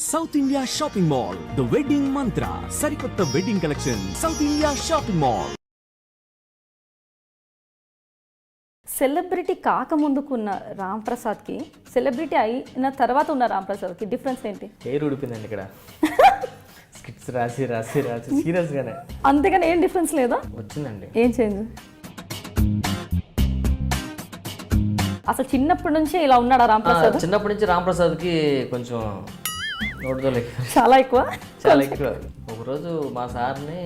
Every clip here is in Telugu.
South India shopping mall, the wedding Mantra, సరికొత్త wedding collection, south India shopping mall. Celebrity కాకముందుకున్న రామ్ ప్రసాద్కి, సెలబ్రిటీ అయిన తర్వాత ఉన్న రామ్ ప్రసాద్కి డిఫరెన్స్ ఏంటి? హెయిర్ ఉడిపోయిందండి ఇక్కడ. స్కిట్స్ రాసి రాసి రాసి సీరియస్గానే. అంతేగాని ఏం డిఫరెన్స్ లేదా? వచ్చిందండి. ఏం చేంజ్? అసలు చిన్నప్పటి నుంచి ఇలా ఉన్నాడా రామ్ ప్రసాద్? చిన్నప్పటి నుంచి రామ్ ప్రసాద్కి కొంచెం నోటితో చాలా ఎక్కువ. చాలా ఎక్కువ. ఒకరోజు మా సార్ని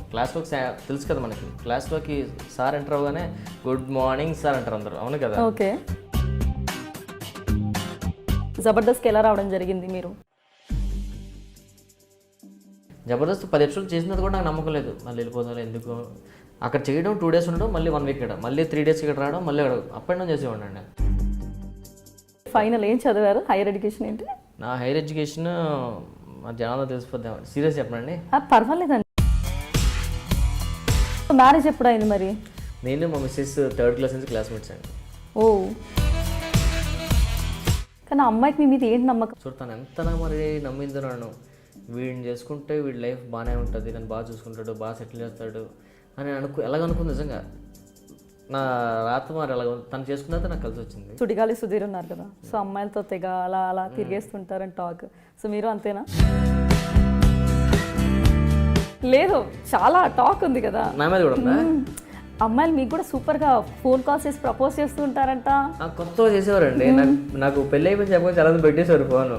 క్లాస్లోకి, తెలుసు కదా మనకి, క్లాస్లోకి సార్ ఎంటర్ అవ్వగానే గుడ్ మార్నింగ్ సార్ అంటారు అందరూ, అవును కదా? ఓకే. జబర్దస్త్కి ఎలా రావడం జరిగింది మీరు? జబర్దస్త్ 10 ఎపిసోడ్ చేసినది కూడా నాకు నమ్మకం లేదు. మళ్ళీ వెళ్ళిపోతాం ఎందుకు, అక్కడ చేయడం 2 days ఉండడం, మళ్ళీ 1 week ఇక్కడ, మళ్ళీ 3 days ఇక్కడ రావడం, మళ్ళీ అప్ అండ్ డౌన్ చేసేవాడిని అండి. ఫైనల్ ఏం చదివారు? హైయర్ ఎడ్యుకేషన్ ఏంటి? నా హైయర్ ఎడ్యుకేషన్ మా జనాల్లో తెలిసిపోద్దాం. సీరియస్ చెప్పండి. పర్వాలేదండి. మ్యారేజ్ ఎప్పుడు అయింది మరి? నేను మా మిస్సెస్ 3rd class నుంచి క్లాస్మేట్స్ అండి. ఓ, కానీ అమ్మాయికి మీ మీద ఏంటి నమ్మకం? సో తను ఎంత మరి నమ్మిందో నన్ను, వీడిని చేసుకుంటే వీడి లైఫ్ బాగానే ఉంటుంది, నన్ను బాగా చూసుకుంటాడు, బాగా సెటిల్ చేస్తాడు అని ఎలాగనుకుంది. నిజంగా నా రాత మరి ఎలాగ తను చేసుకున్నది నాకు కలిసి వచ్చింది. సుడిగాలి సుధీర్ ఉన్నారు కదా, సో అమ్మాయిలతో తెగ అలా అలా తిరిగేస్తుంటారని టాక్. సో మీరు అంతేనా? లేదు, చాలా టాక్ ఉంది కదా నా మీద కూడా ఉందా? అమ్మాయిలు మీకు కూడా సూపర్గా ఫోన్ కాల్స్ చేసి ప్రపోజ్ చేస్తూ ఉంటారంట. కొత్తగా చేసేవారండి. నాకు పెళ్ళి అయిపోయి చెప్పకుండా చాలా మంది పెట్టేశారు ఫోన్.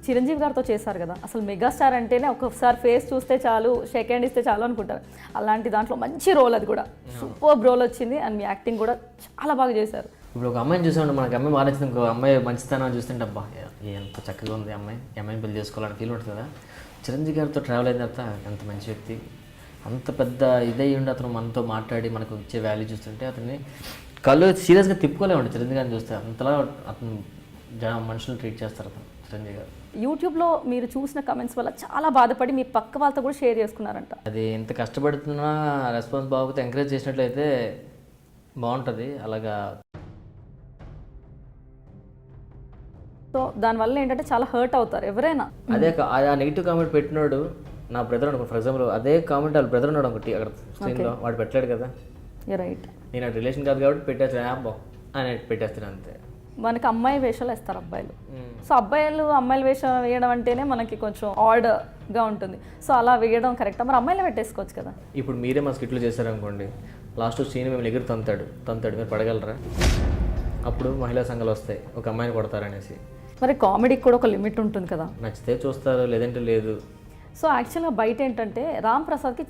చిరంజీవి గారితో చేశారు కదా, అసలు మెగాస్టార్ అంటేనే ఒక్కొక్కసారి ఫేస్ చూస్తే చాలు, షేక్ హ్యాండ్ ఇస్తే చాలు అనుకుంటారు. అలాంటి దాంట్లో మంచి రోల్, అది కూడా సూపర్ రోల్ వచ్చింది. అండ్ మీ యాక్టింగ్ కూడా చాలా బాగా చేశారు. ఇప్పుడు ఒక అమ్మాయిని చూసామండి, మనకి అమ్మాయి బాగా నచ్చింది, ఇంకో అమ్మాయి మంచితనం చూస్తుంటే అబ్బా ఎంత చక్కగా ఉంది అమ్మాయిని పెళ్లి చేసుకోవాలని ఫీల్ ఉంటుంది కదా. చిరంజీవి గారితో ట్రావెల్ అయిన తర్వాత ఎంత మంచి వ్యక్తి, అంత పెద్ద ఇదై ఉండి అతను మనతో మాట్లాడి మనకు ఇచ్చే వాల్యూ చూస్తుంటే అతన్ని కళ్ళు సీరియస్గా తిప్పుకోలేమండి. చిరంజీవి గారిని చూస్తే అంతలా అతను మనుషులను ట్రీట్ చేస్తారు అతను చిరంజీవి గారు. యూట్యూబ్లో మీరు చూసిన కమెంట్స్ వల్ల చాలా బాధపడి మీ పక్క వాళ్ళతో కూడా షేర్ చేసుకున్నారంట. అది ఎంత కష్టపడుతున్నా రెస్పాన్స్ బాగుంటే ఎంకరేజ్ చేసినట్లయితే బాగుంటుంది. అలాగా సో దానివల్ల ఏంటంటే చాలా హర్ట్ అవుతారు ఎవరైనా. అదే ఆ నెగిటివ్ కామెంట్ పెట్టినాడు నా బ్రదర్ అనుకో, ఫర్ ఎగ్జాంపుల్ అదే కామెంట్ వాళ్ళ బ్రదర్ ఉన్నాడు ఒకటి అక్కడ స్క్రీన్లో, వాడు పెట్టలేడు కదా. రైట్. నేను ఆ రిలేషన్ కాదు కాబట్టి పెట్టేస్తాను అని పెట్టేస్తాను అంతే. మనకి అమ్మాయి వేషాలు వేస్తారు అబ్బాయిలు. సో అమ్మాయిల వేషం వేయడం అంటేనే మనకి కొంచెం ఆర్డర్గా ఉంటుంది. సో అలా వేయడం కరెక్టా? మరి అమ్మాయిలు పెట్టేసుకోవచ్చు కదా. ఇప్పుడు మీరే మా స్కిట్లు చేశారనుకోండి, లాస్ట్ సీన్ మేము ఎగురు తంతాడు మీరు పడగలరా? అప్పుడు మహిళా సంఘాలు వస్తాయి ఒక అమ్మాయిని కొడతారనేసి. మరి కామెడీకి కూడా ఒక లిమిట్ ఉంటుంది కదా. నచ్చితే చూస్తారు, లేదంటే లేదు. సో యాక్చువల్గా బయట ఏంటంటే రామ్ ప్రసాద్కి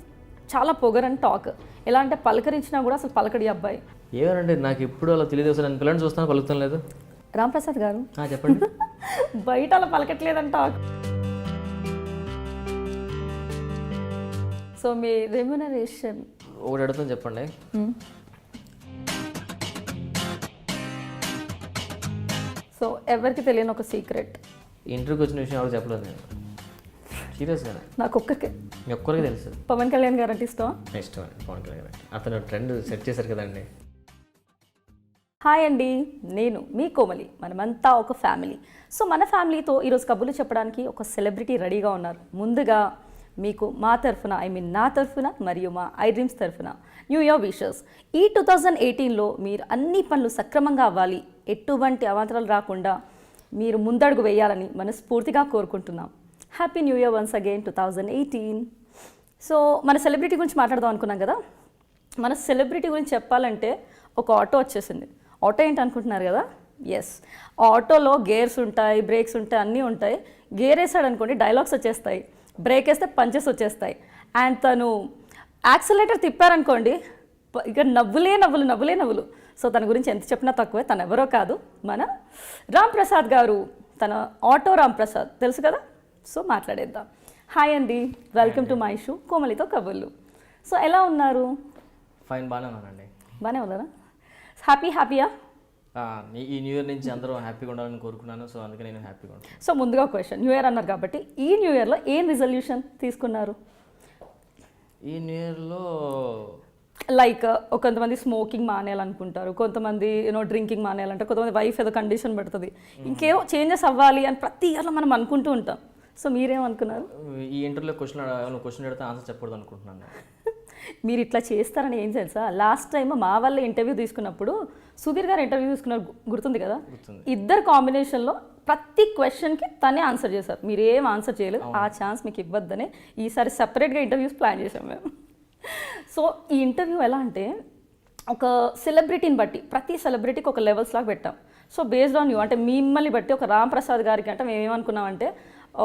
చాలా పొగరని టాక్. ఎలా అంటే పలకరించినా కూడా అసలు పలకడి అబ్బాయి. ఏమనండి నాకు ఇప్పుడు అలా తెలియదు, అసలు నేను పిల్లల్ని చూస్తాను పలుకుతాను లేదు. రామ్ ప్రసాద్ గారు చెప్పండి. బయట అలా పలకట్లేదని టాక్. సో మీ రెమ్యునరేషన్ ఒకటి అడుగుతాను చెప్పండి. సో ఎవరికి తెలియని ఒక సీక్రెట్, ఇంటర్వ్యూకి వచ్చిన విషయం ఎవరు చెప్పలేదు నేను, సీరియస్గానే. నాకు ఒక్కరికి తెలుసు. పవన్ కళ్యాణ్ గారు అంటే ఇష్టం. ఇష్టం అండి పవన్ కళ్యాణ్ గారు. అతను ట్రెండ్ సెట్ చేశారు కదండి. హాయ్ అండి, నేను మీ కోమలి. మనమంతా ఒక ఫ్యామిలీ. సో మన ఫ్యామిలీతో ఈరోజు కబుర్లు చెప్పడానికి ఒక సెలబ్రిటీ రెడీగా ఉన్నారు. ముందుగా మీకు మా తరఫున, నా తరఫున మరియు మా ఐ డ్రీమ్స్ తరఫున న్యూ ఇయర్ విషెస్. ఈ 2018లో మీరు అన్ని పనులు సక్రమంగా అవ్వాలి, ఎటువంటి అవాంతరాలు రాకుండా మీరు ముందడుగు వేయాలని మనస్ఫూర్తిగా కోరుకుంటున్నాం. Happy new year once again 2018. So మన సెలబ్రిటీ గురించి మాట్లాడదాం అనుకున్నాం కదా. మన సెలబ్రిటీ గురించి చెప్పాలంటే ఒక ఆటో వచ్చేసింది. ఆటో ఏంటి అనుకుంటున్నారు కదా? ఎస్, ఆటోలో గేర్స్ ఉంటాయి, బ్రేక్స్ ఉంటాయి, అన్నీ ఉంటాయి. గేర్ వేసాడు అనుకోండి డైలాగ్స్ వచ్చేస్తాయి, బ్రేక్ వేస్తే పంచెస్ వచ్చేస్తాయి. అండ్ తను యాక్సిలేటర్ తిప్పారనుకోండి ఇక నవ్వులే నవ్వులు. సో తన గురించి ఎంత చెప్పినా తక్కువే. తను ఎవరో కాదు, మన రామ్ ప్రసాద్ గారు. తన ఆటో రామ్ ప్రసాద్ తెలుసు కదా. సో మాట్లాడేద్దాం. హాయ్ అండి, వెల్కమ్ టు మై షో కోమలితో కబుర్లు. సో ఎలా ఉన్నారు? ఫైన్, బాగానే ఉన్నానండి. బాగానే ఉన్నారా? హ్యాపీయా? ఈ న్యూ ఇయర్ నుంచి అందరూ హ్యాపీగా ఉండాలని కోరుకున్నాను. సో అందుకే నేను హ్యాపీగా ఉంటాను. సో ముందుగా క్వశ్చన్, న్యూ ఇయర్ అన్నారు కాబట్టి ఈ న్యూ ఇయర్లో ఏం రిజల్యూషన్ తీసుకున్నారు? ఈ న్యూ ఇయర్లో లైక్ కొంతమంది స్మోకింగ్ మానేయాలనుకుంటారు, కొంతమంది డ్రింకింగ్ మానేయాలంటారు, కొంతమంది వైఫ్ ఏదో కండిషన్ పెడుతుంది, ఇంకేవో చేంజెస్ అవ్వాలి అని ప్రతి ఇయర్లో మనం అనుకుంటూ ఉంటాం. సో మీరేమనుకున్నారు? ఈ ఇంటర్వ్యూలో క్వశ్చన్ అడిగితే ఆన్సర్ చెప్పకూడదు అనుకుంటున్నాను. మీరు ఇట్లా చేస్తారని ఏం తెలుసా, లాస్ట్ టైం మా వల్ల ఇంటర్వ్యూ తీసుకున్నప్పుడు సుధీర్ గారు ఇంటర్వ్యూ తీసుకున్నారు, గుర్తుంది కదా? ఇద్దరు కాంబినేషన్లో ప్రతి క్వశ్చన్కి తనే ఆన్సర్ చేశారు, మీరు ఏం ఆన్సర్ చేయలేదు, ఆ ఛాన్స్ మీకు ఇవ్వద్దనే ఈసారి సపరేట్గా ఇంటర్వ్యూస్ ప్లాన్ చేసాం మేము. సో ఈ ఇంటర్వ్యూ ఎలా అంటే ఒక సెలబ్రిటీని బట్టి ప్రతి సెలబ్రిటీకి ఒక లెవెల్స్ లాగా పెట్టాం. సో బేస్డ్ ఆన్ యూ అంటే మిమ్మల్ని బట్టి ఒక రామ్ ప్రసాద్ గారికి అంటే మేము ఏమనుకున్నామంటే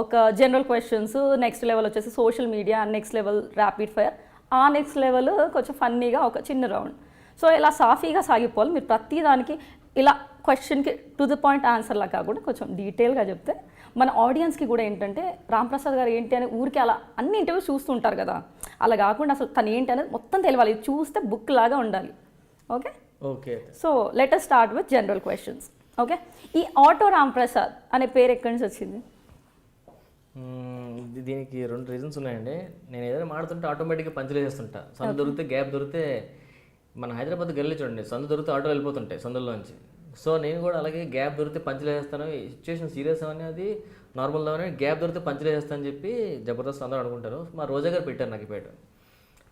ఒక జనరల్ క్వశ్చన్స్, నెక్స్ట్ లెవెల్ వచ్చేసి social media, next level rapid fire, ఆ నెక్స్ట్ లెవెల్ కొంచెం ఫన్నీగా ఒక చిన్న రౌండ్. సో ఇలా సాఫీగా సాగిపోవాలి, మీరు ప్రతి దానికి ఇలా క్వశ్చన్కి టు ది పాయింట్ ఆన్సర్లా కాకుండా కొంచెం డీటెయిల్గా చెప్తే మన ఆడియన్స్కి కూడా ఏంటంటే రామ్ ప్రసాద్ గారు ఏంటి అని ఊరికి అలా అన్ని ఇంటర్వ్యూస్ చూస్తూ ఉంటారు కదా, అలా కాకుండా అసలు తను ఏంటి అనేది మొత్తం తెలియాలి, చూస్తే బుక్ లాగా ఉండాలి. Okay okay. So let us start with general questions. Okay, ఈ ఆటో రామ్ ప్రసాద్ అనే పేరు ఎక్కడి నుంచి వచ్చింది? దీనికి 2 రీజన్స్ ఉన్నాయండి. నేను ఏదైనా మాడుతుంటే ఆటోమేటిక్గా పంచులు వేసేస్తుంటా. సందు దొరికితే గ్యాప్ దొరికితే, మన హైదరాబాద్ గల్లీ చూడండి, సందు దొరికితే ఆటోలు వెళ్ళిపోతుంటాయి సందుల్లోంచి. సో నేను కూడా అలాగే గ్యాప్ దొరికితే పంచులు వేస్తాను, సిచ్యువేషన్ సీరియస్ అవని అది నార్మల్ అవని గ్యాప్ దొరికితే పంచులు వేస్తాను అని చెప్పి జబర్దస్త్ అందరూ అనుకుంటారు. మా రోజా గారు పెట్టారు నాకు ఈ పేరు,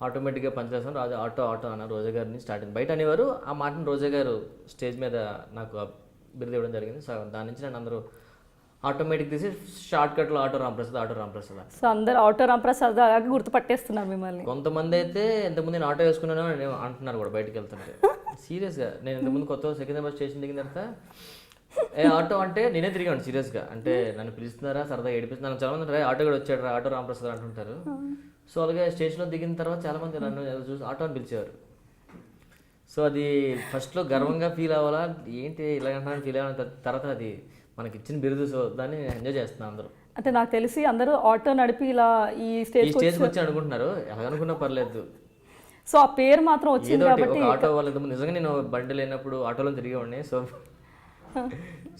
ఆటోమేటిక్గా పంచులు వేస్తాను రాజా ఆటో ఆటో అన్న రోజా గారిని స్టార్టింగ్ బయట అనేవారు. ఆ మాటను రోజా గారు స్టేజ్ మీద నాకు బిరుదు ఇవ్వడం జరిగింది. సో దాని నుంచి నన్ను అందరూ ఆటోమేటిక్ తీసి షార్ట్ కట్లో auto Ramprasad auto Ramprasad. So అందరు ఆటో రాంప్రసాద్ అలాగే గుర్తుపట్టేస్తున్నారు మిమ్మల్ని. కొంతమంది అయితే ఇంతకుముందు నేను ఆటో వేసుకున్నాను అని అంటున్నారు కూడా బయటకు వెళ్తుంటే. సీరియస్గా నేను ఇంతకుముందు కొత్త సికింద్రాబాద్ స్టేషన్ దిగిన తర్వాత ఆటో అంటే నేనే తిరిగాను సీరియస్గా. అంటే నన్ను పిలుస్తున్నారా సరదా ఏడిపిస్తున్నారు చాలా మంది, ఆటో కూడా వచ్చాడు ఆటో రాంప్రసాద్ అంటుంటారు. సో అలాగే స్టేషన్లో దిగిన తర్వాత చాలామంది నన్ను చూసి ఆటో అని పిలిచేవారు. సో అది ఫస్ట్లో గర్వంగా ఫీల్ అవ్వాలా ఏంటి ఇలాగంటే ఫీల్ అవ్వాలి, తర్వాత అది మనకి ఇచ్చిన బిరుదు. సో దాన్ని ఎంజాయ్ చేస్తున్నాను అందరూ. అంటే నాకు తెలిసి అందరూ ఆటో నడిపి ఇలా ఈ స్టేజ్కి వచ్చి అనుకుంటున్నారు, ఎలా అనుకున్నా పర్లేదు. సో ఆ పేరు మాత్రం వచ్చింది కాబట్టి ఆటో వాళ్ళు నిజంగా నేను బండి లేనప్పుడు ఆటోలో తిరిగేవాడిని.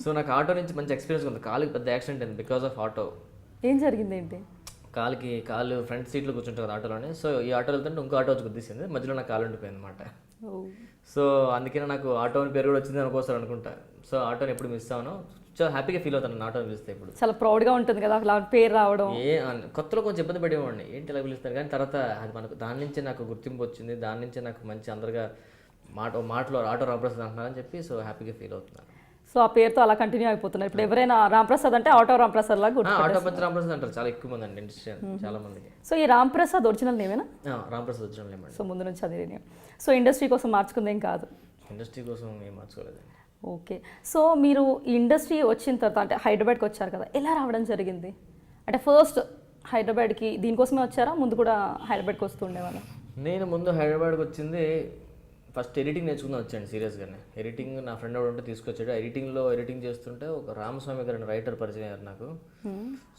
సో నాకు ఆటో నుంచి మంచి ఎక్స్పీరియన్స్ ఉంది. కాలుకి పెద్ద యాక్సిడెంట్ అయింది బికాస్ ఆఫ్ ఆటో. ఏం జరిగింది ఏంటి? కాలు ఫ్రంట్ సీట్లో కూర్చుంటారు కదా ఆటోలోనే. సో ఈ ఆటో వెళ్తుంటే ఇంకో ఆటో వచ్చి గుద్దేసింది, మధ్యలో నాకు కాలు ఉండిపోయింది అనమాట. సో అందుకనే నాకు ఆటో అని పేరు కూడా వచ్చింది అనుకోసారి అనుకుంటా. సో ఆటోని ఎప్పుడు మిస్ అవ్వను, చాలా హ్యాపీగా ఫీల్ అవుతాను ఆటోని పిలిస్తే. ఇప్పుడు చాలా ప్రౌడ్గా ఉంటుంది కదా అలా పేరు రావడం. కొత్తలో కొంచెం ఇబ్బంది పడేవాడిని, ఏంటి ఇలా పిలుస్తారు, కానీ తర్వాత అది మనకు దాని నుంచే నాకు గుర్తింపు వచ్చింది, దాని నుంచే నాకు మంచి అందరిగా మాటలో ఆటో రాంప్రసాద్ అంటున్నారని చెప్పి సో హ్యాపీగా ఫీల్ అవుతున్నాను. సో ఆ పేరుతో అలా కంటిన్యూ అయిపోతున్నారు. ఇప్పుడు ఎవరైనా రాంప్రసాద్ అంటే ఆటో రాంప్రసాద్ లాగా ఆటో పంచ రాంప్రసాద్ అంటారు చాలా ఎక్కువ మంది అండి ఇండస్ట్రీ చాలా మందికి. సో ఈ రాంప్రసాద్ ఒరిజినల్ నేమేనా? రాంప్రసాద్ ఒరిజినల్ నేమ్ అండి. సో ముందు నుంచి అదే నేమ్. సో ఇండస్ట్రీ కోసం మార్చుకుందేం కాదు? ఇండస్ట్రీ కోసం ఏం మార్చుకోలేదండి. ఓకే, సో మీరు ఈ ఇండస్ట్రీ వచ్చిన తర్వాత అంటే హైదరాబాద్కి వచ్చారు కదా, ఎలా రావడం జరిగింది? అంటే ఫస్ట్ హైదరాబాద్కి దీనికోసమే వచ్చారా, ముందు కూడా హైదరాబాద్కి వస్తూ ఉండేవాళ్ళ? నేను ముందు హైదరాబాద్కి వచ్చింది ఫస్ట్ ఎడిటింగ్ నేర్చుకుందాం వచ్చాను సీరియస్గానే. ఎడిటింగ్ నా ఫ్రెండ్ ఒకటి ఉంటే తీసుకొచ్చాడు. ఎడిటింగ్ చేస్తుంటే ఒక రామస్వామి గారు రైటర్ పరిచయం అయ్యారు నాకు.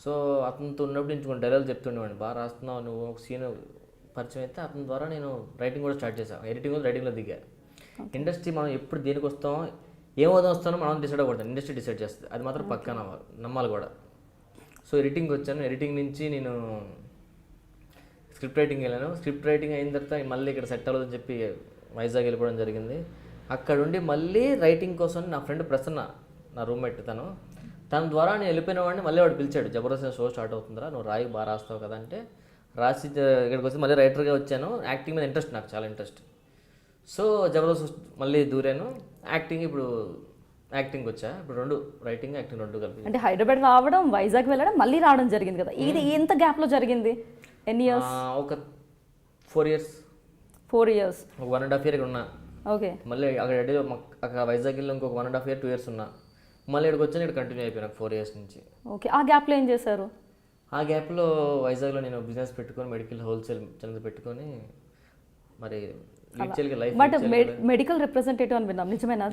సో అతనితో ఉన్నప్పుడు నుంచి డైలాగ్ చెప్తుండేవాడిని, బాగా రాస్తున్నావు నువ్వు, ఒక సీన్ పరిచయం అయితే అతని ద్వారా నేను రైటింగ్ కూడా స్టార్ట్ చేశాను. ఎడిటింగ్ రైటింగ్లో దిగా. ఇండస్ట్రీ మనం ఎప్పుడు దేనికి వస్తామో ఏమవుతాం వస్తానో మనం డిసైడ్ అవ్వకూడదు, ఇండస్ట్రీ డిసైడ్ చేస్తుంది, అది మాత్రం పక్కా నమ్మాలి కూడా. సో ఎడిటింగ్ వచ్చాను, ఎడిటింగ్ నుంచి నేను స్క్రిప్ట్ రైటింగ్ వెళ్ళాను. స్క్రిప్ట్ రైటింగ్ అయిన తర్వాత మళ్ళీ ఇక్కడ సెట్ అవ్వదని చెప్పి వైజాగ్ వెళ్ళిపోవడం జరిగింది. అక్కడుండి మళ్ళీ రైటింగ్ కోసం నా ఫ్రెండ్ ప్రసన్న, నా రూమ్మేట్, తన ద్వారా నేను వెళ్ళిపోయిన వాడిని మళ్ళీ వాడు పిలిచాడు, జబర్దస్త్ షో స్టార్ట్ అవుతుందిరా, నువ్వు రాయి బాగా రాస్తావు కదా అంటే రాసి ఇక్కడికి వచ్చి మళ్ళీ రైటర్గా వచ్చాను. యాక్టింగ్ మీద ఇంట్రెస్ట్, నాకు చాలా ఇంట్రెస్ట్. సో జబర్దస్త్ మళ్ళీ దూరాను. ఇప్పుడు యాక్టింగ్ వచ్చా, ఇప్పుడు 2 రైటింగ్ యాక్టింగ్ 2 కలిపి. అంటే హైదరాబాద్ రావడం, వైజాగ్ వెళ్ళడం, మళ్ళీ రావడం జరిగింది కదా, ఇది ఎంత గ్యాప్లో జరిగింది? ఎన్ని ఇయర్స్? ఒక 4 years. 4 years. ఒక 1.5 year ఇక్కడ ఉన్నా. ఓకే, మళ్ళీ అక్కడ వైజాగ్ వెళ్ళి ఇంకొక 1.5 year 2 years ఉన్నా. మళ్ళీ ఇక్కడికి వచ్చాను, ఇక్కడ కంటిన్యూ అయిపోయినా 4 years నుంచి. ఓకే, ఆ గ్యాప్లో ఏం చేశారు? ఆ గ్యాప్లో వైజాగ్లో నేను బిజినెస్ పెట్టుకొని మెడికల్ హోల్సేల్ చిన్నది పెట్టుకొని మరి బట్ మెడికల్ రిప్రజెంటేటివ్ అని విన్నాం, నిజమేనా?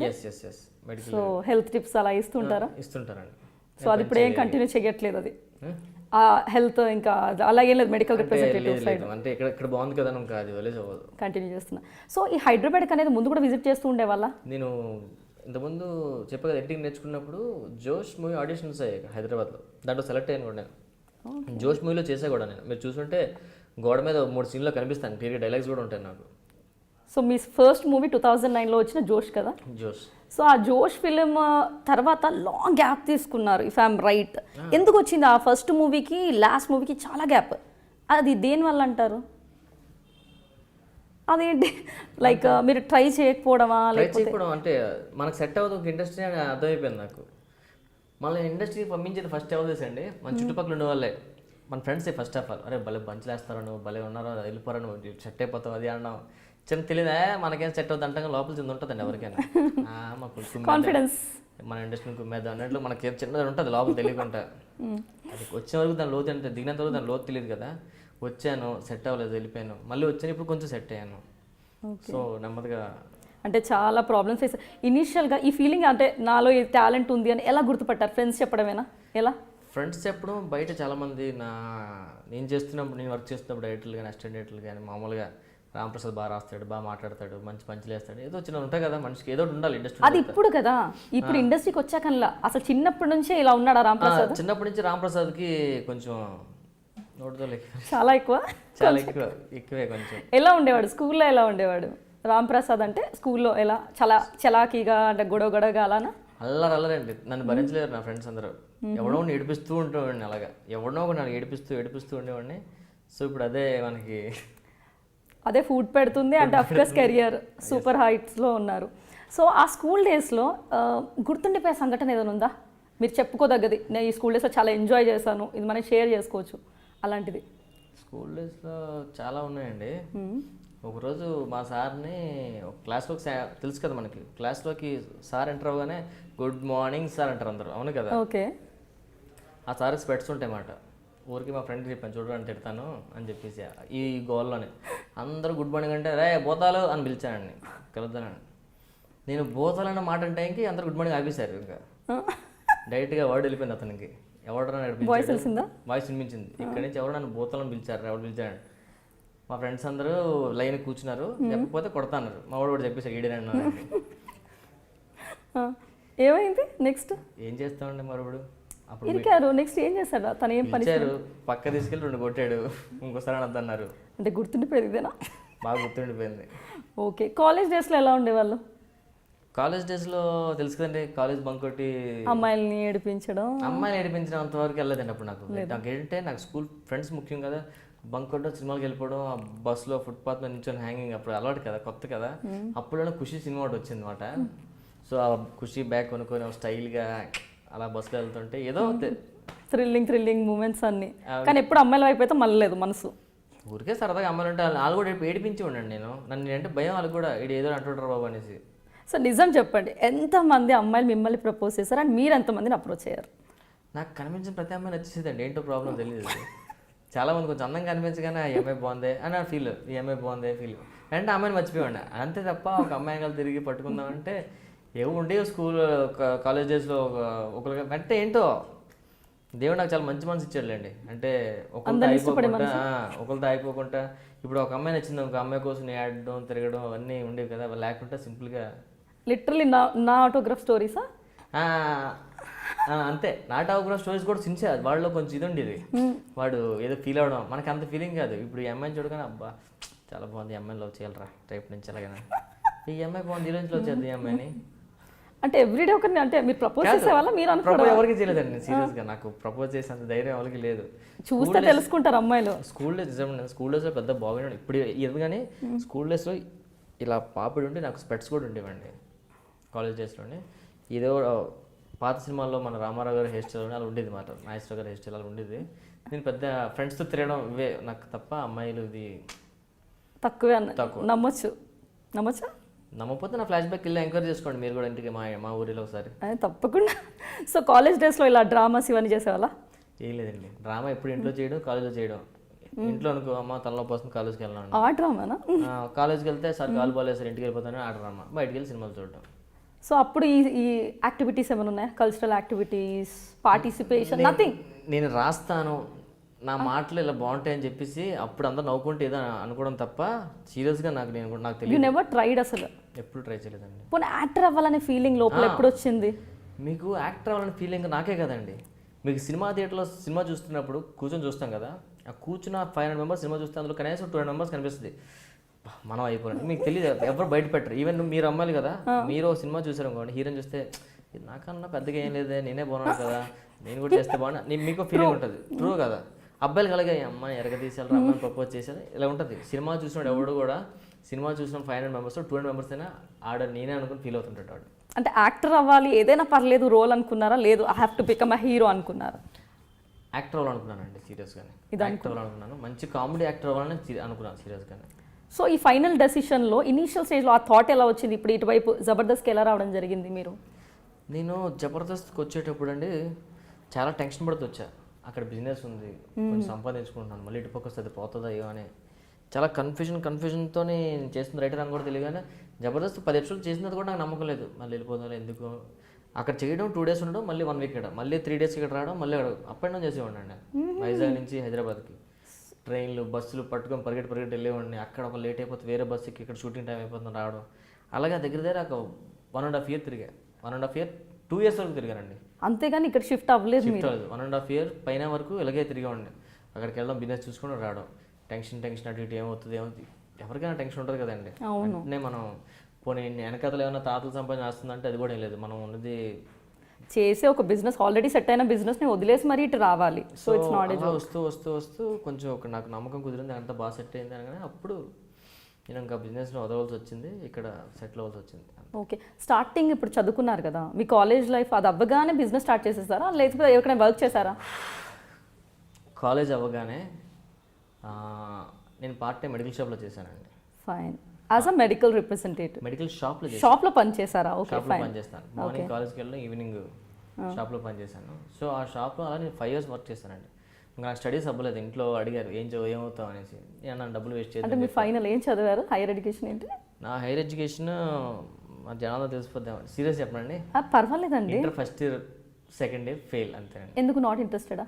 మెడికల్. సో హెల్త్ టిప్స్ అలా ఇస్తుంటారండి. సో అది ఇప్పుడు ఏం కంటిన్యూ చేయట్లేదు, అది ఆ హెల్త్ ఇంకా అలా ఏం లేదు, మెడికల్ రిప్రజెంటేటివ్ సైడ్ అంటే ఇక్కడ బాగుంది కదా ఇంకా అది వదిలేసి అవ్వదు, కంటిన్యూ చేస్తున్నా. సో ఈ హైదరాబాద్కి అనేది ముందు కూడా విజిట్ చేస్తూ ఉండేవాళ్ళ? నేను ఇంతకుముందు చెప్పా కదా ఎడిటింగ్ నేర్చుకున్నప్పుడు జోష్ మూవీ ఆడిషన్స్ అయ్యాయి హైదరాబాద్లో, దాంట్లో సెలెక్ట్ అయ్యాను కూడా నేను. జోష్ మూవీలో చేసా కూడా నేను, మీరు చూసుంటే గోడ మీద 3 సీన్లో కనిపిస్తాను, క్లియర్గా డైలాగ్స్ కూడా ఉంటాయి నాకు. సో మీ ఫస్ట్ మూవీ 2009లో వచ్చిన జోష్ కదా. జోష్. సో ఆ జోష్ ఫిలిం తర్వాత లాంగ్ గ్యాప్ తీసుకున్నారు ఇఫ్ ఐఎమ్ రైట్. ఎందుకు వచ్చింది ఆ ఫస్ట్ మూవీకి లాస్ట్ మూవీకి చాలా గ్యాప్? అది దేనివల్ల అంటారు? అదేంటి లైక్ మీరు ట్రై చేయకపోవడమా? లేకపోతే అంటే మనకు సెట్ అవ్వదు ఒక ఇండస్ట్రీ అని అర్థమైపోయింది నాకు. మళ్ళీ ఇండస్ట్రీకి పంపించేది ఫస్ట్ ఎవరు చేసండి, మన చుట్టుపక్కల ఉండే వాళ్ళే, మన ఫ్రెండ్సే ఫస్ట్ ఆఫ్ ఆల్. అరే భలే బంచులేస్తారా నువ్వు, భలే ఉన్నారో, వెళ్ళిపోరా నువ్వు, సెట్ అయిపోతావు అది అన్నావు. చిన్న తెలియదా మనకేం సెట్ అవుతుంది అంటే లోపల చిన్న ఉంటుందండి ఎవరికైనా. మాకు కాన్ఫిడెన్స్ మన ఇండస్ట్రీ కుమ్మేద్దా అన్నట్లు మనకి చిన్నది ఉంటుంది లోపల తెలియకుండా. అది వచ్చే వరకు దాని లోతు అంటే దిగినంత వరకు దాని లోతు తెలియదు కదా. వచ్చాను, సెట్ అవ్వలేదు, వెళ్ళిపోయాను, మళ్ళీ వచ్చాను, ఇప్పుడు కొంచెం సెట్ అయ్యాను. సో నెమ్మదిగా అంటే చాలా ప్రాబ్లమ్స్ ఫేస్. ఇనీషియల్గా ఈ ఫీలింగ్ అంటే నాలో ఈ టాలెంట్ ఉంది అని ఎలా గుర్తుపట్టారు? ఫ్రెండ్స్ చెప్పడమేనా? ఎలా? ఫ్రెండ్స్ చెప్పడం, బయట చాలామంది నేను చేస్తున్నప్పుడు, నేను వర్క్ చేస్తున్నప్పుడు డైరెక్టర్లు కానీ అసిస్టెంట్ డైరెక్టర్లు కానీ మామూలుగా రాంప్రసాద్ బాగా రాస్తాడు, బాగా మాట్లాడతాడు, మంచి పంచులు వేస్తాడు, ఏదో చిన్న ఉంటాయి కదా మనిషికి, ఏదో ఉండాలి ఇండస్ట్రీ. అది ఇప్పుడు కదా, ఇప్పుడు ఇండస్ట్రీకి వచ్చాకల్లా అసలు చిన్నప్పటి నుంచే ఇలా ఉన్నాడా రాంప్రసాద్? చిన్నప్పటి నుంచి రాంప్రసాద్కి కొంచెం నోటితో చాలా ఎక్కువ, చాలా ఎక్కువే కొంచెం. ఎలా ఉండేవాడు స్కూల్లో? ఎలా ఉండేవాడు రాంప్రసాద్ అంటే స్కూల్లో? ఎలా చాలా చలాకీగా అంటే గొడవగా అలానా? అల్లరండి, నన్ను భరించలేరు నా ఫ్రెండ్స్ అందరూ. ఎవడో ఏడిపిస్తూ ఉండేవాడిని, అలాగా ఎవడో ఒక నన్ను ఏడిపిస్తూ ఉండేవాడిని. సో ఇప్పుడు అదే మనకి అదే ఫుడ్ పెడుతుంది అంటే అఫ్కోర్స్ కెరియర్ సూపర్ హైట్స్లో ఉన్నారు. సో ఆ స్కూల్ డేస్లో గుర్తుండిపోయే సంఘటన ఏదైనా ఉందా మీరు చెప్పుకోదగ్గది? నేను ఈ స్కూల్ డేస్లో చాలా ఎంజాయ్ చేశాను, ఇది మనం షేర్ చేసుకోవచ్చు అలాంటిది? స్కూల్ డేస్లో చాలా ఉన్నాయండి. ఒకరోజు మా సార్ని క్లాస్లోకి, తెలుసు కదా మనకి క్లాస్లోకి సార్ ఎంటర్ అవ్వగానే గుడ్ మార్నింగ్ సార్ అంటారు అందరూ, అవును కదా? ఓకే. ఆ సార్ స్పెట్స్ ఉంటాయి మాట. ఊరికి మా ఫ్రెండ్కి చెప్పాను, చూడడానికి తిడతాను అని చెప్పేసి ఈ గోల్లోనే అందరూ గుడ్ మార్నింగ్ అంటే రే బోతాలు అని పిలిచానండి, కలుద్దానని. నేను బోతాలన్న మాట అంటే ఇంక అందరు గుడ్ మార్నింగ్ ఆపేశారు. ఇంకా డైరెక్ట్గా వర్డ్ వెళ్ళిపోయింది అతనికి. ఎవడో నడిపించాడు, వాయిస్ వినిపించింది, ఇక్కడి నుంచి ఎవరు నన్ను బోతాలని పిలిచారు, ఎవరు పిలిచాడు. మా ఫ్రెండ్స్ అందరూ లైన్ కూర్చున్నారు, లేకపోతే కొడతాన్నారు. మా వాడు కూడా చెప్పేసారు ఈడేనన్నా. ఏమైంది నెక్స్ట్? ఏం చేస్తామండి మరొకడు అప్పుడు ఇరికారు. నెక్స్ట్ ఏం చేశాడు తను? ఏం పని ఇచ్చారు, పక్క తీసుకెళ్ళి 2 కొట్టాడు, ఇంకోసారి అనద్దన్నారు. అంటే గుర్తుండిపోయేది ఇదేనా? బాగా గుర్తుండిపోయింది. ఓకే. కాలేజ్ డేస్లో ఎలా ఉండేవాళ్ళు? కాలేజ్ డేస్లో తెలుసు కదండి, కాలేజ్ బంక్ కొట్టి అమ్మాయిల్ని ఏడిపించడం. అమ్మాయిని ఏడిపించడం అంతవరకు వెళ్ళలేదండి అప్పుడు. నాకు ఏంటంటే నాకు స్కూల్ ఫ్రెండ్స్ ముఖ్యం కదా. బంక్ కొట్టడం, సినిమాకి వెళ్ళిపోవడం, ఆ బస్సులో ఫుట్పాత్ మీద నిల్చొని హ్యాంగింగ్, అప్పుడు అలవాటు కదా, కొత్త కదా. అప్పుడు ఖుషి సినిమా ఒకటి వచ్చింది అనమాట. సో ఆ ఖుషి బ్యాగ్ కొనుక్కొని స్టైల్గా అలా బస్సులో వెళ్తుంటే ఏదో థ్రిల్లింగ్ మూమెంట్స్ అన్ని. కానీ ఎప్పుడు అమ్మాయిల వైపు అయితే మళ్ళలేదు మనసు. ఊరికే సరదాగా అమ్మాయిలు ఉంటే వాళ్ళు కూడా ఏడిపించి ఉండండి. నన్ను అంటే భయం, వాళ్ళు కూడా ఏదో అంటుంటారు బాబు అనేసి. సో నిజం చెప్పండి, ఎంతమంది అమ్మాయిలు మిమ్మల్ని ప్రపోజ్ చేశారు అండ్ మీరు ఎంతమందిని అప్రోచ్ అయ్యారు? నాకు కనిపించిన ప్రతి అమ్మాయి నచ్చేసేదండి, ఏంటో ప్రాబ్లం తెలియదు. చాలామంది కొంచెం అందంగా కనిపించగానే ఈ అమ్మాయి బాగుంది అని నా ఫీల్, ఈ అమ్మాయి బాగుంది ఫీల్ అంటే అమ్మాయిని మర్చిపోయాడు అంతే తప్ప ఒక అమ్మాయి కలిసి తిరిగి పట్టుకుందామంటే ఏవో ఉండే స్కూల్ కాలేజ్ డేస్లో ఒకరికి అంటే ఏంటో దేవుడు నాకు చాలా మంచి మనసు ఇచ్చాడులేండి. అంటే ఒకరితో అయిపోకుండా ఇప్పుడు ఒక అమ్మాయి నచ్చింది, ఒక అమ్మాయి కోసం ఆడడం తిరగడం అవన్నీ ఉండేవి కదా, లేకుండా సింపుల్గా లిటరలీ నా ఆటోగ్రాఫ్ స్టోరీసా? అంతే, నా ఆటోగ్రాఫ్ స్టోరీస్ కూడా సిన్సియర్. వాళ్ళలో కొంచెం ఇది ఉండేది, వాడు ఏదో ఫీల్ అవడం, మనకి అంత ఫీలింగ్ కాదు. ఇప్పుడు ఈ అమ్మాయిని చూడగానే అబ్బా చాలా బాగుంది, ఈ అమ్మాయిని లవ్ చేయాలరా రేపు నుంచి అలాగైనా, ఈ అమ్మాయి బాగుంది, ఈ రోజు లవ్ చేద్దాం ఈ అమ్మాయిని. అంటే ఎవ్రీడే ఒకరిని అంటే మీరు ప్రపోజ్ చేసేవాళ్ళ? మీరు ప్రపోజ్ ఎవరికి చేయలేదండి సీరియస్గా, నాకు ప్రపోజ్ చేసేంత ధైర్యం ఎవరికి లేదు. చూస్తే తెలుసుకుంటారు అమ్మాయిలు. స్కూల్ డేస్ నిజంగా, స్కూల్ డేస్లో పెద్ద బాగున్నాడు. ఇప్పుడు ఎందుకని స్కూల్ డేస్లో ఇలా పాపిడి ఉంటే నాకు స్పెట్స్ కూడా ఉండేవండి. కాలేజ్ డేస్లోనే ఏదో పాత సినిమాల్లో మన రామారావు గారి హెయిర్ స్టైల్ అలా ఉండేది మాట, నాగేశ్వర గారి హెయిర్ స్టైల్ అలా ఉండేది. నేను పెద్ద ఫ్రెండ్స్తో తిరగడం ఇవే నాకు తప్ప, అమ్మాయిలు ఇది తక్కువే. నమ్మొచ్చా? నమ్మకపోతే నా ఫ్లాష్ బ్యాక్ వెళ్ళి ఎంక్వైరీ చేసుకోండి మీరు కూడా ఇంటికి, మా ఊరిలో ఒకసారి. తప్పకుండా. సో కాలేజ్ డేస్లో ఇలా డ్రామాస్ ఇవన్నీ చేసేవాళ్ళ? ఏం లేదండి, డ్రామా ఎప్పుడు ఇంట్లో చేయడం, కాలేజ్లో చేయడం. ఇంట్లో అనుకో అమ్మ తనలోపు వస్తుంది కాలేజ్కి వెళ్ళాను, ఆ డ్రామానా? కాలేజ్కి వెళ్తే సార్ కాలు బాగాలేదు సార్ ఇంటికి వెళ్ళిపోతాను, ఆ డ్రామా. బయటికి వెళ్ళి సినిమాలు చూడడం. సో అప్పుడు ఈ యాక్టివిటీస్ ఏమైనా ఉన్నాయా? Cultural activities, participation? నథింగ్. నేను రాస్తాను, నా మాటలు ఇలా బాగుంటాయని చెప్పేసి అప్పుడు అందరూ నవ్వుకుంటే ఏదో అనుకోవడం తప్ప సీరియస్గా నాకు తెలియదు. యు నెవర్ ట్రైడ్ అసలు? ఎప్పుడు ట్రై చేయలేదండి. పోనీ యాక్టర్ అవ్వాలనే ఫీలింగ్ లోపల ఎప్పుడు వచ్చింది మీకు? యాక్టర్ అవ్వాలనే ఫీలింగ్ నాకే కదండి. మీకు సినిమా థియేటర్లో సినిమా చూస్తున్నప్పుడు కూర్చొని చూస్తాం కదా, ఆ కూర్చున్న 500 మెంబర్స్ సినిమా చూస్తే అందులో కనీసం 200 మెంబర్స్ కనిపిస్తుంది. మనం అయిపోయింది మీకు తెలియదు, ఎవరు బయట పెట్టరు. ఈవెన్ మీరు అమ్మాయిలు కదా, మీరు ఓ సినిమా చూసారు అనుకోండి, హీరోని చూస్తే ఇది నాకన్నా పెద్దగా ఏం లేదే, నేనే బాగున్నాను కదా, నేను కూడా చేస్తే బాగున్నా, మీకు ఫీలింగ్ ఉంటుంది. ట్రూ కదా. అబ్బాయిలు కలిగే అమ్మాయి ఎరగదీసారు, అమ్మాయిని ప్రపోజ్ చేశారు, ఇలా ఉంటుంది. సినిమా చూసినాడు ఎవడు కూడా, సినిమా చూసిన 500 మెంబర్స్ 200 మెంబర్స్ అయినా ఆడ నేనే అనుకుని ఫీల్ అవుతుంటాడు వాడు. అంటే యాక్టర్ అవ్వాలి ఏదైనా పర్లేదు రోల్ అనుకున్నారా, లేదు I have to become a hero అనుకున్నారా? యాక్టర్ అవ్వాలనుకున్నానండి సీరియస్గానే. యాక్టర్ అవ్వాలనుకున్నాను, మంచి కామెడీ యాక్టర్ అవ్వాలని అనుకున్నాను సీరియస్గానే. సో ఈ ఫైనల్ డెసిషన్లో ఇనీషియల్ స్టేజ్లో ఆ థాట్ ఎలా వచ్చింది? ఇప్పుడు ఇటువైపు జబర్దస్త్కి ఎలా రావడం జరిగింది మీరు? నేను జబర్దస్త్కి వచ్చేటప్పుడు అండి చాలా టెన్షన్ పడుతూ వచ్చా. అక్కడ బిజినెస్ ఉంది, కొంచెం సంపాదించుకుంటున్నాను, మళ్ళీ ఇటుపక్క వస్తే అది పోతుందా అయ్యో అని చాలా కన్ఫ్యూజన్తో చేస్తుంది రైటర్ అని కూడా తెలియగానే. జబర్దస్త్ 10 ఎపిసోడ్లు చేసినది కూడా నాకు నమ్మకం లేదు, మళ్ళీ వెళ్ళిపోదాం ఎందుకు. అక్కడ చేయడం 2 days ఉండడం, మళ్ళీ 1 week ఇక్కడ, మళ్ళీ 3 days ఇక్కడ రావడం, మళ్ళీ అప్ అండ్ డౌన్ చేసేవాడిని అండి. వైజాగ్ నుంచి హైదరాబాద్కి ట్రైన్లు బస్సులు పట్టుకొని పరిగెట్టి వెళ్ళేవాడిని. అక్కడ ఒక లేట్ అయిపోతే వేరే బస్సుకి ఇక్కడ షూటింగ్ టైం అయిపోతుంది రావడం. అలాగే దగ్గర ఒక 1.5 year తిరిగా. 1.5 year 2 years వరకు తిరిగానండి. అంతేగాని ఇక్కడ షిఫ్ట్ అవ్వలేదు. 1.5 year పైన వరకు ఇలాగే తిరిగామండి. అక్కడికి వెళ్ళడం, బిజినెస్ చూసుకొని రావడం. టెన్షన్ అటు ఇటు ఏమవుతుంది ఎవరికైనా టెన్షన్ ఉంటుంది కదండి. అంటే మనం పోనీ వెనకతలు ఏమైనా తాతలు సంపాదన వస్తుందంటే అది కూడా ఏం లేదు. మనం ఉన్నది చేసే ఒక బిజినెస్, ఆల్రెడీ సెట్ అయిన బిజినెస్ని వదిలేసి మరీ ఇటు రావాలి. సో ఇట్స్ నాట్ వస్తూ కొంచెం ఒక నాకు నమ్మకం కుదిరింది, అంతా బాగా సెట్ అయింది అనగానే అప్పుడు నేను ఇంకా బిజినెస్లో వదలవలసి వచ్చింది, ఇక్కడ సెటిల్ అవ్వాల్సి వచ్చింది. ఓకే, స్టార్టింగ్ ఇప్పుడు చదువుకున్నారు కదా, మీ కాలేజ్ లైఫ్ అది అవ్వగానే బిజినెస్ స్టార్ట్ చేసేసారా, లేకపోతే ఎక్కడైనా వర్క్ చేశారా? కాలేజ్ అవ్వగానే నేను పార్ట్ టైం మెడికల్ షాప్లో చేశానండి. Fine. As a medical representative medical షాప్లో పనిచేశారా? ఓకే, షాప్లో పనిచేస్తాను. మార్నింగ్ కాలేజ్కి వెళ్ళి ఈవినింగ్ షాప్లో పనిచేశాను. సో ఆ షాప్లో అలా నేను 5 years వర్క్ చేశానండి. ఇంకా నాకు స్టడీస్ అవ్వలేదు, ఇంట్లో అడిగారు ఏమవుతావు అనేసి. నేను నన్ను డబ్బులు వేస్ట్ చేయాలి. అంటే మీ ఫైనల్ ఏం చదివారు? హైయర్ ఎడ్యుకేషన్ ఏంటి? నా హైయర్ ఎడ్యుకేషన్ మా జనాల్లో తెలిసిపోద్దాం. సీరియస్ చెప్పండి, పర్వాలేదండి. Inter first year second year fail అంతేనండి. ఎందుకు నాట్ ఇంట్రెస్టెడా?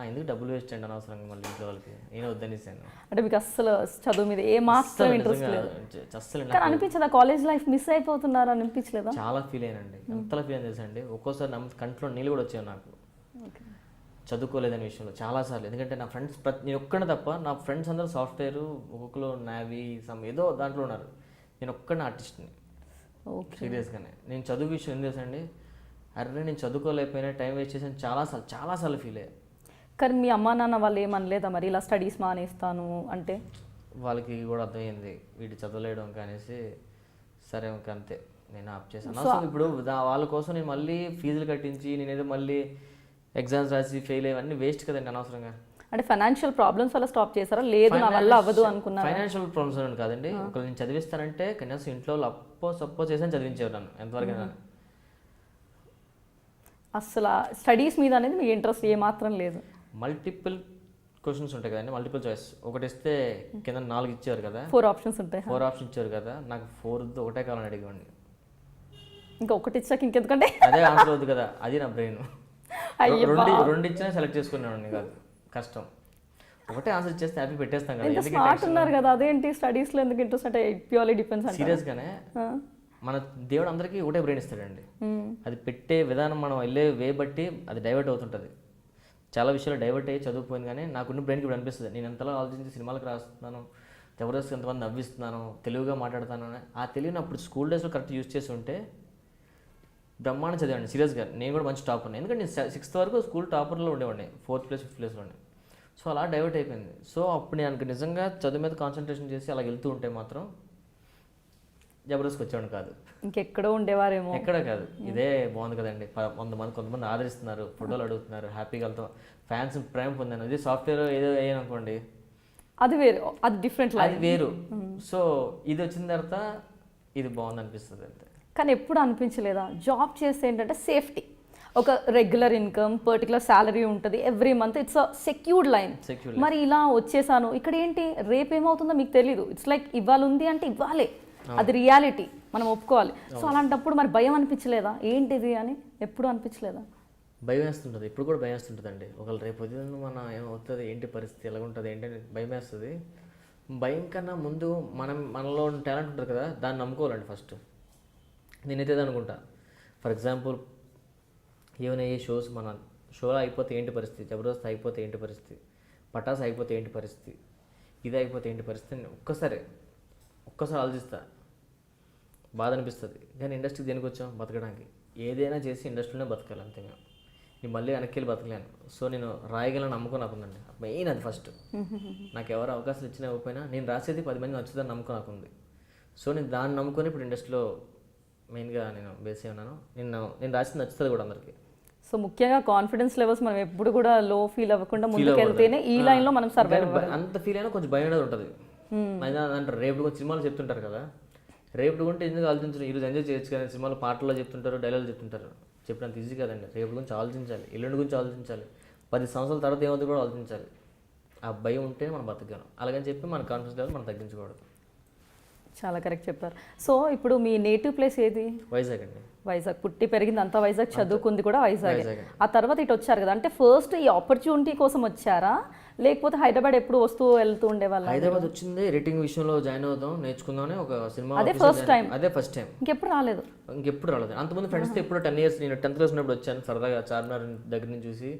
ఎందుకు డబ్బులు వేస్ట్ అండి అనవసరంగా, మళ్ళీ ఇంట్లో వాళ్ళకి నేను వద్దనిస్తాను. అంటే మీకు అస్సలు చదువు మీద ఏ మాత్రం ఇంట్రెస్ట్ లేదు? అస్సలు కానీ అనిపించదా కాలేజ్ లైఫ్ మిస్ అయిపోతున్నారు అని అనిపించలేదా? చాలా ఫీల్ అయినండి, ఎంతలా ఫీల్ అయిన తెలుసా అండి. ఒక్కోసారి కంట్లో నీళ్ళు కూడా వచ్చాయి నాకు చదువుకోలేదనే విషయంలో చాలాసార్లు. ఎందుకంటే నా ఫ్రెండ్స్ నేను ఒక్కడే తప్ప, నా ఫ్రెండ్స్ అందరూ సాఫ్ట్వేర్, ఒక్కొక్కరు నావీ ఏదో దాంట్లో ఉన్నారు, నేను ఒక్కడే ఆర్టిస్ట్ని. సీరియస్గానే నేను చదువు విషయం ఏం తెలుసా అండి, అరే నేను చదువుకోలేకపోయినా టైం వేస్ట్ చేసాను చాలాసార్లు ఫీల్ అయ్యా. కానీ మీ అమ్మా నాన్న వాళ్ళు ఏమనలేదా మరి ఇలా స్టడీస్ మానేస్తాను అంటే? వాళ్ళకి కూడా అర్థమైంది వీటి చదవలేయడం కానేసి, సరే ఇంకా అంతే నేను ఆప్ చేశాను. అసలు ఇప్పుడు వాళ్ళ కోసం నేను మళ్ళీ ఫీజులు కట్టించి నేనేదో మళ్ళీ ఎగ్జామ్స్ రాసి ఫెయిల్ అయ్యేవన్నీ వేస్ట్ కదండి అనవసరంగా. అంటే ఫైనాన్షియల్ ప్రాబ్లమ్స్ వల్ల స్టాప్ చేశారా, లేదు నా వల్ల అవ్వదు అనుకున్నా? ఫైనాన్షియల్ ప్రాబ్లమ్స్ అని కాదండి, ఒకళ్ళు నేను చదివిస్తానంటే కనీసం ఇంట్లో సపోజ్ చేసాను చదివించేవారు నన్ను ఎంతవరకు. అసలు స్టడీస్ మీద అనేది మీకు ఇంట్రెస్ట్ ఏమాత్రం లేదు? మల్టిపుల్ క్వశ్చన్స్ ఉంటాయి కదండి, మల్టిపుల్ చాయిస్. ఒకటి ఇస్తే కింద 4 ఇచ్చారు కదా, 4 ఆప్షన్స్ ఉంటాయి. 4 ఆప్షన్ ఇచ్చారు కదా, నాకు 4th ఒకటే కావాలని అడిగేవాడిని. ఇంకా ఒకటి ఇచ్చాక ఇంకెందుకంటే అదే ఆన్సర్ అవుతుంది కదా, అది నా బ్రెయిన్. 2 ఇచ్చినా సెలెక్ట్ చేసుకునేవాడిని కాదు, కష్టం. ఒకటే ఆన్సర్ ఇచ్చేస్తే హ్యాపీ పెట్టేస్తాం కదా. స్మార్ట్ ఉన్నారు కదా, అదేంటి స్టడీస్లో ఎందుకు ఇంట్రెస్ట్ అంటే ప్యూర్లీ డిపెండ్స్ అంటే? సీరియస్గానే మన దేవుడు అందరికీ ఒకటే బ్రెయిన్ ఇస్తాడండి, అది పెట్టే విధానం మనం వెళ్ళే వే బట్టి అది డైవర్ట్ అవుతుంటుంది. చాలా విషయాలు డైవర్ట్ అయ్యి చదువుపోయింది, కానీ నాకున్న బ్రెయిన్కి ఇప్పుడు అనిపిస్తుంది నేను ఎంతలా ఆలోచించి సినిమాలకు రాస్తున్నాను, జబర్దస్త్ ఎంతమంది నవ్విస్తున్నాను, తెలుగుగా మాట్లాడుతాను అని. ఆ తెలియని అప్పుడు స్కూల్ డేస్లో కరెక్ట్ యూజ్ చేసి ఉంటే బ్రహ్మాండం చదివాండి. సీరియస్గా నేను కూడా మంచి టాపర్ని, ఎందుకంటే నేను 6th వరకు స్కూల్ టాపర్లో ఉండేవాడిని, 4th place 5th placeలోనే. సో అలా డైవర్ట్ అయిపోయింది. సో అప్పుడు నేను నిజంగా చదువు మీద కాన్సన్ట్రేషన్ చేసి అలా వెళ్తూ ఉంటే మాత్రం జబర్దస్త్కి వచ్చేవాడిని కాదు, ఇంకెక్కడో ఉండేవారేమో. ఎక్కడ కాదు, ఇదే బాగుంది కదండి, కొంతమంది ఆదరిస్తున్నారు, ఫోటోలు అడుగుతున్నారు, హ్యాపీగా వెళ్తాం, ఫ్యాన్స్ ప్రేమ పొందాను. ఇది సాఫ్ట్వేర్ ఏదో అయ్యాను అనుకోండి, అది వేరు, అది డిఫరెంట్, అది వేరు. సో ఇది వచ్చిన తర్వాత ఇది బాగుంది అనిపిస్తుంది అంతే. కానీ ఎప్పుడు అనిపించలేదా జాబ్ చేస్తే ఏంటంటే సేఫ్టీ, ఒక రెగ్యులర్ ఇన్కమ్, పర్టికులర్ శాలరీ ఉంటుంది every month, it's a secured line. మరి ఇలా వచ్చేసాను ఇక్కడ ఏంటి రేపు ఏమవుతుందో మీకు తెలీదు, ఇట్స్ లైక్ ఇవాళ ఉంది అంటే ఇవ్వాలే, అది రియాలిటీ, మనం ఒప్పుకోవాలి. సో అలాంటప్పుడు మరి భయం అనిపించలేదా ఏంటిది అని? ఎప్పుడు అనిపించలేదా? భయం వేస్తుంటుంది, ఇప్పుడు కూడా భయం వేస్తుంటుంది అండి. ఒకవేళ రేపు పొద్దున్న మన ఏమవుతుంది, ఏంటి పరిస్థితి ఎలాగుంటుంది ఏంటని భయం వేస్తుంది. భయం కన్నా ముందు మనలో టాలెంట్ ఉంటుంది కదా, దాన్ని నమ్ముకోవాలండి ఫస్ట్. నేనైతే అనుకుంటా. ఫర్ ఎగ్జాంపుల్ ఏమైనా ఏ షోస్, మన షోలో అయిపోతే ఏంటి పరిస్థితి, జబర్దస్త్ అయిపోతే ఏంటి పరిస్థితి, పటాస్ అయిపోతే ఏంటి పరిస్థితి, ఇది అయిపోతే ఏంటి పరిస్థితి, ఒక్కసారి ఒక్కసారి ఆలోచిస్తా, బాధ అనిపిస్తుంది. కానీ ఇండస్ట్రీకి దేనికి వచ్చాం? బతకడానికి. ఏదైనా చేసి ఇండస్ట్రీలోనే బతకాలి అంతే. నేను మళ్ళీ వెనక్కి వెళ్ళి బతకలేను. సో నేను రాయగలను నమ్మకం నాకు ఉందండి. మెయిన్ అది ఫస్ట్. నాకు ఎవరు అవకాశాలు ఇచ్చినా ఇవ్వకపోయినా నేను రాసేది 10 మంది నచ్చుదని నమ్మకం నాకు ఉంది. సో నేను దాన్ని నమ్ముకొని ఇప్పుడు ఇండస్ట్రీలో మెయిన్గా నేను బేస్ అయి ఉన్నాను. నేను రాసింది నచ్చుతుంది కూడా అందరికీ. సో ముఖ్యంగా కాన్ఫిడెన్స్ లెవెల్స్ మనం ఎప్పుడు కూడా లో ఫీల్ అవ్వకుండా ముందుకు వెళ్తేనే ఈ లైన్లో మనం సర్వైవ్ అవ్వాలి. అంత ఫీల్ అయినా కొంచెం భయం అనేది ఉంటుంది. అంటారు రేపు సినిమాలు చెప్తుంటారు కదా, రేపు గురించి ఎందుకు ఆలోచించారు, ఈరోజు ఎంజాయ్ చేయొచ్చు కానీ సినిమాలో పాటల్లో చెప్తుంటారు, డైలాగులు చెప్తుంటారు. చెప్పినంత ఈజీ కదండి. రేపు గురించి ఆలోచించాలి, ఎల్లుండి గురించి ఆలోచించాలి, 10 సంవత్సరాల తర్వాత ఏమవుతుంది కూడా ఆలోచించాలి. ఆ భయం ఉంటే మనం బతకగలం. అలాగని చెప్పి మన కాన్ఫిడెన్స్ లెవెల్ మనం తగ్గించకూడదు. చాలా కరెక్ట్ చెప్పారు. సో ఇప్పుడు మీ నేటివ్ ప్లేస్ ఏది? వైజాగ్ అండి. వైజాగ్. పుట్టి పెరిగింది అంతా వైజాగ్, చదువుకుంది కూడా వైజాగ్. ఆ తర్వాత ఇటు వచ్చారు కదా, అంటే ఫస్ట్ ఈ ఆపర్చునిటీ కోసం వచ్చారా లేకపోతే హైదరాబాద్ ఎప్పుడు వస్తూ వెళ్తూ ఉండేవాళ్ళ? హైదరాబాద్ వచ్చింది ఎడిటింగ్ విషయంలో జాయిన్ అవుదాం నేర్చుకుందామని ఒక సినిమా. అదే ఫస్ట్ టైం. ఇంకెప్పుడు రాలేదు? ఇంకెప్పుడు రాలేదు. అంతమంది ఫ్రెండ్స్తో ఎప్పుడు 10 years నేను 10th క్లాస్ ఉన్నప్పుడు వచ్చాను సరదాగా. చార్మినార్ దగ్గర నుంచి చూసి,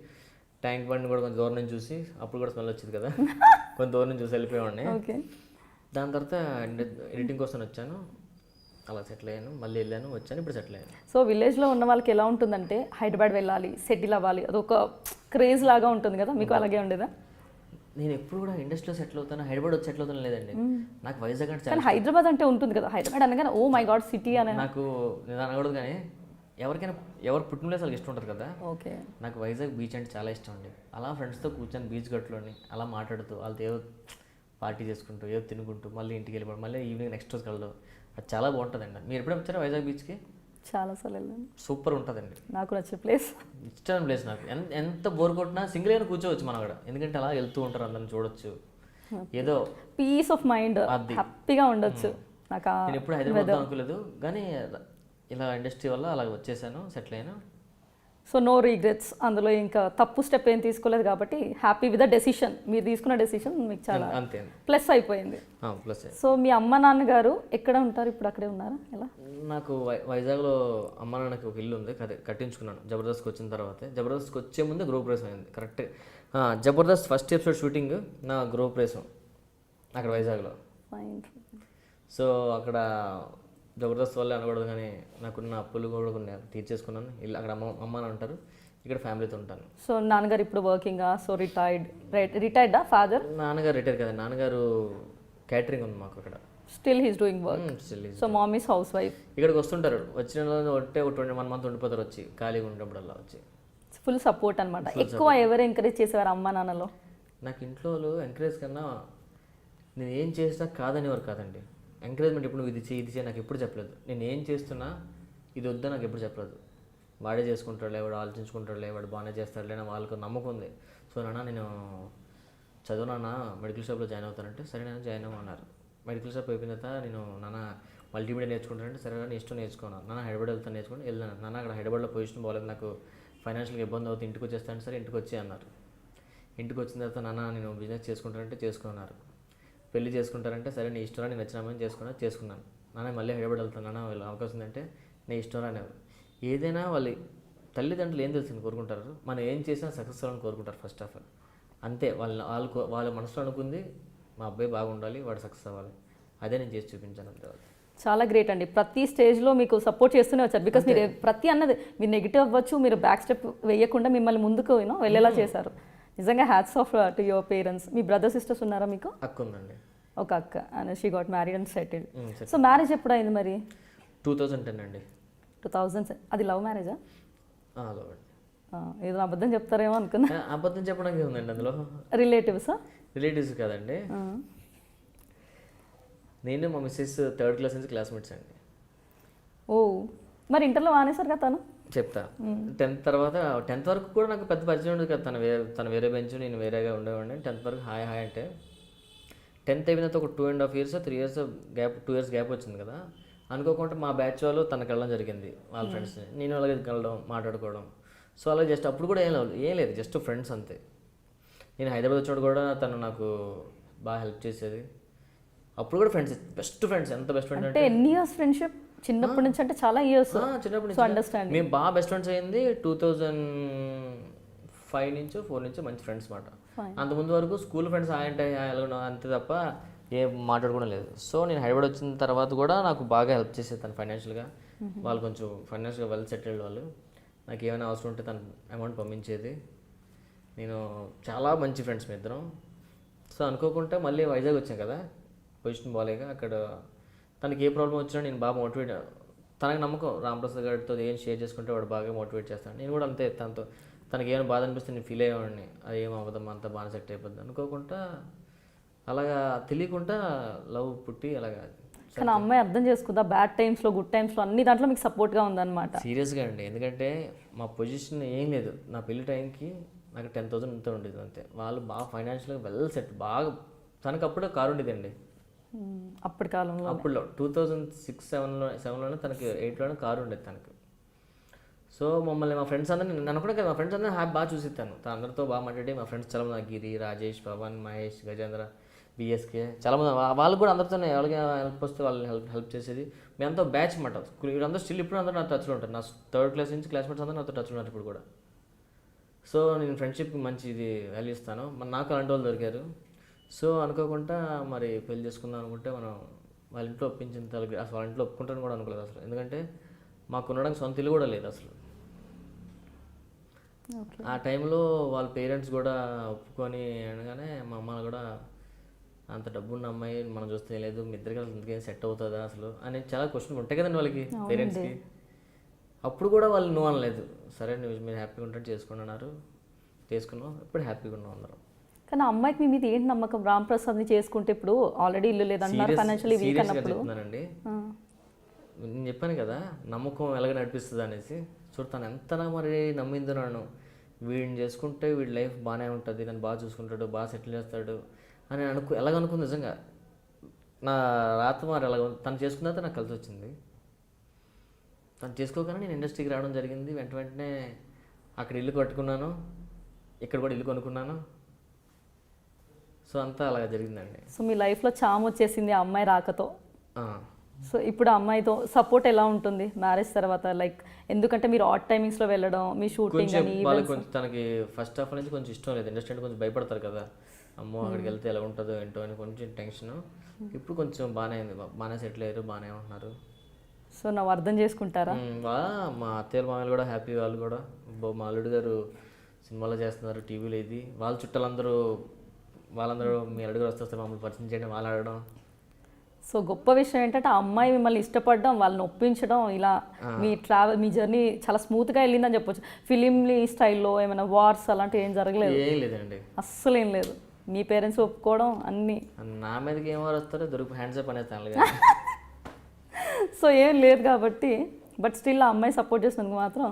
ట్యాంక్ బండ్ కూడా కొంచెం దూరం నుంచి చూసి, అప్పుడు కూడా స్మెల్ వచ్చింది కదా, కొంచెం దూరం నుంచి చూసి వెళ్ళిపోయేవాడిని. ఓకే. దాని తర్వాత ఎడిటింగ్ కోసం వచ్చాను, అలా సెటిల్ అయ్యాను, మళ్ళీ వెళ్ళాను, వచ్చాను, ఇప్పుడు సెటిల్ అయ్యాను. సో విలేజ్లో ఉన్న వాళ్ళకి ఎలా ఉంటుందంటే హైదరాబాద్ వెళ్ళాలి, సెటిల్ అవ్వాలి, అదొక క్రేజ్ లాగా ఉంటుంది కదా, మీకు అలాగే ఉండేదా? నేను ఎప్పుడు కూడా ఇండస్ట్రీలో సెటిల్ అవుతాను, హైదరాబాద్ వచ్చి సెటిల్ అవుతాను లేదండి. నాకు వైజాగ్ అంటే చాలా. హైదరాబాద్ అంటే ఉంటుంది కదా, హైదరాబాద్ అనగానే ఓ మై గాడ్ సిటీ అనే. నాకు నేను అనకూడదు కానీ ఎవరికైనా ఎవరు పుట్టిన ప్లేస్ వాళ్ళకి ఇష్టం ఉంటుంది కదా. ఓకే. నాకు వైజాగ్ బీచ్ అంటే చాలా ఇష్టం అండి. అలా ఫ్రెండ్స్తో కూర్చొని బీచ్ గట్టులోని అలా మాట్లాడుతూ వాళ్ళతో ఏదో పార్టీ చేసుకుంటూ ఏదో తినుకుంటూ మళ్ళీ ఇంటికి వెళ్ళిపోవడం, మళ్ళీ ఈవినింగ్ నెక్స్ట్ రోజు కలదు. అది చాలా బాగుంటుందండి. మీరు ఎప్పుడైనా వచ్చారా వైజాగ్ బీచ్కి? చాలాసార్లు వెళ్ళాను. సూపర్ ఉంటుందండి. నాకు నచ్చే ప్లేస్, ఇష్టమైన ప్లేస్ నాకు. ఎంత బోర్ కొట్టినా సింగిల్గా కూర్చోవచ్చు మనం అక్కడ, ఎందుకంటే అలా వెళ్తూ ఉంటారు, అందరిని చూడొచ్చు, ఏదో పీస్ ఆఫ్ మైండ్, హ్యాపీగా ఉండొచ్చు. నాకు నేను ఎప్పుడు హైదరాబాద్ అనుకోలేదు కానీ ఇలా ఇండస్ట్రీ వల్ల అలా వచ్చేసాను, సెటిల్ అయ్యాను. సో నో రీగ్రెట్స్, అందులో ఇంకా తప్పు స్టెప్ ఏం తీసుకోలేదు కాబట్టి హ్యాపీ విత్ ద డెసిషన్. మీరు తీసుకున్న డెసిషన్ మీకు చాలా అంతే ప్లస్ అయిపోయింది. ప్లస్. సో మీ అమ్మ నాన్నగారు ఎక్కడ ఉంటారు ఇప్పుడు? అక్కడే ఉన్నారా? ఎలా? నాకు వైజాగ్లో అమ్మ నాన్నకి ఒక ఇల్లు ఉంది, కట్టించుకున్నాను జబర్దస్త్కి వచ్చిన తర్వాతే. జబర్దస్త్కి వచ్చే ముందే గృహప్రవేశం అయింది. Correct Jabardasth first episode shooting నా గృహప్రవేశం అక్కడ వైజాగ్లో. సో అక్కడ జబర్దస్త్ వల్లే అనకూడదు కానీ నాకున్న అప్పులు కూడా కొన్ని తీర్చేసుకున్నాను. ఇల్లు అక్కడ అమ్మ నాన్న ఉంటారు, ఇక్కడ ఫ్యామిలీతో ఉంటాను. సో నాన్నగారు ఇప్పుడు వర్కింగా? సో రిటైర్డా ఫాదర్? నాన్నగారు రిటైర్ కదా, నాన్నగారు క్యాటరింగ్ ఉంది మాకు అక్కడ. Still he's doing work. So mom is housewife. ఇక్కడికి వస్తుంటారు, వచ్చిన ఒకటే 1 month ఉండిపోతారు, వచ్చి ఖాళీగా ఉన్నప్పుడల్లా వచ్చి. ఫుల్ సపోర్ట్ అనమాట. ఎక్కువ ఎవరు ఎంకరేజ్ చేసేవారు అమ్మ నాన్నలో? నాకు ఇంట్లో ఎంకరేజ్ కన్నా నేను ఏం చేసినా కాదనేవారు కాదండి. ఎంకరేజ్మెంట్ ఎప్పుడు నువ్వు ఇది చేయి నాకు ఎప్పుడు చెప్పలేదు. నేను ఏం చేస్తున్నా ఇది వద్దా నాకు ఎప్పుడు చెప్పలేదు. వాడే చేసుకుంటాడులే, వాడు ఆలోచించుకుంటాడులే, వాడు బాగానే చేస్తాడులే నా వాళ్ళకు నమ్మకం ఉంది. సో నాన్న నేను చదువునా మెడికల్ షాప్లో జాయిన్ అవుతానంటే సరే నేను జాయిన్ అవ్వమన్నారు. మెడికల్ షాప్ అయిపోయిన తర్వాత నేను నాన్న మల్టీమీడియా నేర్చుకుంటానంటే సరే నేను ఇష్టం నేర్చుకున్నాను. నాన్న హైదరాబాద్ వెళ్తాను నేర్చుకుని వెళ్ళాను. నాన్న అక్కడ హైదరాబాద్లో పొజిషన్ బాగలేదు, నాకు ఫైనాన్షియల్గా ఇబ్బంది అవుతుంది, ఇంటికి వచ్చేస్తాను. సరే ఇంటికి వచ్చే అన్నారు. ఇంటికి వచ్చిన తర్వాత నాన్న నేను బిజినెస్ చేసుకుంటానంటే చేసుకున్నారు. పెళ్లి చేసుకుంటారంటే సరే నీ ఇష్టంలో నేను నచ్చినామని చేసుకున్నాను. నాన్న మళ్ళీ హైదరాబాద్ వెళ్తాను, నాన్న వాళ్ళు అవకాశం ఉందంటే నీ ఇష్టంలో అనేవారు. ఏదైనా వాళ్ళ తల్లిదండ్రులు ఏం తెలిసింది కోరుకుంటారు, మనం ఏం చేసినా సక్సెస్ అవ్వాలని కోరుకుంటారు ఫస్ట్ ఆఫ్ ఆల్. అంతే. వాళ్ళ మనసులో అనుకుంది మా అబ్బాయి బాగుండాలి, వాడు సక్సెస్ అవ్వాలి, అదే నేను చేసి చూపించాను అంతే. చాలా గ్రేట్ అండి. ప్రతి స్టేజ్లో మీకు సపోర్ట్ చేస్తూనే వచ్చారు. బికాస్ మీరు ప్రతి అన్నది మీరు నెగిటివ్ అవ్వచ్చు, మీరు బ్యాక్ స్టెప్ వేయకుండా మిమ్మల్ని ముందుకు వెళ్ళేలా చేశారు. నిజంగా hats off to your parents. Me brother sisters ఉన్నారా మీకు? అక్క ఉందండి. ఒక అక్క and she got married and settled. So marriage ఎప్పుడు అయింది మరి? 2010 అండి. 2000. అది లవ్ మ్యారేజా? లవ్ అండి. ఏదో అబద్ధం చెప్తారేమో అనుకున్నా. అబద్ధం చెప్పడానికి ఉందండి అందులో. రిలేటివ్సా? రిలేటివ్స్ కాదండి, నేను మా మిస్సెస్ 3rd class నుంచి క్లాస్మేట్స్ అండి. ఓ మరి ఇంటర్లో మానేశారు కదా తను? చెప్తా. 10th తర్వాత 10th వరకు కూడా నాకు పెద్ద పరిచయం ఉండదు కదా. తను వేరే బెంచ్, నేను వేరేగా ఉండేవాడిని. 10th వరకు హాయ్ అంటే 10th అయిపోయిన తర్వాత ఒక 2.5 years 3 years gap, 2 years gap వచ్చింది కదా. అనుకోకుండా మా బ్యాచ్ వాళ్ళు తనకు వెళ్ళడం జరిగింది, వాళ్ళ ఫ్రెండ్స్ని. నేను అలాగే కలవడం, మాట్లాడుకోవడం. సో అలా జస్ట్ అప్పుడు కూడా ఏం లేదు, జస్ట్ ఫ్రెండ్స్ అంతే. నేను హైదరాబాద్ వచ్చినప్పుడు కూడా తను నాకు బాగా హెల్ప్ చేసేది. అప్పుడు కూడా ఫ్రెండ్స్, బెస్ట్ ఫ్రెండ్స్. ఎంత బెస్ట్ ఫ్రెండ్ అంటే ఎన్ని ఇయర్స్ ఫ్రెండ్షిప్? చిన్నప్పటి నుంచి అంటే చాలా ఇయర్స్. చిన్నప్పటి నుంచి అండర్స్టాండ్. మేము బాగా బెస్ట్ ఫ్రెండ్స్ అయింది 2005 నుంచో 4 నుంచో మంచి ఫ్రెండ్స్ మాట. అంతకుముందు వరకు స్కూల్ ఫ్రెండ్స్ అంటే ఎలాగో అంతే తప్ప ఏం మాట్లాడుకోవడం లేదు. సో నేను హైదరాబాద్ వచ్చిన తర్వాత కూడా నాకు బాగా హెల్ప్ చేసేది తను ఫైనాన్షియల్గా. వాళ్ళు కొంచెం ఫైనాన్షియల్గా వెల్ సెటిల్డ్ వాళ్ళు. నాకు ఏమైనా అవసరం ఉంటే తను అమౌంట్ పంపించేది. నేను చాలా మంచి ఫ్రెండ్స్ మీ ఇద్దరం. సో అనుకోకుండా మళ్ళీ వైజాగ్ వచ్చాను కదా, పొజిషన్ బాగాలేక. అక్కడ తనకి ఏ ప్రాబ్లం వచ్చినా నేను బాగా మోటివేట్, తనకి నమ్మకం రామప్రసాద్ గారితో ఏం షేర్ చేసుకుంటే వాడు బాగా మోటివేట్ చేస్తాను. నేను కూడా అంతే, తనతో తనకి ఏమైనా బాధ అనిపిస్తే నేను ఫీల్ అయ్యేవాడిని. అది ఏం అవ్వదమ్మా, అంతా బాగా సెట్ అయిపోద్ది అనుకోకుండా అలాగా తెలియకుండా లవ్ పుట్టి అలాగా. కానీ ఆ అమ్మాయి అర్థం చేసుకుందా బ్యాడ్ టైమ్స్లో గుడ్ టైమ్స్లో అన్ని దాంట్లో మీకు సపోర్ట్గా ఉందన్నమాట. సీరియస్గా అండి, ఎందుకంటే మా పొజిషన్ ఏం లేదు. నా పెళ్లి టైంకి నాకు 10,000 ఇంత ఉండేది అంతే. వాళ్ళు బాగా ఫైనాన్షియల్గా వెల్ సెట్, బాగా. తనకు అప్పుడే కారు ఉండేదండి అప్పటి కాలంలో. అప్పుడులో 2006-7లోనే తనకి 8లోనే కారు ఉండేది తనకు. సో మమ్మల్ని మా ఫ్రెండ్స్ అందరినీ, నన్ను కూడా కదా, మా ఫ్రెండ్స్ అందరినీ బాగా చూసిస్తాను. తను అందరితో బాగా మాట్లాడి మా ఫ్రెండ్స్ చాలామంది, గిరి, రాజేష్, పవన్, మహేష్, గజేంద్ర, బిఎస్కే చాలామంది, వాళ్ళు కూడా అందరితోనే ఎవరికి హెల్ప్ వస్తే వాళ్ళని హెల్ప్ చేసేది. మేమంతా బ్యాచ్ మాట. వీళ్ళందరూ స్టిల్ ఇప్పుడు అందరూ నా టచ్లో ఉంటారు. నా 3rd క్లాస్ నుంచి క్లాస్మేట్స్ అందరూ నాతో టచ్లో ఉన్నారు ఇప్పుడు కూడా. సో నేను ఫ్రెండ్షిప్కి మంచి ఇది వాల్యూ ఇస్తాను. నాకు అలాంటి వాళ్ళు దొరికారు. సో అనుకోకుండా మరి పెళ్లి చేసుకుందాం అనుకుంటే మనం వాళ్ళ ఇంట్లో ఒప్పించిన తలకి అసలు వాళ్ళ ఇంట్లో ఒప్పుకుంటాను కూడా అనుకోలేదు అసలు. ఎందుకంటే మాకు ఉండడానికి సొంత ఇల్లు కూడా లేదు అసలు. ఆ టైంలో వాళ్ళ పేరెంట్స్ కూడా ఒప్పుకొని అనగానే మా అమ్మ కూడా అంత డబ్బున్న అమ్మాయి మనం చూస్తే లేదు, మీ ఇద్దరికి ఇంతకేం సెట్ అవుతుందా అసలు అని చాలా క్వశ్చన్ ఉంటాయి కదండి వాళ్ళకి, పేరెంట్స్కి. అప్పుడు కూడా వాళ్ళు నువ్వు అనలేదు. సరే మీరు హ్యాపీగా ఉంటే చేసుకోండి అన్నారు. చేసుకున్నాం, ఇప్పుడు హ్యాపీగా ఉన్నాం అందరం. కానీ అమ్మాయికి మీ మీద ఏంటి నమ్మకం? రామప్రసాద్ని చేసుకుంటే ఇప్పుడు ఆల్రెడీ ఇల్లు లేదన్నారు, ఫైనాన్షియలీ వీక్ అన్నప్పుడు. చెప్తున్నానండి, నేను చెప్పాను కదా నమ్మకం ఎలాగ నడిపిస్తుంది అనేసి. చూడతాను ఎంత మరి నమ్మిందో నన్ను. వీడిని చేసుకుంటే వీడి లైఫ్ బాగానే ఉంటుంది, నన్ను బాగా చూసుకుంటాడు, బాగా సెటిల్ చేస్తాడు అని ఎలాగనుకుంది. నిజంగా నా రాత మరి ఎలాగ తను చేసుకున్న తర్వాత నాకు కలిసి వచ్చింది. తను చేసుకోగానే నేను ఇండస్ట్రీకి రావడం జరిగింది. వెంటనే అక్కడ ఇల్లు కట్టుకున్నాను, ఇక్కడ కూడా ఇల్లు కొనుక్కున్నాను. సో అంతా అలాగా జరిగిందండి. సో మీ లైఫ్లో చామ్ వచ్చేసింది ఆ అమ్మాయి రాకతో. సో ఇప్పుడు ఆ అమ్మాయితో సపోర్ట్ ఎలా ఉంటుంది మ్యారేజ్ తర్వాత? లైక్ ఎందుకంటే మీరు ఆట్ టైమింగ్స్లో వెళ్ళడం, మీ షూటింగ్ అని కొంచెం తనకి ఫస్ట్ హాఫ్ నుంచి కొంచెం ఇష్టం లేదు. ఇండస్ట్రీ అంటే కొంచెం భయపడతారు కదా, అమ్మో అక్కడికి వెళ్తే ఎలా ఉంటుందో ఏంటో అని కొంచెం టెన్షన్. ఇప్పుడు కొంచెం బాగానే అయింది, బాగానే సెటిల్ అయ్యారు, బాగానే ఉంటున్నారు. సో నువ్వు అర్థం చేసుకుంటారా? మా అత్తయ్య మామయ్యలు కూడా హ్యాపీ. వాళ్ళు కూడా మా అల్లుడు గారు సినిమాలో చేస్తున్నారు, టీవీలో ఇది. వాళ్ళ చుట్టాలందరూ వాళ్ళందరూ మీ అల్లుడు గారు వస్తే మమ్మల్ని పరిచయం చేయడం, వాళ్ళు అడగడం. సో గొప్ప విషయం ఏంటంటే ఆ అమ్మాయి మిమ్మల్ని ఇష్టపడడం, వాళ్ళని ఒప్పించడం, ఇలా మీ జర్నీ చాలా స్మూత్గా వెళ్ళిందని చెప్పొచ్చు. ఫిలింలీ స్టైల్లో ఏమైనా వార్స్ అలాంటివి ఏం జరగలేదు? ఏం లేదండి, అస్సలు ఏం లేదు. మీ పేరెంట్స్ ఒప్పుకోవడం అన్నీ. నా మీదకి ఏం వారు వస్తారో దొరికి హ్యాండ్స్ అప్ అనేస్తాను. సో ఏం లేదు కాబట్టి, బట్ స్టిల్ ఆ అమ్మాయి సపోర్ట్ చేసినందుకు మాత్రం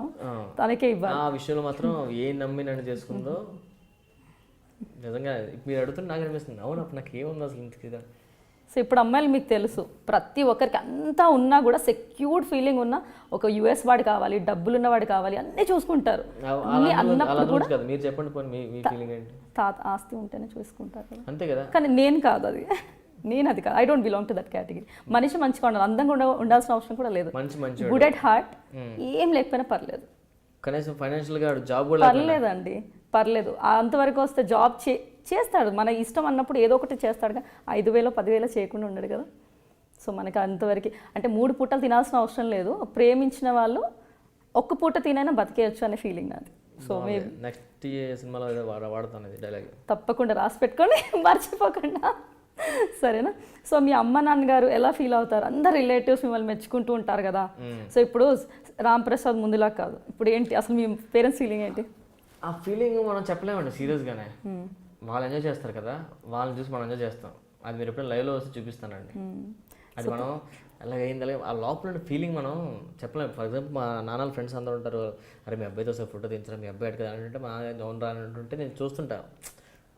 తనకే ఇవ్వాలి. ఆ విషయంలో మాత్రం ఏం నమ్మి నన్ను చేసుకుందో నిజంగా మీరు అడుగుతుంటే నాకు అనిపిస్తుంది, అవును అప్పుడు నాకు ఏముంది అసలు ఇంతకిదా. సో ఇప్పుడు అమ్మాయిలు మీకు తెలుసు, ప్రతి ఒక్కరికి అంతా ఉన్నా కూడా సెక్యూర్డ్ ఫీలింగ్ ఉన్న ఒక యుఎస్ వాడు కావాలి, డబ్బులు ఉన్నవాడు కావాలి, అన్నీ చూసుకుంటారు. అన్నప్పుడు కూడా మీరు చెప్పండి పోనీ మీ ఫీలింగ్ ఏంటి? తాత ఆస్తి ఉంటేనే చూసుకుంటారు అంతే కదా. కానీ నేను కాదు అది, అది కాదు. I don't belong to that category. మనిషి మంచిగా ఉండాలి, అందంగా ఉండాల్సిన అవసరం కూడా లేదు. గుడ్ అట్ హార్ట్, ఏం లేకపోయినా పర్లేదు. కనీసం ఫైనాన్షియల్గా జాబ్ కూడా పర్లేదండి, పర్లేదు. అంతవరకు వస్తే జాబ్ చేస్తాడు, మన ఇష్టం అన్నప్పుడు ఏదో ఒకటి చేస్తాడుగా. 5,000 10,000 చేయకుండా ఉండడు కదా. సో మనకి అంతవరకు అంటే 3 పూటలు తినాల్సిన అవసరం లేదు. ప్రేమించిన వాళ్ళు ఒక్క పూట తినైనా బతికేయచ్చు అనే ఫీలింగ్ నాది. సో నెక్స్ట్ సినిమాలో వాడతాను ఇది డైలాగ్, తప్పకుండా రాసి పెట్టుకొని మర్చిపోకుండా, సరేనా? సో మీ అమ్మ నాన్నగారు ఎలా ఫీల్ అవుతారు? అందరు రిలేటివ్స్ మిమ్మల్ని మెచ్చుకుంటూ ఉంటారు కదా. సో ఇప్పుడు రాంప్రసాద్ ముందులా కాదు, ఇప్పుడు ఏంటి అసలు మీ పేరెంట్స్ ఫీలింగ్ ఏంటి? ఆ ఫీలింగ్ మనం చెప్పలేమండి సీరియస్గానే. వాళ్ళు ఎంజాయ్ చేస్తారు కదా, వాళ్ళని చూసి మనం ఎంజాయ్ చేస్తాం. అది మీరు ఎప్పుడైనా లైవ్లో వస్తే చూపిస్తానండి. అది మనం ఎలాగైంది అలాగే ఆ లోపల ఫీలింగ్ మనం చెప్పలేము. ఫర్ ఎగ్జాంపుల్ మా నాన్నల ఫ్రెండ్స్ అందరూ ఉంటారు, అరే మీ అబ్బాయితో ఒకసారి ఫోటో తీయించరా, మీ అబ్బాయి కదా అంటే మా ఓన్ రా అని అంటుంటే నేను చూస్తుంటా,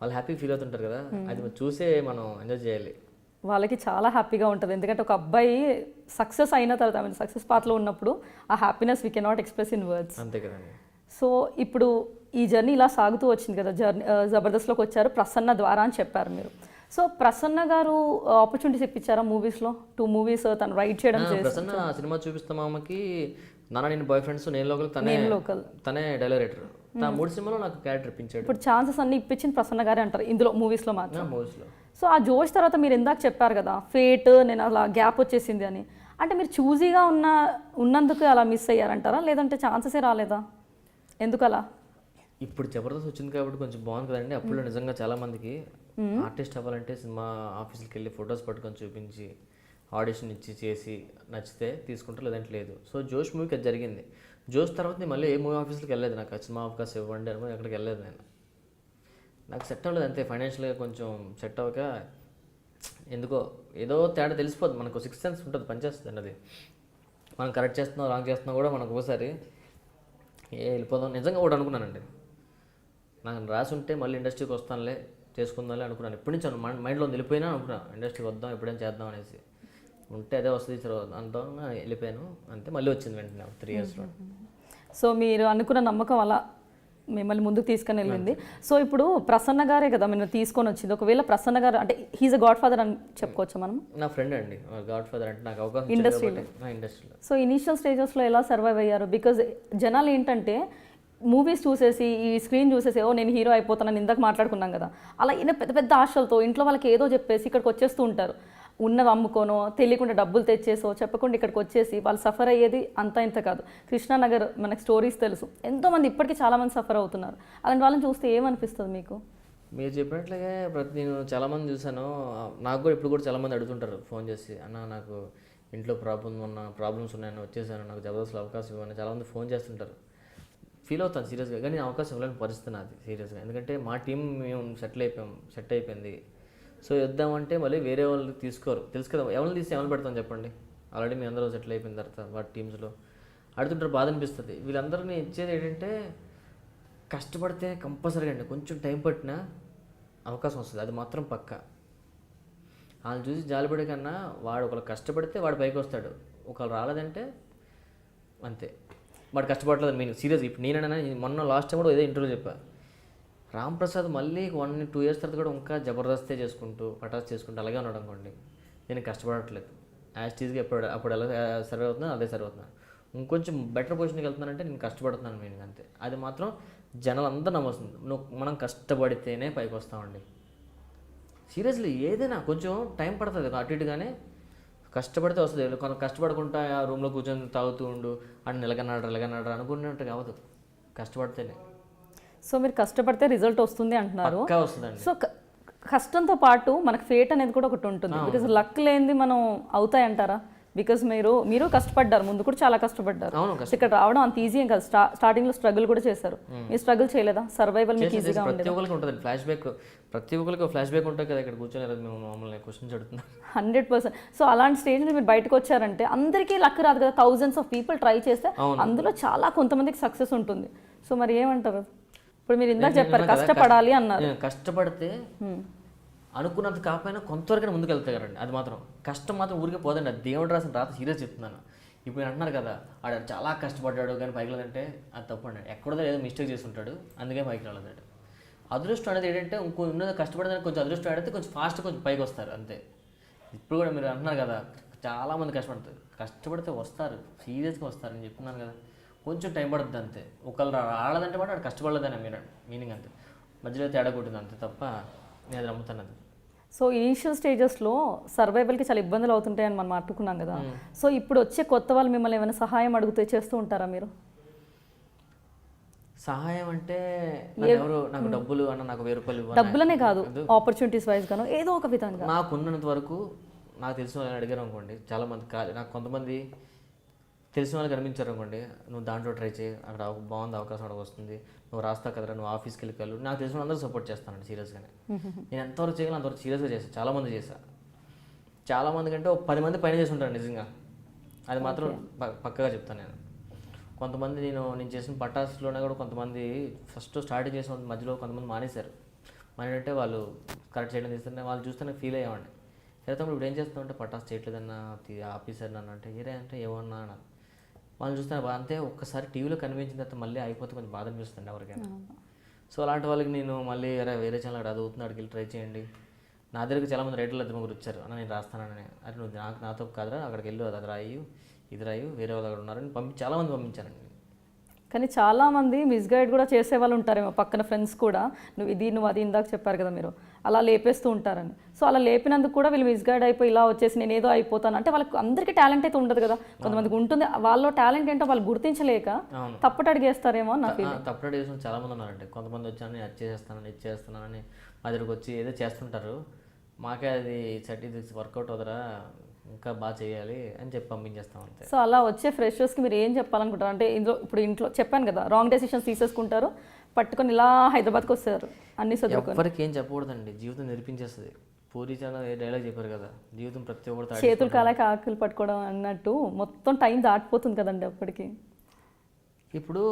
వాళ్ళు హ్యాపీ ఫీల్ అవుతుంటారు కదా. అది చూసే మనం ఎంజాయ్ చేయాలి. వాళ్ళకి చాలా హ్యాపీగా ఉంటుంది. ఎందుకంటే ఒక అబ్బాయి సక్సెస్ అయిన తర్వాత, సక్సెస్ పాత్రలో ఉన్నప్పుడు ఆ happiness we cannot express in words. అంతే కదండి. సో ఇప్పుడు ఈ జర్నీ ఇలా సాగుతూ వచ్చింది కదా, జబర్దస్త్లోకి వచ్చారు ప్రసన్న ద్వారా అని చెప్పారు మీరు. సో ప్రసన్న గారు ఆపర్చునిటీస్ ఇప్పించారా మూవీస్లో? 2 movies తను రైట్ చేయడం. ప్రసన్న సినిమా చూపిస్తాం ఆమెకి, నాన్న నేను బాయ్ ఫ్రెండ్స్, నేను లోకల్, తనే డైరెక్టర్. 3 సినిమాలో నాకు క్యారెక్టర్ ఇప్పించాడు. ఇప్పుడు ఛాన్సెస్ అన్ని ఇప్పించింది ప్రసన్న గారే అంటారు ఇందులో, మూవీస్లో మాత్రం. మూవీస్లో సో సో ఆ జోష్ తర్వాత మీరు ఇందాక చెప్పారు కదా ఫేట్ నేను అలా గ్యాప్ వచ్చేసింది అని, అంటే మీరు చూజీగా ఉన్నందుకు అలా మిస్ అయ్యారంటారా, లేదంటే ఛాన్సెసే రాలేదా, ఎందుకు అలా? ఇప్పుడు జబర్దస్త్ వచ్చింది కాబట్టి కొంచెం బాగుంది కదండి. అప్పుడు నిజంగా చాలా మందికి ఆర్టిస్ట్ అవ్వాలంటే సినిమా ఆఫీస్కి వెళ్ళి ఫొటోస్ పట్టుకొని చూపించి ఆడిషన్ ఇచ్చి చేసి నచ్చితే తీసుకుంటారు, లేదంటే లేదు. సో జోష్ మూవీకి అది జరిగింది. జోష్ తర్వాత నేను మళ్ళీ ఏ మూవీ ఆఫీస్కి వెళ్ళలేదు. నాకు సినిమా అవకాశం ఇవ్వండి అనుకుని ఎక్కడికి వెళ్ళలేదు నేను. నాకు సెట్ అవ్వలేదు అంతే, ఫైనాన్షియల్గా కొంచెం సెట్ అవ్వక ఎందుకో ఏదో తేడా తెలిసిపోద్ది మనకు, 6th సెన్స్ ఉంటుంది, పనిచేస్తుంది అన్నది. మనం కరెక్ట్ చేస్తున్నాం రాంగ్ చేస్తున్నాం కూడా మనకు ఒకసారి వెళ్ళిపోదాం. నిజంగా ఒకటి అనుకున్నానండి, నాకు రాసి ఉంటే మళ్ళీ ఇండస్ట్రీకి వస్తానులే చేసుకుందాంలే అనుకున్నాను. ఇప్పటి నుంచి మైండ్లో వెళ్ళిపోయినా అనుకున్నాను ఇండస్ట్రీకి వద్దాం ఎప్పుడైనా చేద్దాం అనేసి. ఉంటే అదే వస్తుంది అంటాం, వెళ్ళిపోయాను అంతే. మళ్ళీ వచ్చింది వెంటనే 3 ఇయర్స్లో. సో మీరు అనుకున్న నమ్మకం అలా మిమ్మల్ని ముందుకు తీసుకొని వెళ్ళింది. సో ఇప్పుడు ప్రసన్న గారే కదా మీరు తీసుకొని వచ్చింది. ఒకవేళ ప్రసన్న గారు అంటే హీజ్ అ గాడ్ ఫాదర్ అని చెప్పుకోవచ్చా మనం? నా ఫ్రెండ్ అండి, గాడ్ ఫాదర్ అంటే నాకు అవకాశం ఇండస్ట్రీలో. ఇండస్ట్రీలో సో ఇనీషియల్ స్టేజెస్లో ఎలా సర్వైవ్ అయ్యారు? బికాజ్ జనాలు ఏంటంటే మూవీస్ చూసేసి ఈ స్క్రీన్ చూసేసి ఓ నేను హీరో అయిపోతానని ఇందాక మాట్లాడుకున్నాం కదా, అలా ఈయన పెద్ద పెద్ద ఆశలతో ఇంట్లో వాళ్ళకి ఏదో చెప్పేసి ఇక్కడికి వచ్చేస్తూ ఉంటారు. ఉన్నవి అమ్ముకోనో తెలియకుండా డబ్బులు తెచ్చేసో చెప్పకుండా ఇక్కడికి వచ్చేసి వాళ్ళు సఫర్ అయ్యేది అంతా ఇంత కాదు. కృష్ణానగర్ మనకు స్టోరీస్ తెలుసు, ఎంతోమంది ఇప్పటికీ చాలామంది సఫర్ అవుతున్నారు. అలాంటి వాళ్ళని చూస్తే ఏమనిపిస్తుంది మీకు? మీరు చెప్పినట్లుగా నేను చాలామంది చూశాను. నాకు కూడా ఇప్పుడు కూడా చాలామంది అడుగుతుంటారు ఫోన్ చేసి, అన్న నాకు ఇంట్లో ప్రాబ్లమ్స్ ఉన్నాయని వచ్చేసాను, నాకు జబర్దస్త్లో అవకాశం ఇవ్వని చాలామంది ఫోన్ చేస్తుంటారు. ఫీల్ అవుతాను సీరియస్గా, కానీ అవకాశం ఇవ్వలేని పరిస్థితి నాది సీరియస్గా. ఎందుకంటే మా టీం మేము సెట్ అయిపోయింది. సో వద్దామంటే మళ్ళీ వేరే వాళ్ళు తీసుకోరు, తెలుసు కదా, ఎవరిని తీసి ఎవరిని పెడతాం చెప్పండి. ఆల్రెడీ మేము అందరూ సెటిల్ అయిపోయిన తర్వాత వాటి టీమ్స్లో అడుగుతుంటారు, బాధ అనిపిస్తుంది. వీళ్ళందరినీ ఇచ్చేది ఏంటంటే కష్టపడితే కంపల్సరీగా అండి, కొంచెం టైం పట్టినా అవకాశం వస్తుంది, అది మాత్రం పక్క. వాళ్ళని చూసి జాలిపడే కన్నా వాడు ఒకళ్ళు కష్టపడితే వాడు పైకి వస్తాడు, ఒకళ్ళు రాలేదంటే అంతే, వాడు కష్టపడలేదు మీనింగ్. సీరియస్ ఇప్పుడు నేనైనా మొన్న లాస్ట్ టైం కూడా ఏదో ఇంటర్వ్యూ చెప్పా, రామ్ ప్రసాద్ మళ్ళీ 1-2 ఇయర్స్ తర్వాత కూడా ఇంకా జబర్దస్తే చేసుకుంటూ పటాస్ చేసుకుంటూ అలాగే ఉన్నాడు అనుకోండి, నేను కష్టపడట్లేదు. యాస్టీజ్గా అప్పుడు ఎలా సర్వే అవుతున్నాను అదే సర్వే అవుతున్నాను. ఇంకొంచెం బెటర్ పొజిషన్కి వెళ్తున్నానంటే నేను కష్టపడుతున్నాను మీనింగ్ అంతే. అది మాత్రం జనాలు అంతా నమ్మొస్తుంది, మనం కష్టపడితేనే పైకి వస్తామండి. సీరియస్లీ ఏదైనా కొంచెం టైం పడుతుంది అటు ఇటుగానే, కష్టపడితే వస్తుంది. కొంత కష్టపడకుండా ఆ రూమ్లో కూర్చొని తాగుతూ ఉండు అని నిలగన్నాడు అనుకున్నట్టు కావద్దు, కష్టపడితేనే. సో మీరు కష్టపడితే రిజల్ట్ వస్తుంది అంటున్నారు. పక్కా వస్తుందండి. సో కష్టంతో పాటు మనకు ఫేట్ అనేది కూడా ఒకటి ఉంటుంది. బికాజ్ లక్ లేనిది మనం అవుతాయి అంటారా? బికాజ్ మీరు కష్టపడ్డారు, ముందు కూడా చాలా కష్టపడ్డారు. ఇక్కడ రావడం అంత ఈజీ ఏం కాదు. స్టార్టింగ్ లో స్ట్రగుల్ కూడా చేశారు. మీరు స్ట్రగుల్ చేయలేదా? సర్వైవల్ మీకు ఈజీగా ఉండేది? ప్రతి ఒక్కరికి ఉంటుంది ఫ్లాష్ బ్యాక్, ప్రతి ఒక్కరికి ఫ్లాష్ బ్యాక్ ఉంటుంది కదా. ఇక్కడ కూర్చొని మేము మమ్మల్ని క్వశ్చన్స్ అడుగుతున్నాం. 100%. సో అలాంటి స్టేజ్ మీరు బయటకు వచ్చారంటే అందరికీ లక్ రాదు కదా. థౌజండ్స్ ఆఫ్ పీపుల్ ట్రై చేస్తే అందులో చాలా కొంతమందికి సక్సెస్ ఉంటుంది. సో మరి ఏమంటారు? ఇప్పుడు మీరు ఇందాక చెప్పారు కష్టపడాలి అన్నారు. కష్టపడితే అనుకున్నంత కాకపోయినా కొంతవరకు ముందుకు వెళ్తారండి. అది మాత్రం కష్టం మాత్రం ఊరికే పోదండి, అది దేవుడు రాసిన రాత. సీరియస్ చెప్తున్నాను. ఇప్పుడు నేను అంటున్నారు కదా ఆడ చాలా కష్టపడ్డాడు కానీ పైకి లేదంటే అది తప్పండి. ఎక్కడో ఏదో మిస్టేక్ చేసి ఉంటాడు, అందుకే పైకి రాలేదండి. అదృష్టం అనేది ఏంటంటే ఇంకో ఉన్నది కష్టపడడానికి కొంచెం అదృష్టం ఆడితే కొంచెం ఫాస్ట్ కొంచెం పైకి వస్తారు అంతే. ఇప్పుడు కూడా మీరు అంటున్నారు కదా చాలామంది కష్టపడతారు, కష్టపడితే వస్తారు, సీరియస్గా వస్తారు. నేను చెప్తున్నాను కదా కొంచెం టైం పడుతుంది అంతే. ఒకళ్ళు రాలేదంటే కూడా వాడు కష్టపడలేదని మీనింగ్ అంతే, మధ్యలో తేడా కొట్టింది అంతే తప్ప నేను అది నమ్ముతాను. అది సో ఇనీషియల్ స్టేజెస్లో సర్వైవల్కి చాలా ఇబ్బందులు అవుతుంటాయని మనం మాట్లాడుకున్నాం కదా. సో ఇప్పుడు వచ్చే కొత్త వాళ్ళు మిమ్మల్ని ఏమైనా సహాయం అడిగితే చేస్తూ ఉంటారా మీరు? సహాయం అంటే ఎవరు నాకు డబ్బులు అన్న, నాకు 1000 రూపాయలు ఇవ్వాలి, డబ్బులనే కాదు ఆపర్చునిటీస్ వైజ్ గాను ఏదో ఒక విధంగా. నాకున్నంత వరకు నాకు తెలిసిన వాళ్ళని అడిగారు అనుకోండి, చాలామంది నాకు కొంతమంది తెలిసిన వాళ్ళు కనిపించారు అనుకోండి, నువ్వు దాంట్లో ట్రై చేయి, అక్కడ బాగుంది అవకాశం అక్కడ వస్తుంది, నువ్వు రాస్తా కదరా, నువ్వు ఆఫీస్కి వెళ్ళి నాకు తెలిసిన అందరూ సపోర్ట్ చేస్తానండి సీరియస్గానే. నేను ఎంతవరకు చేయగలను అంతవరకు సీరియస్గా చేశాను. చాలామంది చేశాను, చాలామంది కంటే 10 మంది పైన చేసి ఉంటాను నిజంగా. అది మాత్రం పక్కగా చెప్తాను నేను. కొంతమంది నేను చేసిన పటాస్లోనే కూడా కొంతమంది ఫస్ట్ స్టార్టింగ్ చేసిన మధ్యలో కొంతమంది మానేశారు. మానేటంటే వాళ్ళు కరెక్ట్ చేయడం తీస్తుంటే వాళ్ళు చూస్తే ఫీల్ అయ్యామండి. అయితే ఇప్పుడు ఏం చేస్తామంటే పటాస్ చేయట్లేదన్నా ఆఫీసర్ నన్ను అంటే అంటే ఏమన్నా అన్నారు. వాళ్ళని చూస్తే అంతే ఒక్కసారి టీవీలో కనిపించిన తర్వాత మళ్ళీ అయిపోతే కొంచెం బాధ అనిపిస్తుంది ఎవరికైనా. సో అలాంటి వాళ్ళకి నేను మళ్ళీ వేరే ఛానల్ అక్కడ అది అవుతుంది అక్కడికి వెళ్ళి ట్రై చేయండి. నా దగ్గరికి చాలామంది రైటర్లు అది ముగ్గురు వచ్చారు, అన్న నేను రాస్తానని. అరే నువ్వు నాతో కాదురా, అక్కడికి వెళ్ళు, అది రాయు ఇది రాయు, వేరే వాళ్ళు అక్కడ ఉన్నారని చాలామంది పంపించానండి. కానీ చాలామంది మిస్గైడ్ కూడా చేసే వాళ్ళు ఉంటారేమో పక్కన ఫ్రెండ్స్ కూడా. నువ్వు అది ఇందాక చెప్పారు కదా మీరు, అలా లేపేస్తూ ఉంటారని. సో అలా లేపినందుకు కూడా వీళ్ళు మిస్గైడ్ అయిపోయి ఇలా వచ్చేసి నేను ఏదో అయిపోతాను అంటే వాళ్ళకి అందరికీ టాలెంట్ అయితే ఉండదు కదా, కొంతమందికి ఉంటుంది. వాళ్ళ టాలెంట్ ఏంటో వాళ్ళు గుర్తించలేక తప్పట అడిగేస్తారేమో అని నాకు తప్పుడు అడిగేసిన చాలా మంది ఉన్నారండి. కొంతమంది వచ్చాను అది చేసేస్తానని ఇది చేస్తున్నానని మా దగ్గరకు వచ్చి ఏదో చేస్తుంటారు. మాకే అది ఇది వర్కౌట్ అవుతారా, ఇంకా బాగా చేయాలి అని చెప్పి పంపించేస్తాం అంతే. సో అలా వచ్చే ఫ్రెషర్స్కి మీరు ఏం చెప్పాలనుకుంటారు అంటే ఇంట్లో చెప్పాను కదా రాంగ్ డెసిషన్స్ తీసేసుకుంటారు, పట్టుకొని ఇలా హైదరాబాద్కి వస్తారు అన్ని చదువుకొని. ఎవరికి ఏం చెప్పకూడదండి, జీవితం నేర్పించేస్తుంది. పూరి చాలా డైలాగ్ చెప్పారు కదా, జీవితం ప్రతి ఒక్కరు చేతులు కాలాక ఆకులు పట్టుకోవడం అన్నట్టు మొత్తం టైం దాటిపోతుంది కదండి అప్పటికి. ఇప్పుడు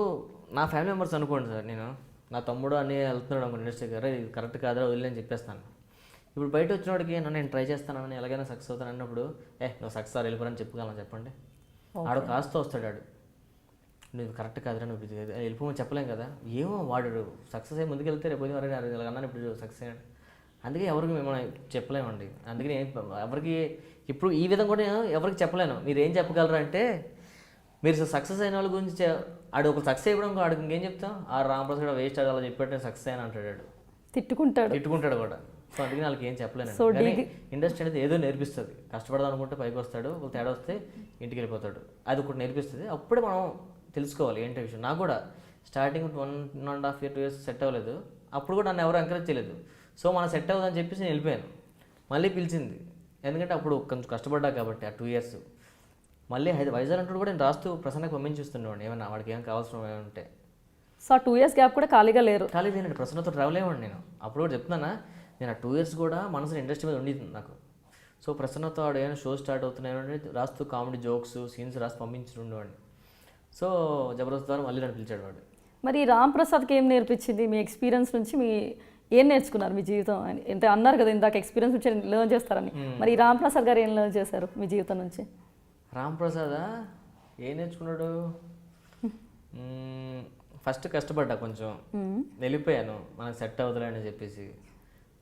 నా ఫ్యామిలీ మెంబర్స్ అనుకోండి సార్, నేను నా తమ్ముడు అని వెళ్తున్నాడు అనుకోండి ఇండస్ట్రీకి, అరే ఇది కరెక్ట్ కాదా వదిలేని చెప్పేస్తాను. ఇప్పుడు బయట వచ్చినోడికి నేను ట్రై చేస్తానని ఎలాగైనా సక్సెస్ అవుతాను అన్నప్పుడు నువ్వు సక్సెస్ వెళ్ళిపోరని చెప్పుకోవాలని చెప్పండి. ఆడు కాస్త వస్తాడు, ఆడు నువ్వు కరెక్ట్ కాదురా నువ్వు వెళ్ళిపోమని చెప్పలేం కదా. ఏమో వాడు సక్సెస్ అయ్యి ముందుకెళ్తే రేపు అన్నాను ఇప్పుడు సక్సెస్ అయ్యాడు. అందుకే ఎవరికి మేము చెప్పలేమండి. అందుకని ఎవరికి ఇప్పుడు ఈ విధంగా కూడా నేను ఎవరికి చెప్పలేను. మీరు ఏం చెప్పగలరా అంటే, మీరు సక్సెస్ అయిన వాళ్ళ గురించి ఆడు ఒక సక్సెస్ అయిపోవడం ఆడికి ఇంకేం చెప్తాం, ఆ రామప్రసాద్ కూడా వేస్ట్ అలా చెప్పాడు నేను సక్సెస్ అయినా అంటాడు, తిట్టుకుంటాడు కూడా. సో అందుకని వాళ్ళకి ఏం చెప్పలేను. కానీ ఇండస్ట్రీ అనేది ఏదో నేర్పిస్తుంది. కష్టపడదాం అనుకుంటే పైకి వస్తాడు, ఒక తేడా వస్తే ఇంటికి వెళ్ళిపోతాడు. అది ఒకటి నేర్పిస్తుంది. అప్పుడే మనం తెలుసుకోవాలి ఏంటో విషయం. నాకు కూడా స్టార్టింగ్ 1.5 years 2 years సెట్ అవ్వలేదు. అప్పుడు కూడా నన్ను ఎవరు ఎంకరేజ్ చేయలేదు. సో మనం సెట్ అవ్వదని చెప్పేసి నేను వెళ్ళిపోయాను. మళ్ళీ పిలిచింది, ఎందుకంటే అప్పుడు కొంచెం కష్టపడ్డా కాబట్టి ఆ 2 years. మళ్ళీ వైజాగ్ అంటూ కూడా నేను రాస్తూ ప్రసన్నకు పంపించిస్తుండేవాడిని ఏమన్నా వాడికి ఏం కావాల్సిన ఏమంటే. సో ఆ 2 years గ్యాప్ కూడా ఖాళీగా లేరు. ఖాళీదేనండి, ప్రసన్నతో ట్రావెల్ అయ్యేవాడిని నేను. అప్పుడు కూడా చెప్తున్నానా, నేను ఆ 2 years కూడా మనసుని ఇండస్ట్రీ మీద ఉండేది నాకు. సో ప్రసన్నతో ఆడు ఏమైనా షో స్టార్ట్ అవుతున్నాయంటే రాస్తూ కామెడీ జోక్స్ సీన్స్ రాసి పంపించుండేవాడిని. సో జబర్దస్త్ ద్వారా మళ్ళీ నన్ను పిలిచాడు వాడు. మరి రామ్ ప్రసాద్కి ఏం నేర్పించింది మీ ఎక్స్పీరియన్స్ నుంచి? ఏం నేర్చుకున్నారు మీ జీవితం అంటే అన్నారు కదా ఇందాక ఎక్స్పీరియన్స్ నుంచి లెర్న్ చేస్తారని. మరి రామ్ ప్రసాద్ గారు ఏం లెర్న్ చేశారు మీ జీవితం నుంచి? రామ్ ప్రసాద్ ఏం నేర్చుకున్నాడు, ఫస్ట్ కష్టపడ్డా, కొంచెం వెళ్ళిపోయాను మనకు సెట్ అవుతుందని అని చెప్పేసి.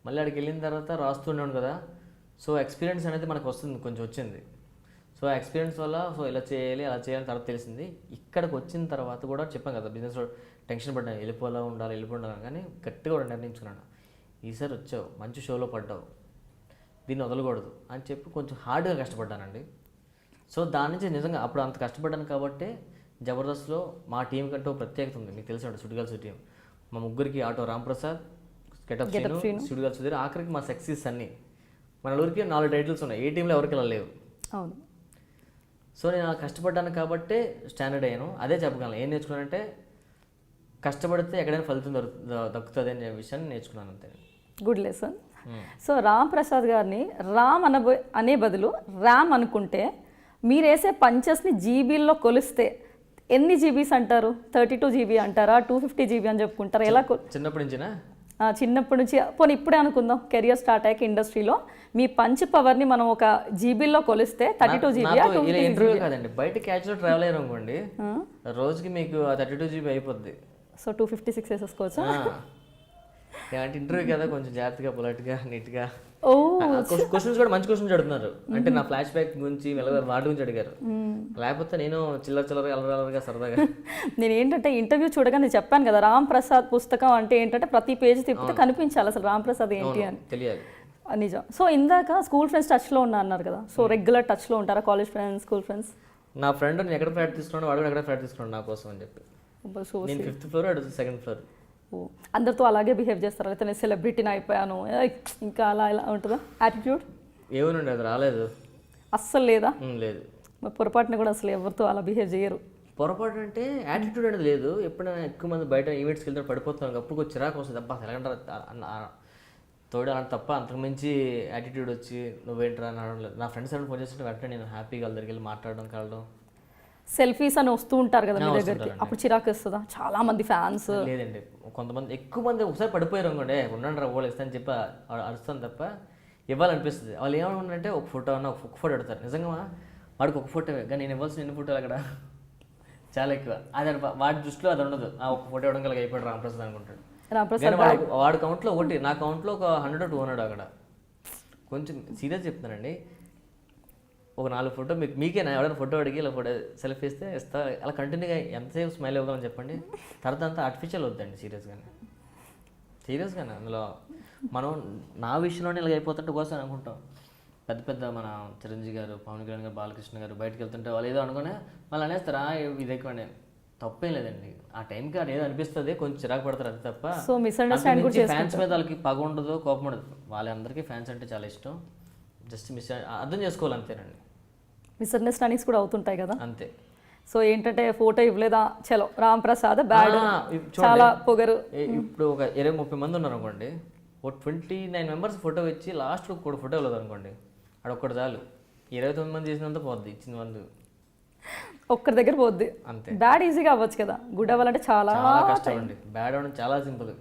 మళ్ళీ అక్కడికి వెళ్ళిన తర్వాత రాస్తుండేవాడు కదా. సో ఎక్స్పీరియన్స్ అనేది మనకు వస్తుంది, కొంచెం వచ్చింది. సో ఆ ఎక్స్పీరియన్స్ వల్ల సో ఇలా చేయాలి అలా చేయాలని తర్వాత తెలిసింది. ఇక్కడికి వచ్చిన తర్వాత కూడా చెప్పాను కదా బిజినెస్లో టెన్షన్ పడ్డాను, వెళ్ళిపోండాను కానీ గట్టిగా కూడా నిర్ణయించుకున్నాను. ఈసారి వచ్చావు, మంచి షోలో పడ్డావు, దీన్ని వదలకూడదు అని చెప్పి కొంచెం హార్డ్గా కష్టపడ్డానండి. సో దాని నుంచి నిజంగా అప్పుడు అంత కష్టపడ్డాను కాబట్టి జబర్దస్త్లో మా టీం కంటూ ప్రత్యేకత ఉంది. మీకు తెలిసిన సుడిగాల్స్ టీం, మా ముగ్గురికి ఆటో రాంప్రసాద్, గెటప్ శ్రీను, సుడిగాల్స్ సుధీర్, ఆఖరికి మా సక్సెస్ అన్నీ మన ఊరికి 4 టైటిల్స్ ఉన్నాయి. ఏ టీంలో ఎవరికి ఇలా లేవు. అవును. సో నేను కష్టపడ్డాను కాబట్టి స్టాండర్డ్ అయ్యాను. అదే చెప్పగలను. ఏం నేర్చుకున్నానంటే కష్టపడితే ఎక్కడైనా ఫలితం దక్కుతుంది అనే విషయాన్ని నేర్చుకున్నాను అంతే. Good lesson. So Ram Prasad గారిని రామ్ అనే బదులు రామ్ అనుకుంటే మీరు వేసే పంచెస్ని జీబీల్లో కొలిస్తే ఎన్ని జీబీస్ అంటారు? 32 GB అంటారా, 250 GB అని చెప్పుకుంటారా? ఎలా చిన్నప్పటి నుంచినా? చిన్నప్పటి నుంచి పోనీ ఇప్పుడే అనుకుందాం, కెరియర్ స్టార్ట్ అయ్యాక ఇండస్ట్రీలో మీ పంచ్ పవర్ని మనం ఒక జీబీల్లో కొలిస్తే 32 GB ఇంటర్వ్యూ కాదండి, బయట క్యాచ్లో ట్రావెల్ అయ్యారు అనుకోండి, రోజుకి మీకు 32 GB అయిపోద్ది. సో 256 వేసేసుకోవచ్చు. అంటే ఇంటర్వ్యూ కదా, కొంచెం జాగ్రత్తగా పొలైట్గా నీట్గా. క్వశ్చన్స్ కూడా మంచి క్వశ్చన్స్ అడుగుతున్నారు. అంటే నా ఫ్లాష్ బ్యాక్ గురించి వాటి గురించి అడిగారు. లేకపోతే నేను చిల్లరగా అల్లరగా సరదాగా నేను ఏంటంటే ఇంటర్వ్యూ చూడగానే చెప్పాను కదా, రామ్ ప్రసాద్ పుస్తకం అంటే ఏంటంటే ప్రతి పేజీ తిప్పితే కనిపించాలి అసలు రామ్ ప్రసాద్ ఏంటి అని తెలియాలి. నిజం. సో ఇందాక స్కూల్ ఫ్రెండ్స్ టచ్లో ఉన్నా అన్నారు కదా, సో రెగ్యులర్ టచ్లో ఉంటారా కాలేజ్ ఫ్రెండ్స్, స్కూల్ ఫ్రెండ్స్? నా ఫ్రెండ్ నేను ఎక్కడ ఫ్లాట్ తీసుకున్నాను, వాడు ఎక్కడ ఫ్లాట్ తీసుకున్నాను నా కోసం అని చెప్పి. నేను 5th floor, వాడు 2nd floor. అందరితో అలాగే బిహేవ్ చేస్తారా? అయితే నేను సెలబ్రిటీని అయిపోయాను ఇంకా అలా ఇలా ఉంటుందా యాటిట్యూడ్? ఏమోనండి, అది రాలేదు అస్సలు లేదా? లేదు. పొరపాటున కూడా అసలు ఎవరితో అలా బిహేవ్ చేయరు. పొరపాటు అంటే యాటిట్యూడ్ అనేది లేదు. ఎప్పుడైనా ఎక్కువ మంది బయట ఈవెంట్స్కి వెళ్తే పడిపోతున్నాను, అప్పుడు కొంచెం చిరాకు వస్తుంది. అబ్బా తెలంగాణ తోడు అలాంటి తప్ప అంతకుమించి యాటిట్యూడ్ వచ్చి నువ్వేంట్రా అని అనడం లేదు. నా ఫ్రెండ్స్ ఎవరైనా ఫోన్ చేస్తుంటే వెంటనే నేను హ్యాపీగా వాళ్ళ దగ్గరికి వెళ్ళి మాట్లాడడం, కలడం. సెల్ఫీస్ అని వస్తూ ఉంటారు కదా మీ దగ్గరికి, అప్పుడు చిరాకు వస్తుందా? చాలా మంది ఫ్యాన్స్. లేదండి, కొంతమంది ఎక్కువ మంది ఒకసారి పడిపోయారు అనుకోండి, ఉండండి రా ఓళ్ళు ఇస్తాను చెప్పి అరుస్తాను తప్ప ఇవ్వాలనిపిస్తుంది. వాళ్ళు ఏమనుకుంటారంటే ఒక ఫోటో అన్న ఒక ఫోటో అడుగుతారు. నిజంగా వాడికి ఒక ఫోటో, కానీ నేను ఇవ్వాల్సిన 2 ఫోటోలు అక్కడ చాలా ఎక్కువ. అది వాడి దృష్టిలో అది ఉండదు. ఆ ఒక ఫోటో ఇవ్వడం కలిగి అయిపోయాడు రామప్రసాద్ అనుకుంటాడు. వాడి కౌంట్లో ఒకటి, నా కౌంట్లో ఒక 100 200 అక్కడ. కొంచెం సీరియస్ చెప్తున్నానండి. ఒక 4 ఫోటో మీకేనా ఎవరైనా ఫోటో అడిగి ఇలా ఫోటో సెల్ఫీ ఇస్తే ఇస్తా, అలా కంటిన్యూగా ఎంతసేపు స్మైల్ ఇవ్వగలని చెప్పండి. తర్వాత అంతా ఆర్టిఫిషియల్ వద్దండి, సీరియస్గానే సీరియస్గానే అందులో మనం నా విషయంలోనే ఇలా అయిపోతుంటే కోసం అనుకుంటాం. పెద్ద పెద్ద మన చిరంజీవి గారు, పవన్ కళ్యాణ్ గారు, బాలకృష్ణ గారు బయటకు వెళ్తుంటే వాళ్ళు ఏదో అనుకునే మళ్ళీ అనేస్తారా ఇది ఎక్కువ తప్పేం లేదండి. ఆ టైంకి అది ఏదో అనిపిస్తుంది, కొంచెం చిరాకు పడతారు అది తప్ప. సో మిస్అండర్స్టాండ్ కూడా ఫ్యాన్స్ మీద వాళ్ళకి పగ ఉండదు, కోపం ఉండదు. వాళ్ళందరికీ ఫ్యాన్స్ అంటే చాలా ఇష్టం. జస్ట్ అర్థం చేసుకోవాలి అంతేనండి. మిస్అండర్స్టాండింగ్స్ కూడా అవుతుంటాయి కదా. అంతే. సో ఏంటంటే ఫోటో ఇవ్వలేదా, చలో రామ్ ప్రసాద్ బ్యాడ్, చాలా పొగరు. ఇప్పుడు ఒక 20-30 మంది ఉన్నారు అనుకోండి, ఒక 29 మెంబర్స్ ఫోటో ఇచ్చి లాస్ట్ ఒక ఫోటో ఇవ్వలేదు అనుకోండి, అడొక్కటి చాలు 29 మంది చేసినంత పోద్ది ఇచ్చిన వాళ్ళు. ఒక్కరి దగ్గర పోద్ది. అంతే. బ్యాడ్ ఈజీగా అవ్వచ్చు కదా, గుడ్ అవ్వాలంటే చాలా కష్టం అండి. బ్యాడ్ అవ్వడం చాలా సింపుల్.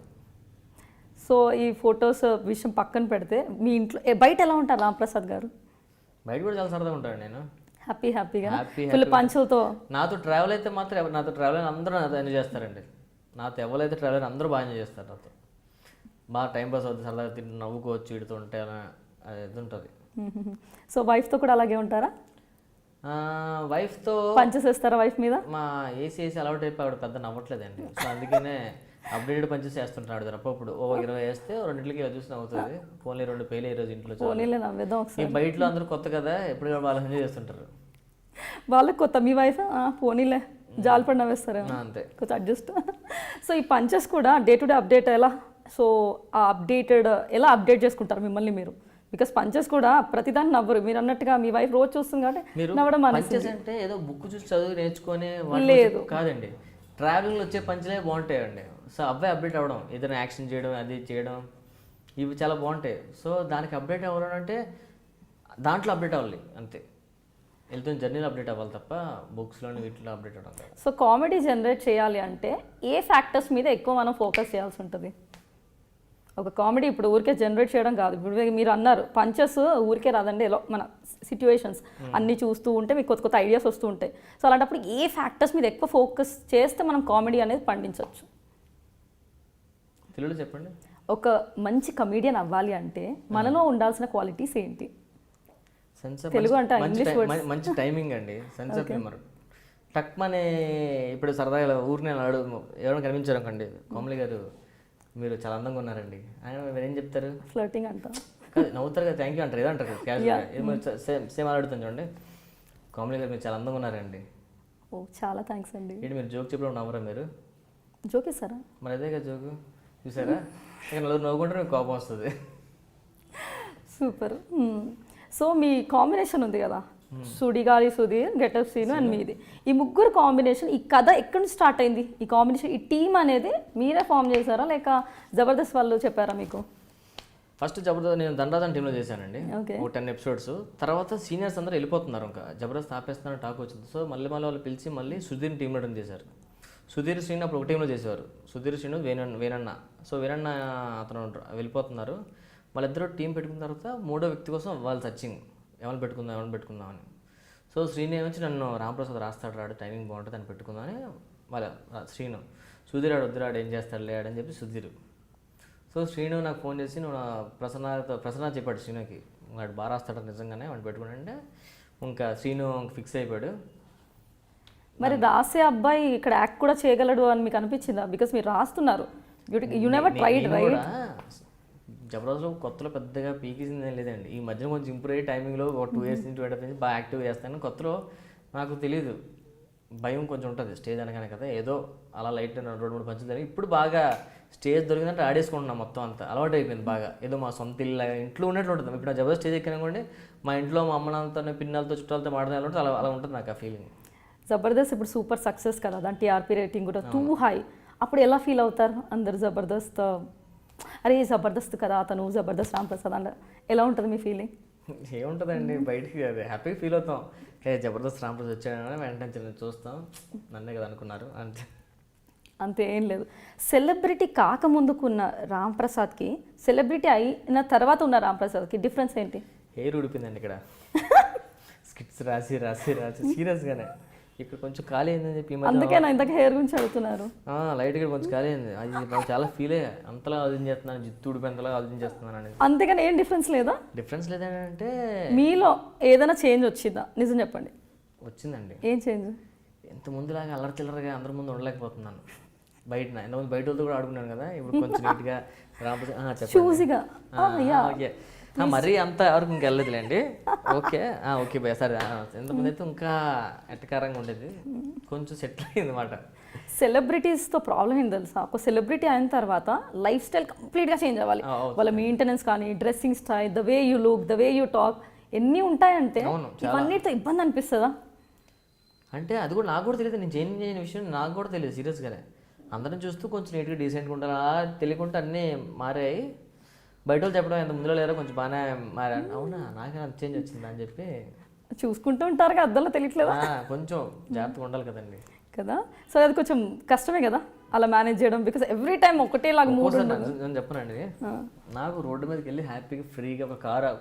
సో ఈ ఫొటోస్ విషయం పక్కన పెడితే మీ ఇంట్లో బయట ఎలా ఉంటారు రామ్ ప్రసాద్ గారు? బయట కూడా చాలా సరదాగా ఉంటాను నేను. హ్యాపీగా ఫుల్ పంచులతో. నాతో ట్రావెల్ అయితే మాత్రం నాతో ట్రావెల్ అయిన అందరూ నాతో ఎంజాయ్ చేస్తారండి. నాతో ఎవరైతే ట్రావెల్ అయినా అందరూ బాగా ఎంజాయ్ చేస్తారు. నాతో బాగా టైం పాస్ అవుతుంది, సరదాగా తింటూ నవ్వుకోవచ్చు, ఇడుతూ ఉంటే అది ఉంటుంది. సో వైఫ్తో కూడా అలాగే ఉంటారా? వైఫ్తో పంచేసేస్తారా వైఫ్ మీద? మా ఏసీ అలవాటు అయిపోయి ఆవిడ పెద్ద నవ్వట్లేదండి. సో అందుకనే అప్డేటెడ్ పంచెస్ వేస్తుంటాడు అప్పుడు. 20 వేస్తే 2కి ఇలా చూసి నవ్వుతుంది. ఫోన్లీ 2 పేలే ఈరోజు ఇంట్లో. ఈ బయటలో అందరూ కొత్త కదా, ఎప్పుడు వాళ్ళు ఎంజాయ్ చేస్తుంటారు. వాళ్ళకి కొత్త, మీ వైఫ్ పోనీలే జాలిపడి నవ్వేస్తారా? అంతే, కొంచెం అడ్జస్ట్. సో ఈ పంచెస్ కూడా డే టు డే అప్డేట్ ఎలా? సో ఆ ఎలా అప్డేట్ చేసుకుంటారు మిమ్మల్ని మీరు? బికాస్ పంచెస్ కూడా ప్రతిదాన్ని నవ్వరు. మీరు అన్నట్టుగా మీ వైఫ్ రోజు చూస్తుంది కాబట్టి నవ్వడం పంచెస్ అంటే ఏదో బుక్ చూసి చదువు నేర్చుకొని లేదు కాదండి. ట్రావెలింగ్లో వచ్చే పంచులే బాగుంటాయండి. సో అబ్బాయి అప్డేట్ అవ్వడం, ఏదైనా యాక్షన్ చేయడం, అది చేయడం, ఇవి చాలా బాగుంటాయి. సో దానికి అప్డేట్ అవ్వడం అంటే దాంట్లో అప్డేట్ అవ్వాలి అంతే. వెళ్తున్న జర్నీలో అప్డేట్ అవ్వాలి తప్ప బుక్స్లోని వీటిలో అప్డేట్ అవ్వడం కాదు. సో కామెడీ జనరేట్ చేయాలి అంటే ఏ ఫ్యాక్టర్స్ మీద ఎక్కువ మనం ఫోకస్ చేయాల్సి ఉంటుంది? ఒక కామెడీ ఇప్పుడు ఊరికే జనరేట్ చేయడం కాదు. ఇప్పుడు మీరు అన్నారు పంచెస్ ఊరికే రాదండి, ఎలా మన సిచ్యువేషన్స్ అన్నీ చూస్తూ ఉంటే మీకు కొత్త కొత్త ఐడియాస్ వస్తూ ఉంటాయి. సో అలాంటప్పుడు ఏ ఫ్యాక్టర్స్ మీద ఎక్కువ ఫోకస్ చేస్తే మనం కామెడీ అనేది పండించవచ్చు? తెలుగులో చెప్పండి. ఒక మంచి కమీడియన్ అవ్వాలి అంటే మనలో ఉండాల్సిన క్వాలిటీస్ ఏంటి? తెలుగు అంటే ఇంగ్లీష్ వర్డ్స్. మంచి టైమింగ్ అండి, సెన్స్ ఆఫ్ హ్యూమర్. టక్మనే ఇప్పుడు సరదాగా ఊరిని ఎవరైనా కనిపించారు అనుకోండి, కోమలి గారు మీరు చాలా అందంగా ఉన్నారండి ఆయన ఏం చెప్తారు? ఫ్లర్టింగ్ అంటారు, నవ్వుతారు కదా, థ్యాంక్ యూ అంటారు, ఏదో అంటారు క్యాజువల్గా. సేమ్ అడుగుతాను చూడండి, కోమలి గారు మీరు చాలా అందంగా ఉన్నారండి. ఓ చాలా థ్యాంక్స్ అండి. ఏంటి మీరు జోక్ చెప్పడం నవ్వరా మీరు? జోక్ ఇస్తారా? మరి అదే కదా జోకు, చూసారా? ఇక నవ్వుకుంటే మీకు కోపం వస్తుంది. సూపర్. సో మీ కాంబినేషన్ ఉంది కదా, Sudigali Sudheer, getup scene and మీది, ఈ ముగ్గురు కాంబినేషన్, ఈ కథ ఎక్కడి నుంచి స్టార్ట్ అయింది? ఈ కాంబినేషన్, ఈ టీమ్ అనేది మీరే ఫామ్ చేశారా లేక జబర్దస్త్ వాళ్ళు చెప్పారా మీకు? ఫస్ట్ జబర్దస్త్ నేను దండాదన్ టీంలో చేశానండి, ఒక 10 ఎపిసోడ్స్. తర్వాత సీనియర్స్ అందరూ వెళ్ళిపోతున్నారు, ఇంకా జబర్దస్త్ ఆపేస్తానని టాక్ వచ్చింది. సో మళ్ళీ వాళ్ళు పిలిచి మళ్ళీ సుధీర్ టీంలో చేశారు. సుధీర్ శ్రీను అప్పుడు ఒక టీంలో చేసేవారు, సుధీర్ శ్రీను వేణన్న. సో వేణన్న అతను వెళ్ళిపోతున్నారు. వాళ్ళిద్దరూ టీం పెట్టుకున్న తర్వాత 3వ వ్యక్తి కోసం వాళ్ళు సర్చింగ్, ఎవరిని పెట్టుకుందామని. సో శ్రీను ఏమొచ్చి నన్ను రామప్రసాద్ రాడు టైమింగ్ బాగుంటుంది అని పెట్టుకుందామని వాళ్ళ శ్రీను. సుధీర్ వద్దురాడు ఏం చేస్తాడు లేడని చెప్పి సుధీర్. సో శ్రీను నాకు ఫోన్ చేసి నువ్వు ప్రసన్న చెప్పాడు శ్రీనుకి, వాడు బాగా రాస్తాడు నిజంగానే వాడిని పెట్టుకున్నాడంటే ఇంకా శ్రీను ఫిక్స్ అయిపోయాడు. మరి రాసే అబ్బాయి ఇక్కడ యాక్ట్ కూడా చేయగలడు అని మీకు అనిపించిందా? బికాస్ మీరు రాస్తున్నారు, యు నెవర్ ట్రైడ్ రైట్? జబర్దస్త్లో కొత్తలో పెద్దగా పీకేసింది లేదండి. ఈ మధ్యన కొంచెం ఇంప్రూవ్ అయ్యే టైమింగ్లో ఒక 2 years నుంచి 2.5 years బాగా యాక్టివ్ చేస్తాను. కొత్తలో నాకు తెలియదు, భయం కొంచెం ఉంటుంది స్టేజ్ అనగానే కదా, ఏదో అలా లైట్ 2-3 పంచులు జరిగి ఇప్పుడు బాగా స్టేజ్ దొరికిందంటే ఆడేసుకుంటున్నాం మొత్తం అంతా, అలవాటు అయిపోయింది బాగా. ఏదో మా సొంత ఇల్లు ఇంట్లో ఉన్నట్లు ఉంటుంది. ఇప్పుడు నా జబర్దస్త్ స్టేజ్ ఎక్కిననుకోండి, మా ఇంట్లో మా అమ్మనాలతో పిన్నలతో చుట్టాలతో మాట్లాడాలంటే అలా ఉంటుంది నాకు ఆ ఫీలింగ్. జబర్దస్త్ ఇప్పుడు సూపర్ సక్సెస్ కదా, దాని టీఆర్పీ రేటింగ్ కూడా టూ హై. అప్పుడు ఎలా ఫీల్ అవుతారు అందరు? జబర్దస్త్ అరే జబర్దస్త్ కదా అతను, జబర్దస్త్ రాంప్రసాద్ అంటే ఎలా ఉంటుంది మీ ఫీలింగ్? ఏముంటుందండి, బయటికి అదే హ్యాపీగా ఫీల్ అవుతాం. జబర్దస్త్ రాంప్రసాద్ వచ్చాడని వెంటనే చూస్తాం, నన్నే కదా అనుకున్నారు అంతే, ఏం లేదు. సెలబ్రిటీ కాకముందుకున్న రాంప్రసాద్కి, సెలబ్రిటీ అయిన తర్వాత ఉన్న రాంప్రసాద్కి డిఫరెన్స్ ఏంటి? హెయిర్ ఉడిపోయిందండి ఇక్కడ. స్కిట్స్ రాసి సీరియస్గానే ఇక్కడ కొంచెం ఖాళీ అయిందని చెప్పి, అందుకే నా ఇంతకు హెయిర్ గురించి అడుగుతున్నారు. లైట్గా కొంచెం ఖాళీ అయింది, అది నాకు చాలా ఫీల్ అయ్యా, అంతలా ఆలోచించేస్తున్నాను, జిత్తు ఉడిపోయేంతలా ఆలోచించేస్తున్నాను అనేది. అంతేగాని ఏం డిఫరెన్స్ లేదా? డిఫరెన్స్ లేదంటే మీలో ఏదైనా చేంజ్ వచ్చిందా? నిజం చెప్పండి. వచ్చిందండి. ఏం చేంజ్? ఇంత ముందులాగా అల్లరి చిల్లరగా అందరి ముందు ఉండలేకపోతున్నాను. ఎంతమంది బయట వాళ్ళతో కూడా ఆడుకున్నాను కదా, ఇప్పుడు కొంచెం నీట్గా చెప్పండి. చూసిగా ఓకే, మరీ అంత వరకు ఇంకా వెళ్ళదులేండి. ఓకే ఓకే భయ సరే. ఎంతమంది అయితే ఇంకా ఎట్టకారంగా ఉండేది, కొంచెం సెటిల్ అయింది అనమాట. సెలబ్రిటీస్తో ప్రాబ్లం ఏంటి తెలుసా, ఒక సెలబ్రిటీ అయిన తర్వాత లైఫ్ స్టైల్ కంప్లీట్గా చేంజ్ అవ్వాలి. వాళ్ళ మెయింటెనెన్స్ కానీ, dressing style, the way you look, the way you talk, ఎన్ని ఉంటాయంటే ఇవన్నిటితో ఇబ్బంది అనిపిస్తుందా? అంటే అది కూడా నాకు కూడా తెలియదు, నేను చేంజ్ చేయని విషయం నాకు కూడా తెలియదు సీరియస్గానే. అందరం చూస్తూ కొంచెం నీట్గా డీసెంట్గా ఉంటారు, అలా తెలియకుండా అన్నీ మారాయి. బయట వాళ్ళు చెప్పడం ఎంత ముందులో లేరో కొంచెం బాగానే మారాను. అవునా, నాకే అంత చేంజ్ వచ్చింది అని చెప్పి చూసుకుంటూ ఉంటారు కదా, అద్దంలో తెలియట్లేదా? కొంచెం జాగ్రత్తగా ఉండాలి కదండి కదా. సో అది కొంచెం కష్టమే కదా అలా మేనేజ్ చేయడం, బికాస్ ఎవ్రీ టైం ఒకటేలాగా మూడ్ ఉండదు. నేను చెప్పనండి, నాకు రోడ్డు మీదకి వెళ్ళి హ్యాపీగా ఫ్రీగా ఒక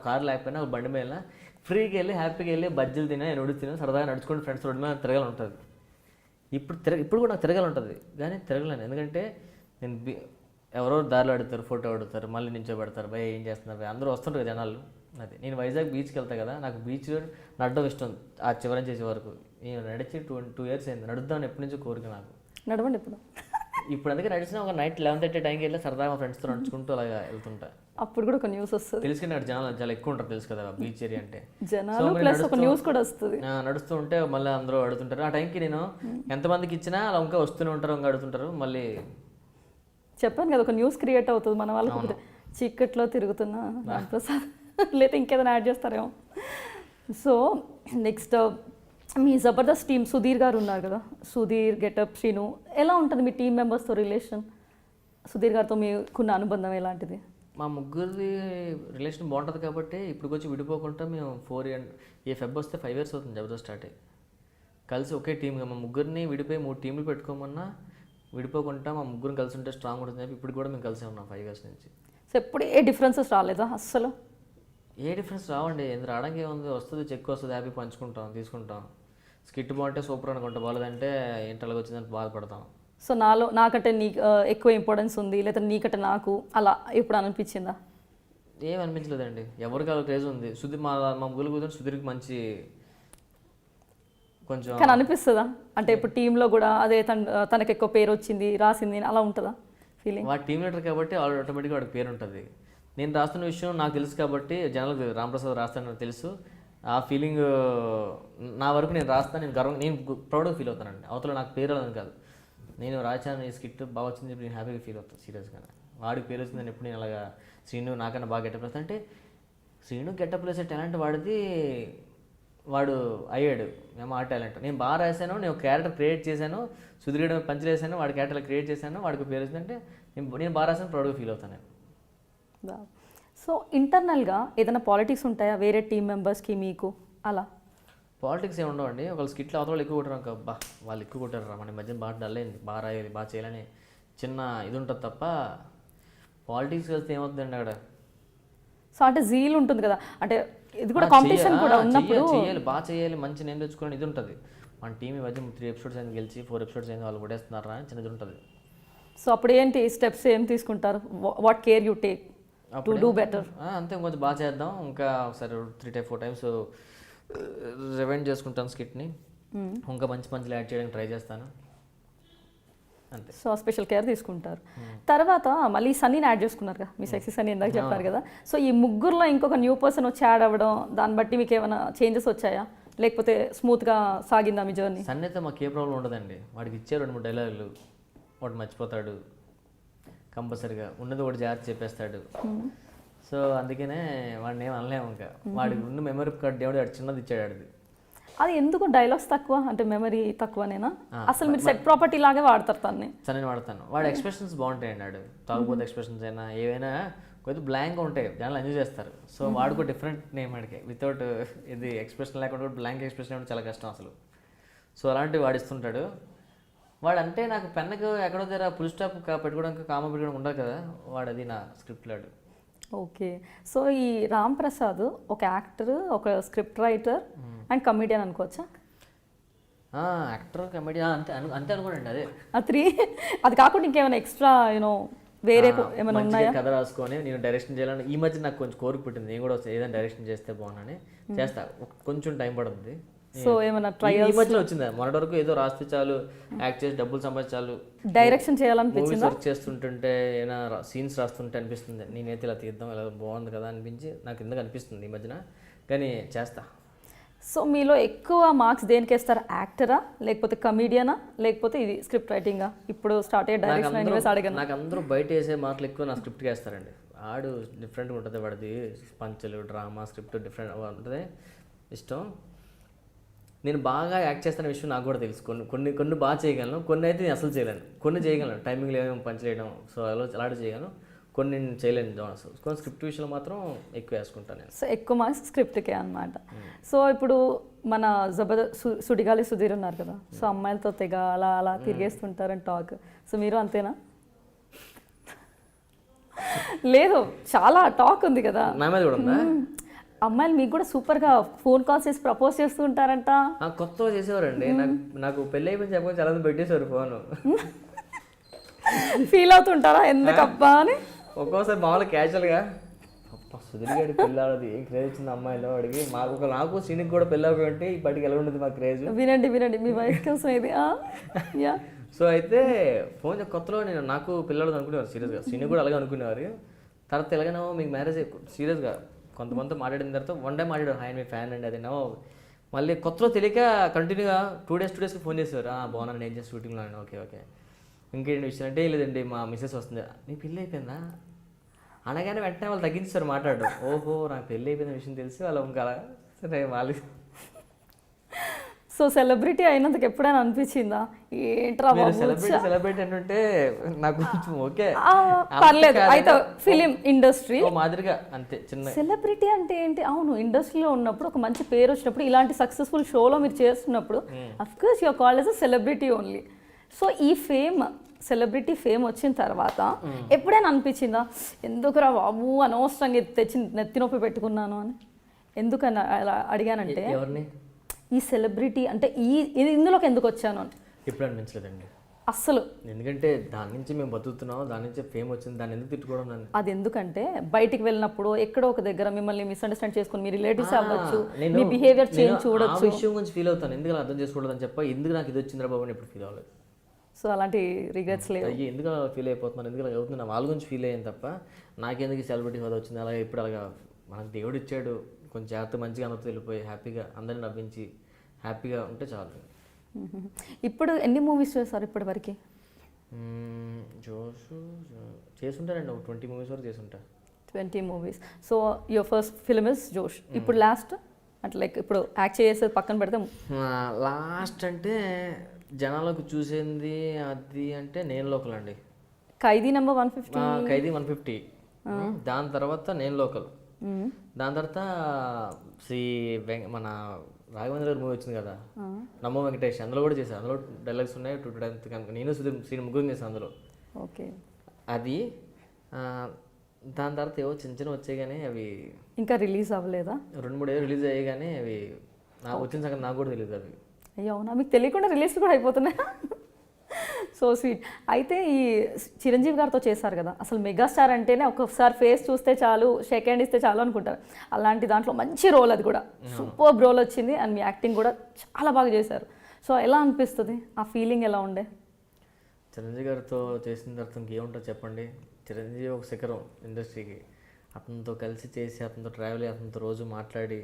కారు లేకపోయినా ఒక బండి మీద ఫ్రీగా వెళ్ళి హ్యాపీగా వెళ్ళి బజ్జీలు తినా, నూడిల్స్ తినా, సరదాగా నడుచుకుంటూ ఫ్రెండ్స్ రోడ్డు మీద తిరగాలి ఉంటుంది. ఇప్పుడు కూడా నాకు తిరగాలి ఉంటుంది, కానీ తిరగలేను. ఎందుకంటే నేను ఎవరో దారిలో అడుగుతారు, ఫోటో అడుగుతారు, మళ్ళీ నించోబెడతారు, భయ ఏం చేస్తున్నారు భయ, అందరూ వస్తుంటారు జనాలు. అది నేను వైజాగ్ బీచ్కి వెళ్తాను కదా, నాకు బీచ్ నడడం ఇష్టం. ఆ చివరి చేసే వరకు నేను నడిచి 2 years అయింది. నడుద్దామని ఎప్పటి నుంచో కోరిక నాకు. నడవండి ఇప్పుడు అందుకే నడిచిన ఒక నైట్ 11:30 టైంకి వెళ్ళి సరదాగా మా ఫ్రెండ్స్తో నడుచుకుంటూ అలాగా వెళ్తుంటా. అప్పుడు కూడా ఒక న్యూస్ వస్తుంది, తెలుసు కదా, జనాలు చాలా ఎక్కువ ఉంటారు తెలుసు కదా బీచ్ ఏరియా అంటే. జనాలు ప్లస్ ఒక న్యూస్ కూడా వస్తుంది. నడుస్తూ ఉంటే మళ్ళీ అందరూ అడుగుతుంటారు. ఆ టైంకి నేను ఎంతమందికి ఇచ్చినా అలా ఇంకా వస్తూనే ఉంటారు, ఇంకా అడుగుతుంటారు. మళ్ళీ చెప్పాను కదా, ఒక న్యూస్ క్రియేట్ అవుతుంది మన వాళ్ళకి. చీకట్లో తిరుగుతున్నా రాంప్రసాద్ లేదా ఇంకేదైనా యాడ్ చేస్తారేమో. సో నెక్స్ట్ మీ జబర్దస్త్ టీమ్ సుధీర్ గారు ఉన్నారు కదా, సుధీర్, గెటప్, శ్రీను, ఎలా ఉంటుంది మీ టీం మెంబర్స్తో రిలేషన్? సుధీర్ గారితో మీకున్న అనుబంధం ఎలాంటిది? మా ముగ్గురిది రిలేషన్ బాగుంటుంది కాబట్టి ఇప్పుడు వచ్చి విడిపోకుండా మేము 4 years ఏ ఫెబ్ వస్తే 5 years అవుతుంది జబర్దస్త్ స్టార్ట్ అయ్యి. కలిసి ఒకే టీమ్గా మా ముగ్గురిని విడిపోయి 3 టీంలు పెట్టుకోమన్నా విడిపోకుండా మా ముగ్గురు కలిసి ఉంటే స్ట్రాంగ్ ఉంటుంది చెప్పి ఇప్పుడు కూడా మేము కలిసే ఉన్నాం 5 years నుంచి. సో ఎప్పుడు ఏ డిఫరెన్సెస్ రాలేదా అస్సలు? ఏ డిఫరెన్స్ రావండి, ఎందుకు రావడానికి ఏముంది, వస్తుంది చెక్ వస్తుంది, హ్యాపీ పంచుకుంటాం, తీసుకుంటాం. స్కిట్ బాగుంటే సూపర్ అనుకుంటాం, బాగాలేదంటే ఏంటి అలాగ వచ్చిందని బాధపడతాం. సో నాకంటే నీకు ఎక్కువ ఇంపార్టెన్స్ ఉంది, లేదా నీకంటే నాకు అలా ఎప్పుడు అనిపించిందా? ఏం అనిపించలేదండి, ఎవరికి అలా క్రేజ్ ఉంది. సుధీర్ మా ముగ్గురు కూర్చొని సుధీర్కి మంచి కొంచెం కానీ అనిపిస్తుందా అంటే ఇప్పుడు టీంలో కూడా అదే తనకు ఎక్కువ పేరు వచ్చింది రాసింది అలా ఉంటుందా ఫీలింగ్? వాడు టీం లీడర్ కాబట్టి ఆటోమేటిక్గా వాడికి పేరు ఉంటుంది. నేను రాస్తున్న విషయం నాకు తెలుసు కాబట్టి జనాలకు రాంప్రసాద్ రాస్తానని తెలుసు. ఆ ఫీలింగ్ నా వరకు నేను రాస్తాను, నేను ప్రౌడ్గా ఫీల్ అవుతానండి. అవతల నాకు పేరు రాదని కాదు, నేను రాశాను ఈ స్కిట్ బాగా వచ్చింది చెప్పి నేను హ్యాపీగా ఫీల్ అవుతాను సీరియస్గా. వాడికి పేరు వచ్చిందని ఎప్పుడు నేను అలాగా శ్రీను నాకన్నా బాగా గెటప్ వేస్తాను అంటే, శ్రీను గెటప్ వేసే టాలెంట్ వాడిది, వాడు అయ్యాడు. మేము ఆ టాలెంట్ నేను బాగా రాశాను, నేను ఒక క్యారెక్టర్ క్రియేట్ చేశాను, సుధీర్ పంచులు వేసాను, వాడి క్యారెక్టర్ క్రియేట్ చేశాను, వాడికి పేరు వచ్చిందంటే నేను బాగా రాశాను, ప్రౌడ్గా ఫీల్ అవుతాను నేను. సో ఇంటర్నల్గా ఏదైనా పాలిటిక్స్ ఉంటాయా వేరే టీం మెంబర్స్కి మీకు? అలా పాలిటిక్స్ ఏమి ఉండవండి. ఒకళ్ళు స్కిట్లో అవతల ఎక్కువ కొట్టారు అనుకో, అబ్బా వాళ్ళు ఎక్కువ కొట్టారు మన మధ్యన బాగా డల్ అయింది, బాగా రాయాలి, బాగా చేయాలని చిన్న ఇది ఉంటుంది తప్ప పాలిటిక్స్ వెళ్తే ఏమవుతుందండి అక్కడ. సో అంటే జీల్ ఉంటుంది కదా, అంటే ఇది కూడా కాంపిటీషన్ కూడా ఉన్నప్పుడు చేయాలి, బాగా చేయాలి, మంచి నేను తెచ్చుకోవడం ఇది ఉంటుంది. మన టీం ఈ మధ్య 3 episodes అయింది గెలిచి, 4 episodes అయింది వాళ్ళు కొట్టేస్తున్నారా అని చిన్నది ఉంటుంది. సో అప్పుడు ఏంటి స్టెప్స్ ఏం తీసుకుంటారు? What care you take to do better? అంతే, కొంచెం బాగా చేద్దాం, ఇంకా ఒకసారి 3-4 times రివైండ్ చేసుకుంటాను స్కిట్ని, ఇంకా మంచి మంచిలు యాడ్ చేయడానికి ట్రై చేస్తాను అంతే. సో స్పెషల్ కేర్ తీసుకుంటారు. తర్వాత మళ్ళీ సన్నీని యాడ్ చేసుకున్నారు కదా, మీ సెక్సీ సన్నీ ఇందాక చెప్పారు కదా. సో ఈ ముగ్గురులో ఇంకొక న్యూ పర్సన్ వచ్చి యాడ్ అవ్వడం, దాన్ని బట్టి మీకు ఏమైనా చేంజెస్ వచ్చాయా, లేకపోతే స్మూత్గా సాగిందా మీ జర్నీ? సన్నీ అయితే మాకు ఏ ప్రాబ్లం ఉండదండి. వాడికి ఇచ్చే 2-3 డైలాగులు వాడు మర్చిపోతాడు, కంపల్సరీగా ఉన్నది ఒకటి జాగ్రత్త చెప్పేస్తాడు. సో అందుకనే వాడిని ఏం అనలేము. ఇంకా వాడికి ఉన్న మెమరీ కార్డ్ దేవుడు వాడు చిన్నది ఇచ్చాడు. ఆడిది అది ఎందుకు డైలాగ్స్ తక్కువ అంటే మెమరీ తక్కువనేనా? అసలు మీరు సెట్ ప్రాపర్టీ లాగే వాడతారు తన్ని? సరే వాడతాను. వాడు ఎక్స్ప్రెషన్స్ బాగుంటాయండి. వాడు తాగుబోతే ఎక్స్ప్రెషన్స్ అయినా ఏవైనా కొద్దిగా బ్లాంక్గా ఉంటాయి, జనాలు ఎంజాయ్ చేస్తారు. సో వాడుకో డిఫరెంట్ నేమ్ వాడికి, వితౌట్ ఇది ఎక్స్ప్రెషన్ లేకుండా కూడా బ్లాంక్ ఎక్స్ప్రెషన్ అంటే చాలా కష్టం అసలు. సో అలాంటివి వాడిస్తుంటాడు వాడు. అంటే నాకు పెన్నుకు ఎక్కడో దగ్గర ఫుల్ స్టాప్ పెట్టుకోవడానికి కామ పెట్టుకోవడానికి ఉండదు కదా, వాడు అది నా స్క్రిప్ట్ లాడు. ఓకే. సో ఈ రామ్ ప్రసాద్ ఒక యాక్టర్, ఒక స్క్రిప్ట్ రైటర్ అండ్ కమెడియన్ అనుకోవచ్చా? యాక్టర్, కమెడియన్ అంతే అంతే అనుకోండి. అదే ఆ 3 అది కాకుండా ఇంకేమైనా ఎక్స్ట్రా వేరే ఏమైనా ఉన్నాయా? కథ రాసుకొని నేను డైరెక్షన్ చేయాలని ఈ మధ్య నాకు కొంచెం కోరిక పుట్టింది. నేను కూడా ఏదైనా డైరెక్షన్ చేస్తే బాగున్నాను, చేస్తా. కొంచెం టైం పడుతుంది, సో ఏమైనా ఈ ట్రయల్స్ మధ్యలో వచ్చిందా మొన్నటి వరకు ఏదో రాస్తే చాలు, యాక్ట్ చేసి డబ్బులు సంపాదించాలు, డైరెక్షన్ మూవీస్ చేయాలనిపించిందా? వర్క్ చేస్తుంటుంటే ఏమైనా సీన్స్ రాస్తుంటే అనిపిస్తుంది నేనైతే ఇలా తీద్దాం, ఇలా బాగుంది కదా అనిపించి నాకు ఎందుకు అనిపిస్తుంది ఈ మధ్యన, కానీ చేస్తా. సో మీలో ఎక్కువ మార్క్స్ దేనికి వేస్తారు? యాక్టరా, లేకపోతే కమీడియనా, లేకపోతే ఇది స్క్రిప్ట్ రైటింగా? ఇప్పుడు స్టార్ట్ అయ్యే డైరెక్షన్ ఎనీవేస్ అడిగాను. నాకు అందరూ బయట వేసే మార్కులు ఎక్కువ నా స్క్రిప్ట్కి వేస్తారండి. ఆడు డిఫరెంట్గా ఉంటుంది, వాడిది పంచులు, డ్రామా, స్క్రిప్ట్ డిఫరెంట్ ఉంటుంది, ఇష్టం. నేను బాగా యాక్ట్ చేస్తున్న విషయం నాకు కూడా తెలుసు. కొన్ని కొన్ని బాగా చేయగలను, కొన్ని అయితే నేను అసలు చేయలేను. కొన్ని చేయగలను, టైమింగ్ లేవు, పంచ్ చేయడం, సో అలాంటి చేయగలను. కొన్ని నేను చేయలేను. కొన్ని స్క్రిప్ట్ విషయంలో మాత్రం ఎక్కువ వేసుకుంటాను నేను. సో ఎక్కువ మార్క్స్ స్క్రిప్ట్కే అనమాట. సో ఇప్పుడు మన సుడిగాలి సుధీర్ ఉన్నారు కదా, సో అమ్మాయిలతో తెగ అలా అలా తిరిగేస్తుంటారని టాక్. సో మీరు అంతేనా? లేదు, చాలా టాక్ ఉంది కదా నా మీద కూడా ఉందా? అమ్మాయిలు మీకు కూడా సూపర్గా ఫోన్ కాల్స్ చేసి ప్రపోజ్ చేస్తూ ఉంటారంట. కొత్తగా చేసేవారండి. నాకు పెళ్ళి అయిపోయింది చెప్పకుండా చాలా మంది పెట్టేశారు ఫోను. ఫీల్ అవుతుంటారా ఎందుకబ్బా అని? ఒక్కోసారి మామూలుగా క్యాజువల్గా అప్ప సుధీర్గాడి పెళ్ళాడది ఏం క్రేజ్ వచ్చింది అమ్మాయిలో వాడికి, నాకు సీనికి కూడా పెళ్ళాలంటే ఇప్పటికి ఎలా ఉండదు మా క్రేజ్. వినండి మీ వైఫ్ కోసం ఇది. యా. సో అయితే ఫోన్ కొత్తలో నాకు పిల్లలు అనుకునేవారు సీరియస్గా, సీని కూడా అలాగే అనుకునేవారు. తర్వాత ఎలాగైనా మీకు మ్యారేజ్ సీరియస్గా కొంతమందితో మాట్లాడిన తర్వాత వన్ డే మాట్లాడారు, హాయ్ మీ ఫ్యాన్ అండి అది నో. మళ్ళీ కొత్తలో తెలియక కంటిన్యూగా 2 డేస్కి ఫోన్ చేసేవారు, బాగున్నాను నేను చేసి షూటింగ్లో. ఓకే ఇంకేంటి విషయం అంటే, లేదండి మా మిస్సెస్ వస్తుంది. నీ పెళ్ళి అయిపోయిందా అనగానే వెంటనే వాళ్ళు తగ్గించారు మాట్లాడడం. ఓహో నాకు పెళ్ళి అయిపోయిన విషయం తెలిసి వాళ్ళు ఇంకా సరే వాళ్ళు. సో సెలబ్రిటీ అయినందుకు ఎప్పుడైనా అనిపించిందా ఏంట్రా సెలబ్రిటీ అంటే నాకు కొంచెం ఓకే పర్లేదు. అయితే ఫిలిం ఇండస్ట్రీ మాదిరిగా అంతే చిన్న. సెలబ్రిటీ అంటే ఏంటి? అవును, ఇండస్ట్రీలో ఉన్నప్పుడు ఒక మంచి పేరు వచ్చినప్పుడు, ఇలాంటి సక్సెస్ఫుల్ షోలో మీరు చేస్తున్నప్పుడు of course your called as a celebrity only. So ఈ సెలబ్రిటీ ఫేమ్ వచ్చిన తర్వాత ఎప్పుడైనా అనిపించిందా ఎందుకురా బాబు అనవసరంగా తెచ్చి నెత్తి నొప్పి పెట్టుకున్నాను అని? ఎందుకని అలా అడిగానంటే, ఎవరిని ఈ సెలబ్రిటీ అంటే ఇందులోకి ఎందుకు వచ్చాను అని ఎప్పుడు అనిపించలేదండి అస్సలు. ఎందుకంటే దాని నుంచి మేము బతుకుతున్నాం, దాని నుంచి ఫేమ్ వచ్చింది, దాన్ని ఎందుకు తిట్టుకోవడం నన్ను? అది ఎందుకంటే బయటికి వెళ్ళినప్పుడు ఎక్కడో ఒక దగ్గర మిమ్మల్ని మిస్అండర్స్టాండ్ చేసుకుని మీ రిలేటివ్స్ అవ్వచ్చు, మీ బిహేవియర్ చేంజ్ చూడొచ్చు. ఆ విషయం గురించి ఫీల్ అవుతాను, ఎందుకు అర్థం చేసుకోవడం అని చెప్ప ఎందుకు నాకు ఇది వచ్చిందిరా బాబు అని ఎప్పుడు ఫీల్ అవ్వలేదు. సో అలాంటి రిగ్రెట్స్ లేవు. అయ్యి ఎందుకు ఫీల్ అయిపోతున్నాను, ఎందుకు అవుతుంది వాళ్ళ గురించి ఫీల్ అయ్యాను తప్ప నాకెందుకు సెలబ్రిటీ హోదా వచ్చింది. అలాగే ఇప్పుడు అలాగా మనకు దేవుడు ఇచ్చాడు, కొంచెం జాగ్రత్త మంచిగా అందరితో వెళ్ళిపోయి హ్యాపీగా అందరిని నవ్వించి హ్యాపీగా ఉంటే చాలు. ఇప్పుడు ఎన్ని మూవీస్ చేస్తారు ఇప్పటి వరకు? జోష్ చేసుంటారండి, ఒక 20 మూవీస్ వరకు చేసుంటా. 20 movies. So your first film is జోష్. ఇప్పుడు లాస్ట్ అంటే లైక్ ఇప్పుడు యాక్ట్ చేసేది పక్కన పెడితే లాస్ట్ అంటే జనాలకు చూసింది అది అంటే నేను లోకల్ అండి. ఖైదీ నెంబర్ 150. ఖైదీ 150. దాని తర్వాత నేను లోకల్. దాని తర్వాత మన రాఘవేంద్ర గారి మూవీ వచ్చింది కదా, నమ్మో వెంకటేష్, అందులో కూడా చేశాను. అందులో డైలాగ్స్ ఉన్నాయి 2 టైమ్స్ కనుక నేను శ్రీ ముగ్గురు చేశాను అందులో. ఓకే అది దాని తర్వాత ఏవో చిన్న వచ్చాయి కానీ అవి ఇంకా రిలీజ్ అవ్వలేదా? 2-3 ఏవో రిలీజ్ అయ్యాయి కానీ అవి నాకు వచ్చిన సంగతి నాకు కూడా తెలియదు. అవి అయ్యో అవునా, మీకు తెలియకుండా రిలీజ్ కూడా అయిపోతున్నాయి. So sweet. అయితే ఈ చిరంజీవి గారితో చేశారు కదా, అసలు మెగాస్టార్ అంటేనే ఒక్కసారి ఫేస్ చూస్తే చాలు, షేక్ హ్యాండ్ ఇస్తే చాలు అనుకుంటారు. అలాంటి దాంట్లో మంచి రోల్, అది కూడా సూపర్ రోల్ వచ్చింది అండ్ మీ యాక్టింగ్ కూడా చాలా బాగా చేశారు. సో ఎలా అనిపిస్తుంది, ఆ ఫీలింగ్ ఎలా ఉండే? చిరంజీవి గారితో చేసిన తర్వాత ఇంకేముంటుందో చెప్పండి. చిరంజీవి ఒక శిఖరం ఇండస్ట్రీకి. అతనితో కలిసి చేసి, అతనితో ట్రావెల్ అయ్యి, అతనితో రోజు మాట్లాడి,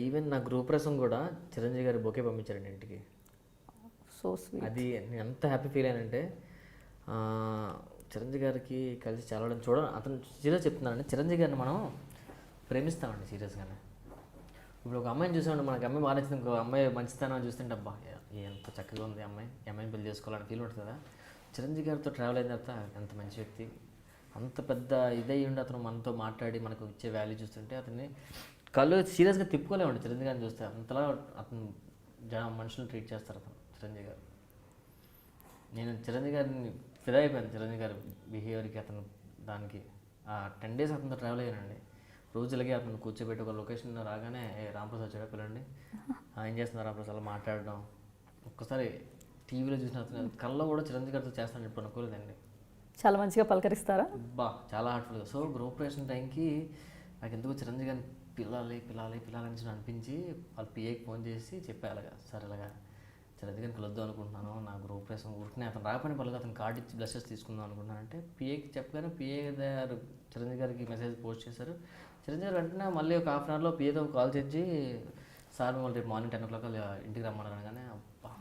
ఈవెన్ నా గ్రూప్ రసం కూడా చిరంజీవి గారి బొకే పంపించారండి ఇంటికి. So sweet. అది నేను ఎంత హ్యాపీ ఫీల్ అయ్యానంటే, చిరంజీవి గారికి కలిసి చదవడం అతను సీరియస్ చెప్తున్నానండి. చిరంజీవి గారిని మనం ప్రేమిస్తామండి సీరియస్గానే. ఇప్పుడు ఒక అమ్మాయిని చూసామండి, మనకి అమ్మాయి బాగా నచ్చింది, ఇంకో అమ్మాయి మంచితనం చూస్తుంటే అబ్బా ఎంత చక్కగా ఉంది అమ్మాయిని పెళ్లి చేసుకోవాలని ఫీల్ ఉంటుంది కదా. చిరంజీవి గారితో ట్రావెల్ అయిన తర్వాత ఎంత మంచి వ్యక్తి, అంత పెద్ద ఇదై ఉండి అతను మనతో మాట్లాడి మనకు ఇచ్చే వాల్యూ చూస్తుంటే అతన్ని కళ్ళు సీరియస్గా తిప్పుకోలేమండి. చిరంజీవి గారిని చూస్తే అంతలా అతను మనుషులను ట్రీట్ చేస్తారు అతను చిరంజీవి గారు. నేను చిరంజీవి గారిని ఫిదా అయిపోయాను, చిరంజీవి గారి బిహేవియర్కి, అతను దానికి. 10 days అతనితో ట్రావెల్ అయ్యానండి. రోజులకి అతను కూర్చోబెట్టి ఒక లొకేషన్ రాగానే రాంప్రసాద్ వచ్చాడు పిల్లండి, ఏం చేస్తున్నారు రాంప్రసాద్, అలా మాట్లాడడం. ఒక్కసారి టీవీలో చూసిన అతను కళ్ళలో కూడా చిరంజీవి గారితో చేస్తాను ఇప్పుడు అనుకోలేదండి. చాలా మంచిగా పలకరిస్తారా? చాలా హార్ట్ఫుల్గా. సో గ్రూప్ రేషన్ టైంకి నాకు ఎందుకు చిరంజీవి గారిని పిల్లాలని అనిపించి వాళ్ళ పిఏకి ఫోన్ చేసి చెప్పా అలాగా సార్ ఇలాగా చిరంజీవి గారిని కలుద్దాం అనుకుంటున్నాను, నా గ్రూప్ ప్రవేశం ఊరికనే అతను రాకపోయిన పర్లేదు అతను కార్డు ఇచ్చి బ్లెస్సెస్ తీసుకుందాం అనుకుంటున్నాను అంటే పిఏకి చెప్పగానే పిఏ గారు చిరంజీవి గారికి మెసేజ్ పోస్ట్ చేశారు. చిరంజీవి గారు వెంటనే మళ్ళీ ఒక హాఫ్ అన్ అవర్లో పిఏతో కాల్ చేసి సార్ మిమ్మల్ని రేపు మార్నింగ్ 10 o'clock ఇంటికి రమ్మన్నారు అనగానే అబ్బా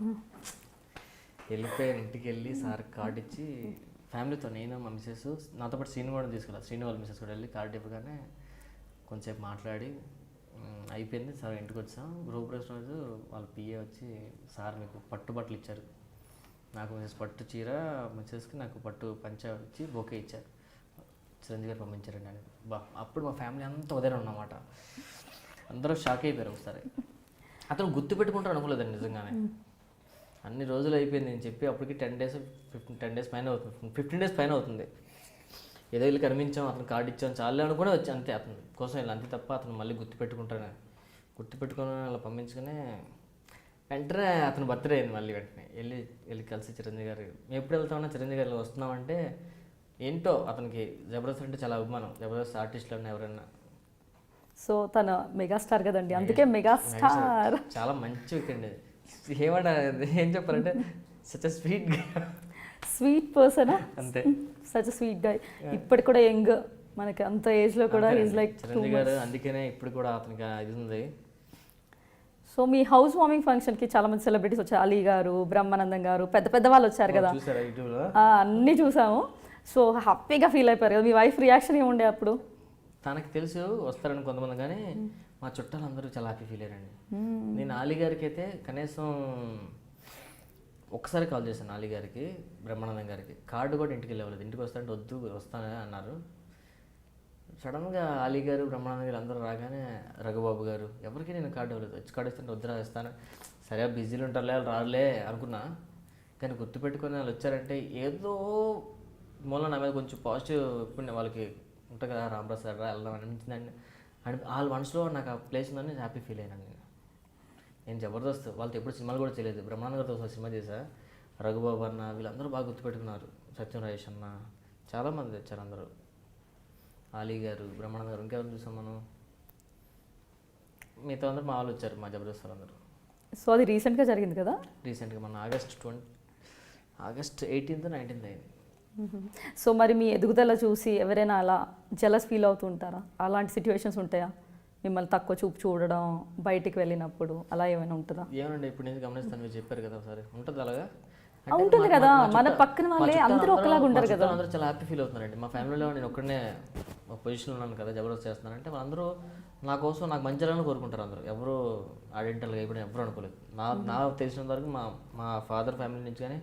వెళ్ళిపోయాను. ఇంటికి వెళ్ళి సార్ కార్డు ఇచ్చి ఫ్యామిలీతో నేను మా మిసెస్ నాతో పాటు శ్రీను కూడా తీసుకెళ్ళాను. శ్రీను వాళ్ళ మిసెస్ కూడా వెళ్ళి కార్డు ఇవ్వగానే కొంచెంసేపు మాట్లాడి అయిపోయింది. సార్ ఇంటికి వచ్చాం. గ్రూప్ ప్రవేశం రోజు వాళ్ళ పిఏ వచ్చి సార్ మీకు పట్టుబట్టలు ఇచ్చారు, నాకు మిసెస్ పట్టు చీర, మిసెస్కి నాకు పట్టు పంచ ఇచ్చి బొకే ఇచ్చారు, చిరంజీవి గారు పంపించారండి అని. అప్పుడు మా ఫ్యామిలీ అంతా ఉదయం ఉన్నమాట. అందరూ షాక్ అయిపోయారు ఒకసారి. అతను గుర్తు పెట్టుకుంటారు అనుకోలేదండి నిజంగానే. అన్ని రోజులు అయిపోయింది నేను చెప్పి అప్పటికి 10 days పైన అవుతుంది, 15 days పైన అవుతుంది. ఏదో వీళ్ళు కనిపించాం, అతను కార్డు ఇచ్చాం చాలే అనుకునే వచ్చి అంతే, అతని కోసం వీళ్ళు అంతే తప్ప అతను మళ్ళీ గుర్తుపెట్టుకుని అలా పంపించుకునే వెంటనే అతను బర్త్డే అయింది. మళ్ళీ వెంటనే వెళ్ళి కలిసి చిరంజీవి గారు మేము ఎప్పుడు వెళ్తామన్నా చిరంజీవి గారు వస్తున్నామంటే ఏంటో అతనికి జబర్దస్త్ అంటే చాలా అభిమానం. జబర్దస్త్ ఆర్టిస్టులు అన్న ఎవరైనా. సో తన మెగాస్టార్ కదండి, అందుకే మెగాస్టార్. చాలా మంచి వ్యక్తి అండి. ఏం చెప్పాలంటే సచ్ స్వీట్ పర్సన్, అంతే, సచ్ స్వీట్ గా. ఇప్పటి కూడా యంగ్, మనకి అంత ఏజ్ లో కూడా ఈజ్ లైక్ చిరంజీవి గారు. అందుకనే ఇప్పుడు కూడా అతనికి ఇది ఉంది. సో మీ హౌస్ వార్మింగ్ ఫంక్షన్కి చాలా మంది సెలబ్రిటీస్ వచ్చారు. అలీ గారు, బ్రహ్మానందం గారు, పెద్ద వాళ్ళు వచ్చారు కదా, అన్నీ చూసాము. సో హ్యాపీగా ఫీల్ అయిపోయారు కదా. మీ వైఫ్ రియాక్షన్ ఏముండే అప్పుడు? తనకు తెలుసు వస్తారని కొంతమంది, కానీ మా చుట్టాలు అందరూ చాలా హ్యాపీ ఫీల్ అయ్యారండి. నేను అలీ గారికి అయితే కనీసం ఒక్కసారి కాల్ చేశాను. అలీ గారికి, బ్రహ్మానందం గారికి కార్డు కూడా ఇంటికి వెళ్ళలేదు. ఇంటికి వస్తానంటే వస్తానే అన్నారు. సడన్గా అలీ గారు, బ్రహ్మానందం గారు అందరూ రాగానే రఘుబాబు గారు ఎవరికి నేను కార్డు ఇవ్వలేదు. వచ్చి కార్డు ఇస్తుంటే వద్దురా ఇస్తాను, సరే బిజీలు ఉంటారులే వాళ్ళు రాలే అనుకున్నా. కానీ గుర్తుపెట్టుకొని వాళ్ళు వచ్చారంటే ఏదో మూల నా మీద కొంచెం పాజిటివ్ ఇప్పుడు వాళ్ళకి ఉంటుంది కదా, రాంప్రసాద్ రా వెళ్దాం అనిపించిందండి. అండ్ వాళ్ళ మనసులో నాకు ఆ ప్లేస్ ఉందని హ్యాపీ ఫీల్ అయినాను. నేను జబర్దస్త్ వాళ్ళతో ఎప్పుడు సినిమాలు కూడా చేయలేదు. బ్రహ్మానంద గారితో ఒక సినిమా చేశా, రఘుబాబు అన్న వీళ్ళందరూ బాగా గుర్తుపెట్టుకున్నారు. సత్యం రాజేష్ అన్న చాలామంది వచ్చారు అందరూ. అలీ గారు, బ్రహ్మానంద గారు, ఇంకెవరు చూసాం మనం, మిగతా అందరూ మా వాళ్ళు వచ్చారు, మా జబర్దస్త్ వాళ్ళందరూ. సో అది రీసెంట్గా జరిగింది కదా? రీసెంట్గా మన ఆగస్ట్ 18th 19th అయింది. సో మరి మీ ఎదుగుదల చూసి ఎవరైనా అలా జలస్ ఫీల్ అవుతూ ఉంటారా? అలాంటి సిచ్యువేషన్స్ ఉంటాయా? మిమ్మల్ని తక్కువ చూపు చూడడం, బయటికి వెళ్ళినప్పుడు అలా ఏమైనా ఉంటుందా? ఏమనండి ఇప్పుడు నేను గమనిస్తాను, మీరు చెప్పారు కదా ఒకసారి, ఉంటుంది అలాగా ఉంటుంది కదా, మన పక్కన వాళ్ళే అందరూ ఒకలాగా ఉండరు కదా. అందరూ చాలా హ్యాపీ ఫీల్ అవుతున్నారండి. మా ఫ్యామిలీలో నేను ఒక్కడనే ఒక పొజిషన్లో ఉన్నాను కదా, జబర్దస్త్ చేస్తున్నానంటే వాళ్ళందరూ నా కోసం నాకు మంచి జరగాలని కోరుకుంటారు. అందరూ ఎవరు ఐడెంటల్గా ఇప్పుడు ఎవరు అనుకోలేదు. నాకు తెలిసినంత వరకు మా ఫాదర్ ఫ్యామిలీ నుంచి కానీ,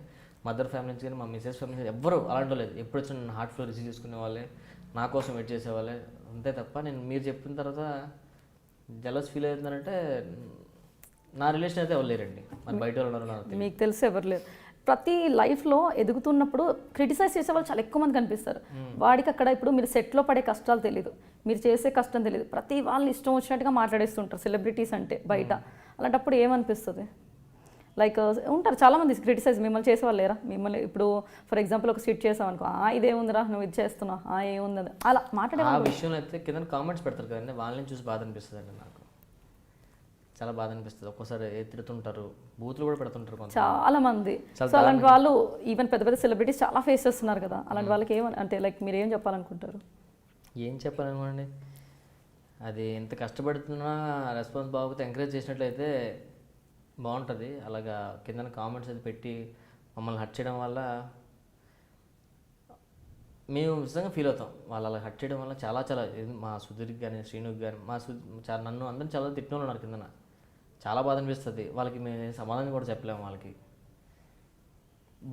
మదర్ ఫ్యామిలీ నుంచి కానీ, మా మిసెస్ ఫ్యామిలీ నుంచి ఎవ్వరు అలాంటి లేదు. ఎప్పుడు వచ్చిన నేను హార్ట్ ఫ్లో రిసీవ్ చేసుకునే వాళ్ళే, నా కోసం వెయిట్ చేసేవాళ్ళే, అంతే తప్ప నేను మీరు చెప్పిన తర్వాత జలస్ ఫీల్ అవుతున్నారంటే నా రిలేషన్ అయితే ఎవరు లేరండి. మరి బయట వాళ్ళు ఉన్నారు, మీకు తెలిసి ఎవరు లేరు. ప్రతి లైఫ్లో ఎదుగుతున్నప్పుడు క్రిటిసైజ్ చేసే వాళ్ళు చాలా ఎక్కువ మంది కనిపిస్తారు. వాడికి అక్కడ ఇప్పుడు మీరు సెట్లో పడే కష్టాలు తెలియదు, మీరు చేసే కష్టం తెలియదు. ప్రతి వాళ్ళు ఇష్టం వచ్చినట్టుగా మాట్లాడేస్తుంటారు సెలబ్రిటీస్ అంటే బయట. అలాంటప్పుడు ఏమనిపిస్తుంది? లైక్ ఉంటారు చాలామంది క్రిటిసైజ్ మిమ్మల్ని చేసేవాళ్ళు లేరా? మిమ్మల్ని ఇప్పుడు ఫర్ ఎగ్జాంపుల్ ఒక స్కిట్ చేసావు అనుకో, ఇదేముందిరా నువ్వు ఇది చేస్తున్నావు, ఏముంది అలా మాట్లాడే ఆ విషయంలో అయితే కింద కామెంట్స్ పెడతారు కదండి, వాళ్ళని చూసి బాధ అనిపిస్తుంది అండి. నాకు చాలా బాధ అనిపిస్తుంది. ఒక్కోసారి తిడుతుంటారు, బూతులు కూడా పెడుతుంటారు చాలా మంది. సో అలాంటి వాళ్ళు ఈవెన్ పెద్ద సెలబ్రిటీస్ చాలా ఫేస్ చేస్తున్నారు కదా, అలాంటి వాళ్ళకి ఏమని అంటే లైక్ మీరు ఏం చెప్పాలనుకుంటారు? ఏం చెప్పాలనుకోండి, అది ఎంత కష్టపడుతున్నా రెస్పాన్స్ బాగుంటే ఎంకరేజ్ చేసినట్లయితే బాగుంటుంది. అలాగా కింద కామెంట్స్ అది పెట్టి మమ్మల్ని హర్ట్ చేయడం వల్ల మేము నిజంగా ఫీల్ అవుతాం. వాళ్ళు అలా హర్ట్ చేయడం వల్ల చాలా మా సుధీర్కి కానీ, శ్రీనుకి కానీ, నన్ను అందరం చాలా తిట్టిన ఉన్నారు కిందన. చాలా బాధ అనిపిస్తుంది. వాళ్ళకి మేము సమాధానం కూడా చెప్పలేము. వాళ్ళకి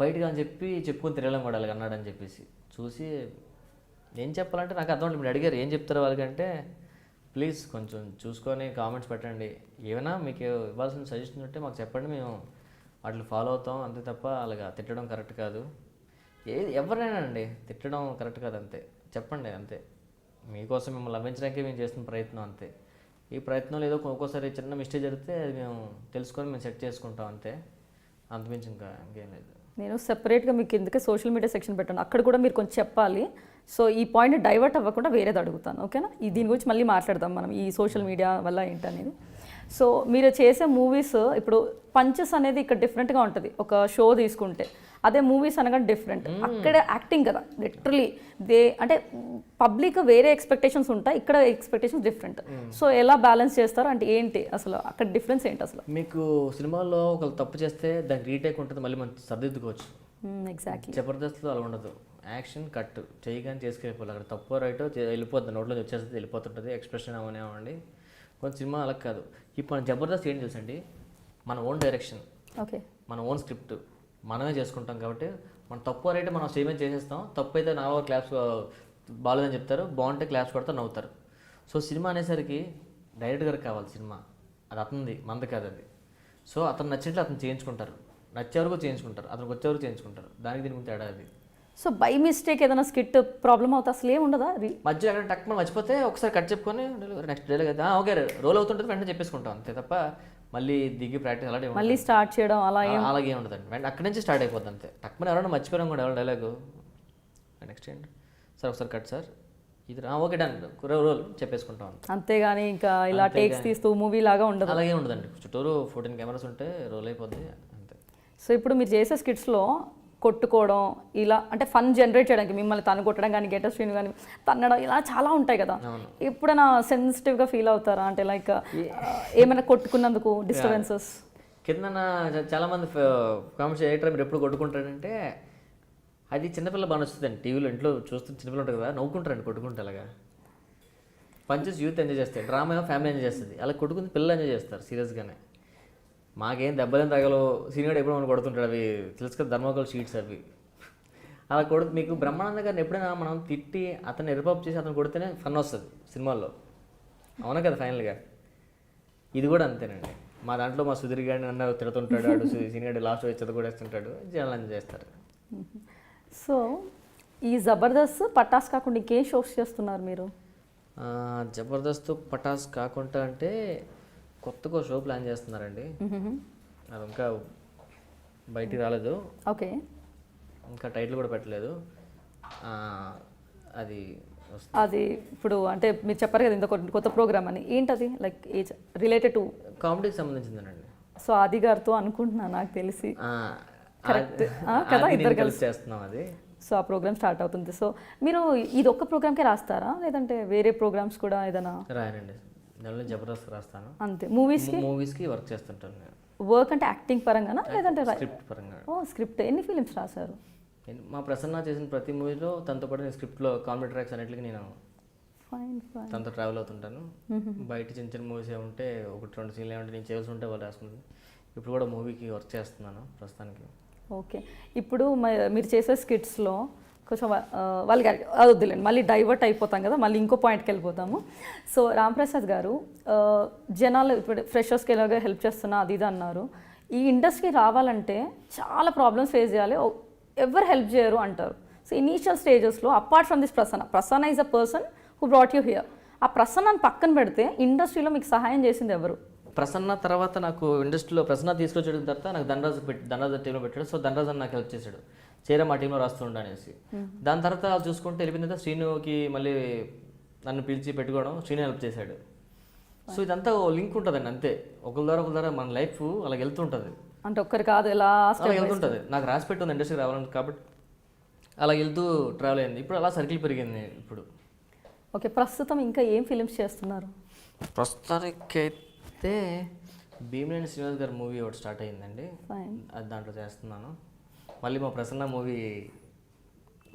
బయటగా అని చెప్పుకొని తిరగలేము కూడా అలాగ అన్నాడని చెప్పేసి చూసి ఏం చెప్పాలంటే నాకు అర్థం. మీరు అడిగారు ఏం చెప్తారు వాళ్ళకంటే, ప్లీజ్ కొంచెం చూసుకొని కామెంట్స్ పెట్టండి. ఏమైనా మీకు ఇవ్వాల్సిన సజెషన్ ఉంటే మాకు చెప్పండి, మేము వాటిని ఫాలో అవుతాం. అంతే తప్ప అలాగా తిట్టడం కరెక్ట్ కాదు. ఎవరైనా అండి తిట్టడం కరెక్ట్ కాదు, అంతే చెప్పండి అంతే. మీకోసం మిమ్మల్ని లభించడానికే మేము చేస్తున్న ప్రయత్నం అంతే. ఈ ప్రయత్నంలో ఏదో ఒక్కోసారి చిన్న మిస్టేక్ జరిగితే అది మేము తెలుసుకొని మేము సెట్ చేసుకుంటాం అంతే, అంతమించి ఇంకేం లేదు. నేను సెపరేట్గా మీకు ఎందుకే సోషల్ మీడియా సెక్షన్ పెట్టండి, అక్కడ కూడా మీరు కొంచెం చెప్పాలి. సో ఈ పాయింట్ డైవర్ట్ అవ్వకుండా వేరేది అడుగుతాను, ఓకేనా? దీని గురించి మళ్ళీ మాట్లాడదాం మనం, ఈ సోషల్ మీడియా వల్ల ఏంటనేది. సో మీరు చేసే మూవీస్ ఇప్పుడు పంచెస్ అనేది ఇక్కడ డిఫరెంట్గా ఉంటుంది ఒక షో తీసుకుంటే, అదే మూవీస్ అనగా డిఫరెంట్. అక్కడ యాక్టింగ్ కదా లిటరలీ అంటే పబ్లిక్ వేరే ఎక్స్పెక్టేషన్స్ ఉంటాయి, ఇక్కడ ఎక్స్పెక్టేషన్స్ డిఫరెంట్. సో ఎలా బ్యాలెన్స్ చేస్తారు అంటే ఏంటి అసలు అక్కడ డిఫరెన్స్ ఏంటి అసలు? మీకు సినిమాల్లో ఒకళ్ళు తప్పు చేస్తే దానికి రీటేక్ ఉంటుంది, మళ్ళీ మనం సర్దిద్దుకోవచ్చు. ఎగ్జాక్ట్లీ. జబర్దస్త్లో అలా ఉండదు, యాక్షన్ కట్ చేయగానే చేసుకెళ్ళిపోవాలి. అక్కడ తప్పో రైటో వెళ్ళిపోతుంది, నోట్లో వచ్చేస్తుంది, వెళ్ళిపోతుంటుంది, ఎక్స్ప్రెషన్ అవనివ్వండి. కొంచెం సినిమా అలా కాదు. ఇప్పుడు మన జబర్దస్త్ ఏం తెలుసండి, మన ఓన్ డైరెక్షన్, ఓకే, మన ఓన్ స్క్రిప్ట్ మనమే చేసుకుంటాం. కాబట్టి మన తప్పు రైతే మనం సేమ్ చేసేస్తాం. తప్పు అయితే నా క్లాప్స్ బాగాలేదని చెప్తారు, బాగుంటే క్లాప్స్ కొడతారు, నవ్వుతారు. సో సినిమా అనేసరికి డైరెక్ట్ గారికి కావాలి సినిమా, అది అతనిది, మనది కాదు అది. సో అతను నచ్చినట్లు అతను చేయించుకుంటారు, నచ్చే వరకు చేయించుకుంటారు, అతనికి వచ్చే వరకు చేయించుకుంటారు. దానికి దీనికి తేడా అది. సో బై మిస్టేక్ ఏదైనా స్కిట్ ప్రాబ్లం అవుతా అసలు ఏమి ఉండదా? మధ్య అక్కడ టక్ మనం మర్చిపోతే ఒకసారి కట్ చెప్పుకొని నెక్స్ట్ డైలాగ్ అయితే ఓకే రోల్ అవుతుంటుంది, వెంటనే చెప్పేసుకుంటాం అంతే తప్ప మళ్ళీ దిగి ప్రాక్టీస్ అలాగే మళ్ళీ స్టార్ట్ చేయడం అలాగే ఉండదండి. వెంటనే అక్కడి నుంచి స్టార్ట్ అయిపోద్ది అంతే. టక్ ఎవరైనా మర్చిపోయాం కూడా ఎవరు డైలాగు నెక్స్ట్ ఏంటి సార్ ఒకసారి కట్ సార్ ఇది ఓకే డన్ రోల్ చెప్పేసుకుంటాం అంతే. అంతేగాని ఇంకా ఇలా టేక్స్ తీస్తూ మూవీ లాగా ఉండదు. అలాగే ఉండదండి, చుట్టూరు 14 కెమెరాస్ ఉంటే రోల్ అయిపోద్ది అంతే. సో ఇప్పుడు మీరు చేసే స్కిట్స్లో కొట్టుకోవడం ఇలా అంటే ఫన్ జనరేట్ చేయడానికి మిమ్మల్ని తను కొట్టడం కానీ గెటప్ సీన్ కానీ తన్నడం ఇలా చాలా ఉంటాయి కదా, ఎప్పుడైనా సెన్సిటివ్గా ఫీల్ అవుతారా? అంటే లైక్ ఏమైనా కొట్టుకున్నందుకు డిస్టర్బెన్సెస్ కింద చాలామంది కామెంట్స్ చేయటం మీరు ఎప్పుడు కొట్టుకుంటారంటే అది చిన్నపిల్ల బాగా నచ్చుతుందండి. టీవీలో ఇంట్లో చూస్తే చిన్నపిల్ల ఉంటుంది కదా, నవ్వుకుంటారండి కొట్టుకుంటే. అలాగా పంచెస్ యూత్ ఎంజాయ్ చేస్తాయి, డ్రామా ఏమో ఫ్యామిలీ ఎంజాయ్ చేస్తుంది, అలా కొట్టుకుని పిల్లలు ఎంజాయ్ చేస్తారు సీరియస్గానే. మాకేం దెబ్బలేం తగలో, సీనియర్ ఎప్పుడు మనం కొడుతుంటాడు, అవి తెలుసు కదా ధర్మకోల్ షీట్స్ అవి. అలా మీకు బ్రహ్మానంద గారిని ఎప్పుడైనా మనం తిట్టి అతన్ని ఎరుపాపు చేసి అతను కొడితేనే ఫన్ వస్తుంది సినిమాల్లో, అవునా కదా? ఫైనల్గా ఇది కూడా అంతేనండి. మా దాంట్లో మా సుధీర్ గారిని అన్నారు తిడుతుంటాడు, అడు సీనియర్ లాస్ట్ వచ్చి చదువుకొడేస్తుంటాడు, జనాలు ఎంజాయ్ చేస్తారు. సో ఈ జబర్దస్త్ పటాస్ కాకుండా ఇంకేం షోస్ చేస్తున్నారు మీరు? జబర్దస్త్ పటాస్ కాకుండా అంటే కొత్తగా షో ప్లాన్ చేస్తున్నారండి, అది ఇంకా బయటికి రాలేదు. ఓకే, ఇంకా టైటిల్ కూడా పెట్టలేదు. అది ఇప్పుడు అంటే మీరు చెప్పారు కదా ఇంత కొత్త ప్రోగ్రామ్ అని, ఏంటది లైక్ రిలేటెడ్ టు కామెడీకి సంబంధించిందేనండి. సో ఆది గారితో అనుకుంటున్నాను నాకు తెలిసి కరెక్ట్ కదా, ఇద్దరు కలిసి చేస్తున్నాం అది. సో ఆ ప్రోగ్రామ్ స్టార్ట్ అవుతుంది. సో మీరు ఇది ఒక్క ప్రోగ్రామ్కే రాస్తారా లేదంటే వేరే ప్రోగ్రామ్స్ కూడా ఏదైనా? రాయనండి, నెలలో జబర్దస్త్ రాస్తాను అంతే. మూవీస్కి వర్క్ చేస్తుంటాను నేను. వర్క్ అంటే యాక్టింగ్ పరంగానా లేదంటే స్క్రిప్ట్ పరంగా? స్క్రిప్ట్. ఎన్ని ఫిలిమ్స్ రాశారు? మా ప్రసన్న చేసిన ప్రతి మూవీలో తనతో పాటు నేను స్క్రిప్ట్లో కామెడీ ట్రాక్స్ అన్నిటికీ నేను తనతో ట్రావెల్ అవుతుంటాను. బయట చిన్న చిన్న మూవీస్ ఏముంటే 1-2 సీన్లు ఏమంటే నేను చేయాల్సి ఉంటే వాళ్ళు రాసుకుంది. ఇప్పుడు కూడా మూవీకి వర్క్ చేస్తున్నాను ప్రస్తుతానికి. ఓకే, ఇప్పుడు మీరు చేసే స్కిట్స్లో కొంచెం వాళ్ళకి అది వద్దులేండి, మళ్ళీ డైవర్ట్ అయిపోతాం కదా, మళ్ళీ ఇంకో పాయింట్కి వెళ్ళిపోతాము. సో రాంప్రసాద్ గారు జనాలు ఇప్పుడు ఫ్రెషర్స్కి ఎలాగో హెల్ప్ చేస్తున్నా అది ఇది అన్నారు. ఈ ఇండస్ట్రీకి రావాలంటే చాలా ప్రాబ్లమ్స్ ఫేస్ చేయాలి, ఎవరు హెల్ప్ చేయరు అంటారు. సో ఇనీషియల్ స్టేజెస్లో apart from this Prasanna is a person who brought you here. ఆ ప్రసన్నని పక్కన పెడితే ఇండస్ట్రీలో మీకు సహాయం చేసింది ఎవరు? ప్రసన్న తర్వాత నాకు ఇండస్ట్రీలో ప్రసన్న తీసుకొచ్చిన తర్వాత నాకు ధనరాజ్ టీంలో పెట్టాడు. సో ధనరాజ్ అని నాకు హెల్ప్ చేశాడు, చేరే మా టీంలో రాస్తుండ అనేసి. దాని తర్వాత చూసుకుంటే వెళ్ళిపోయిన తర్వాత శ్రీనుకి మళ్ళీ నన్ను పిలిచి పెట్టుకోవడం, శ్రీను హెల్ప్ చేశాడు. సో ఇదంతా లింక్ ఉంటుందండి అంతే, ఒకరి ద్వారా మన లైఫ్ అలా వెళ్తుంటుంది. అంటే ఒక్కరు కాదు, ఎలా వెళ్తుంటుంది. నాకు రాసి పెట్టుంది ఇండస్ట్రీకి రావాలని, కాబట్టి అలా వెళ్తూ ట్రావెల్ అయింది. ఇప్పుడు అలా సర్కిల్ పెరిగింది ఇప్పుడు. ఓకే, ప్రస్తుతం ఇంకా ఏం ఫిలిమ్స్ చేస్తున్నారు? ప్రస్తుతానికైతే భీమినేని శ్రీనివాస్ గారి మూవీ ఒకటి స్టార్ట్ అయ్యిందండి, అది దాంట్లో చేస్తున్నాను. మళ్ళీ మా ప్రసన్న మూవీ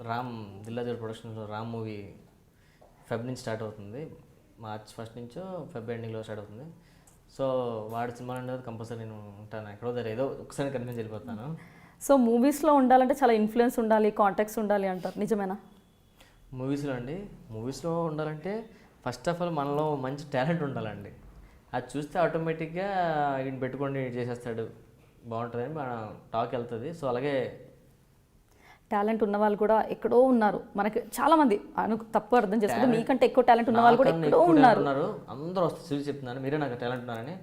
రామ్ దిల్లాజర్ ప్రొడక్షన్స్లో రామ్ మూవీ ఫెబ్ నుంచి స్టార్ట్ అవుతుంది, మార్చ్ 1 నుంచో ఫెబ్ ఎండింగ్లో స్టార్ట్ అవుతుంది. సో వాడి సినిమా ఉండదు కంపల్సరీ నేను ఉంటాను, ఎక్కడో దగ్గర ఏదో ఒకసారి కనిపించి వెళ్ళిపోతాను. సో మూవీస్లో ఉండాలంటే చాలా ఇన్ఫ్లుయెన్స్ ఉండాలి, కాంటాక్ట్స్ ఉండాలి అంటారు, నిజమేనా? మూవీస్లో ఉండాలంటే ఫస్ట్ ఆఫ్ ఆల్ మనలో మంచి టాలెంట్ ఉండాలండి. అది చూస్తే ఆటోమేటిక్గా ఈయన పెట్టుకొని చేసేస్తాడు బాగుంటుందని మన టాక్ వెళ్తుంది. సో అలాగే టాలెంట్ ఉన్న వాళ్ళు కూడా ఎక్కడో ఉన్నారు, మనకి చాలామంది తప్పు అర్థం చేసుకుంటే మీకంటే ఎక్కువ టాలెంట్ ఉన్న వాళ్ళు కూడా ఎక్కడో ఉన్నారు. అందరూ వస్తారు చెప్తున్నాను, మీరే నాకు టాలెంట్ ఉన్నారని.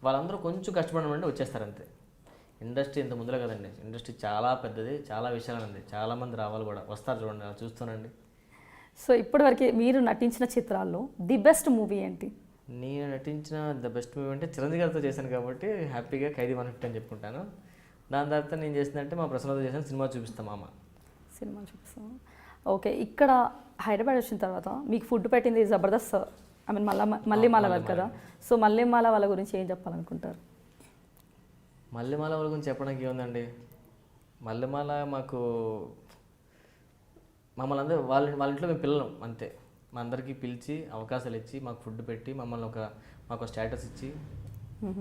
వాళ్ళందరూ కొంచెం కష్టపడమంటే వచ్చేస్తారు అంతే. ఇండస్ట్రీ ఇంత ముందులో కదండి, ఇండస్ట్రీ చాలా పెద్దది, చాలా విషయాలు ఉంది, చాలామంది రావాలి కూడా, వస్తారు చూడండి, అలా చూస్తానండి. సో ఇప్పటివరకు మీరు నటించిన చిత్రాల్లో ది బెస్ట్ మూవీ ఏంటి? నేను నటించిన ద బెస్ట్ మూవీ అంటే చిరంజీవి గారితో చేశాను కాబట్టి హ్యాపీగా ఖైదీ 150 అని చెప్పుకుంటాను. దాని తర్వాత నేను చేసిందంటే మా ప్రసన్నతో చేసిన సినిమా చూపిస్తాం మామ. సినిమా చూపిస్తాం. ఓకే, ఇక్కడ హైదరాబాద్ వచ్చిన తర్వాత మీకు ఫుడ్ పెట్టింది జబర్దస్త్, ఐ మీన్ మల్లెమాల వాళ్ళు కదా. సో మల్లెమాల వాళ్ళ గురించి ఏం చెప్పాలనుకుంటారు? మల్లెమాల వాళ్ళ గురించి చెప్పడానికి ఏముందండి, మల్లెమాల మాకు మమ్మల్ని అందరూ వాళ్ళ ఇంట్లో మేము పిల్లలం అంతే. మా అందరికీ పిలిచి అవకాశాలు ఇచ్చి మాకు ఫుడ్ పెట్టి మాకు స్టేటస్ ఇచ్చి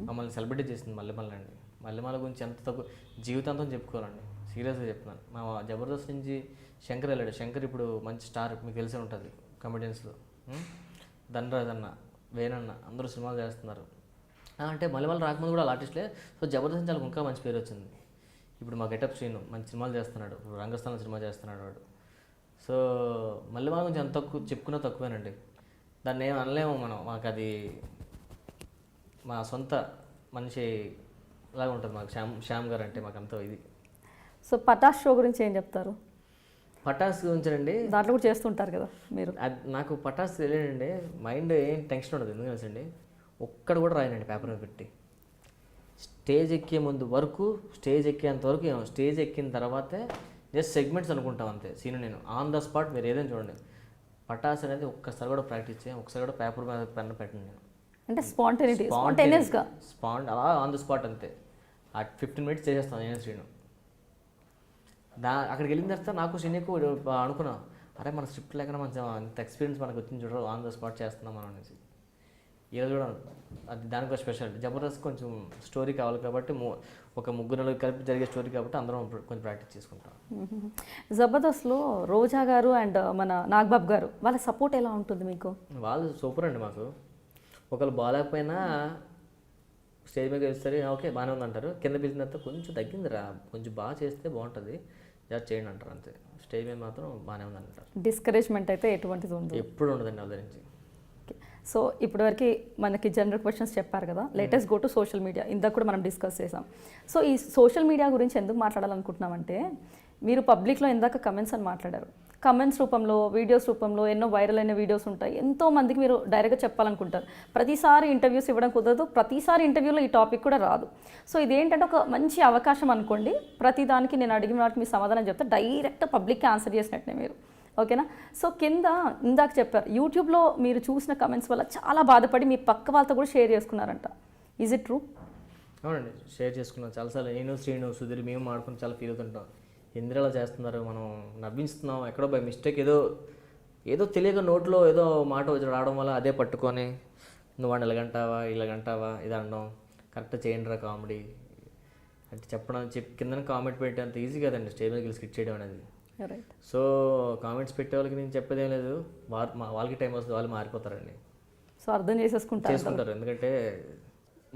మమ్మల్ని సెలబ్రేట్ చేసింది మల్లెమాల అండి. మల్లెమాల గురించి ఎంత తక్కువ జీవితాంతం చెప్పుకోవాలండి, సీరియస్గా చెప్తున్నాను. మా జబర్దస్త్ నుంచి శంకర్ వెళ్ళాడు. శంకర్ ఇప్పుడు మంచి స్టార్, మీకు తెలిసే ఉంటుంది కమెడియన్స్లో. ధనరాజ్ అన్న, వేణన్న అందరూ సినిమాలు చేస్తున్నారు. అంటే మల్లెమాల రాకముందు కూడా ఆర్టిస్టులే. సో జబర్దస్త్ నుంచి వాళ్ళకి ఇంకా మంచి పేరు వచ్చింది. ఇప్పుడు మా గెటప్ శ్రీను మంచి సినిమాలు చేస్తున్నాడు, రంగస్థానం సినిమా చేస్తున్నాడు వాడు. సో మల్లెమాల గురించి ఎంత చెప్పుకున్నా తక్కువేనండి. దాన్ని ఏం అనలేము మనం, మాకు అది మా సొంత మనిషి లాగా ఉంటుంది మాకు. శ్యామ్ గారు అంటే మాకు అంత ఇది. సో పటాస్ షో గురించి ఏం చెప్తారు? పటాస్ గురించి అండి, దాంట్లో కూడా చేస్తుంటారు కదా మీరు. అది నాకు పటాస్ తెలియడండి, మైండ్ ఏం టెన్షన్ ఉండదు. ఎందుకు తెలుసండి, ఒక్కడ కూడా రాయనండి పేపర్ మీద పెట్టి. స్టేజ్ ఎక్కే ముందు వరకు, స్టేజ్ ఎక్కేంత వరకు ఏమో, స్టేజ్ ఎక్కిన తర్వాతే జస్ట్ సెగ్మెంట్స్ అనుకుంటాం అంతే. సీన్ నేను ఆన్ ద స్పాట్ మీరు ఏదైనా చూడండి. పటాస్ అనేది ఒక్కసారి కూడా ప్రాక్టీస్ చేయం, ఒకసారి కూడా పేపర్ మీద పెన్ పెట్టండి నేను. అంటే స్పాంటేనియస్గా అలా ఆన్ ద స్పాట్ అంతే. ఆ 15 minutes చేసేస్తాను నేను శ్రీను. అక్కడికి వెళ్ళిన తర్వాత నాకు శ్రీనుకు అనుకున్నా, అరే మన స్క్రిప్ట్ లేకుండా మంచి అంత ఎక్స్పీరియన్స్ మనకు వచ్చింది చూడరు, ఆన్ ద స్పాట్ చేస్తున్నాం మనం అనేసి. ఈరోజు కూడా అది దానికి స్పెషల్. జబర్దస్త్ కొంచెం స్టోరీ కావాలి కాబట్టి, ఒక ముగ్గురు కలిపి జరిగే స్టోరీ కాబట్టి అందరం కొంచెం ప్రాక్టీస్ చేసుకుంటాం. జబర్దస్త్లో రోజా గారు అండ్ మన నాగబాబు గారు వాళ్ళ సపోర్ట్ ఎలా ఉంటుంది మీకు? వాళ్ళు సూపర్ అండి. మాకు ఒకళ్ళు బాగాలేకపోయినా స్టేజ్ మీద గెలుస్తారు, ఓకే బాగానే ఉందంటారు. కింద పిలిచిన తర్వాత కొంచెం తగ్గిందిరా, కొంచెం బాగా చేస్తే బాగుంటుంది, జాబ్ చేయండి అంటారు అంతే. స్టేజ్ మీద మాత్రం బాగానే ఉందంటారు. డిస్కరేజ్మెంట్ అయితే ఎటువంటిది ఉంది? ఎప్పుడు ఉండదండి వాళ్ళ నుంచి. సో ఇప్పటివరకు మనకి జనరల్ క్వశ్చన్స్ చెప్పారు కదా, latest go to social media. ఇందాక కూడా మనం డిస్కస్ చేసాం. సో ఈ సోషల్ మీడియా గురించి ఎందుకు మాట్లాడాలనుకుంటున్నామంటే, మీరు పబ్లిక్లో ఇందాక కమెంట్స్ అని మాట్లాడారు. కమెంట్స్ రూపంలో, వీడియోస్ రూపంలో ఎన్నో వైరల్ అయిన వీడియోస్ ఉంటాయి. ఎంతో మందికి మీరు డైరెక్ట్గా చెప్పాలనుకుంటారు. ప్రతిసారి ఇంటర్వ్యూస్ ఇవ్వడం కుదరదు, ప్రతిసారి ఇంటర్వ్యూలో ఈ టాపిక్ కూడా రాదు. సో ఇదేంటంటే ఒక మంచి అవకాశం అనుకోండి. ప్రతి దానికి నేను అడిగిన వాటికి మీ సమాధానం చెప్తే డైరెక్ట్ పబ్లిక్కి ఆన్సర్ చేసినట్టే మీరు, ఓకేనా? సో కింద ఇందాక చెప్పారు, యూట్యూబ్లో మీరు చూసిన కమెంట్స్ వల్ల చాలా బాధపడి మీ పక్క వాళ్ళతో కూడా షేర్ చేసుకున్నారంట. Is it true? అవునండి, షేర్ చేసుకున్నాం చాలాసార్లు. నేను శ్రీను సుధీర్ మేము మాడుకుని చాలా ఫీల్ అవుతుంటాం. ఎందుకు అలా చేస్తున్నారు, మనం నవ్విస్తున్నాం, ఎక్కడో బై మిస్టేక్ ఏదో తెలియక నోట్లో ఏదో మాట వచ్చి రావడం వల్ల అదే పట్టుకొని నువ్వు వాడిని ఇలాగంటావా ఇది అనడం కరెక్ట్ చేయండిరా కామెడీ అంటే చెప్పడం కింద కామెంట్ పెట్టే అంత ఈజీ కదండి స్టేజ్ మీద స్కిట్ చేయడం అనేది. సో కామెంట్స్ పెట్టే వాళ్ళకి నేను చెప్పేదేం లేదు, వాళ్ళకి టైం వస్తుంది, వాళ్ళు మారిపోతారండి. సో అర్థం చేసుకుంటారు, ఎందుకంటే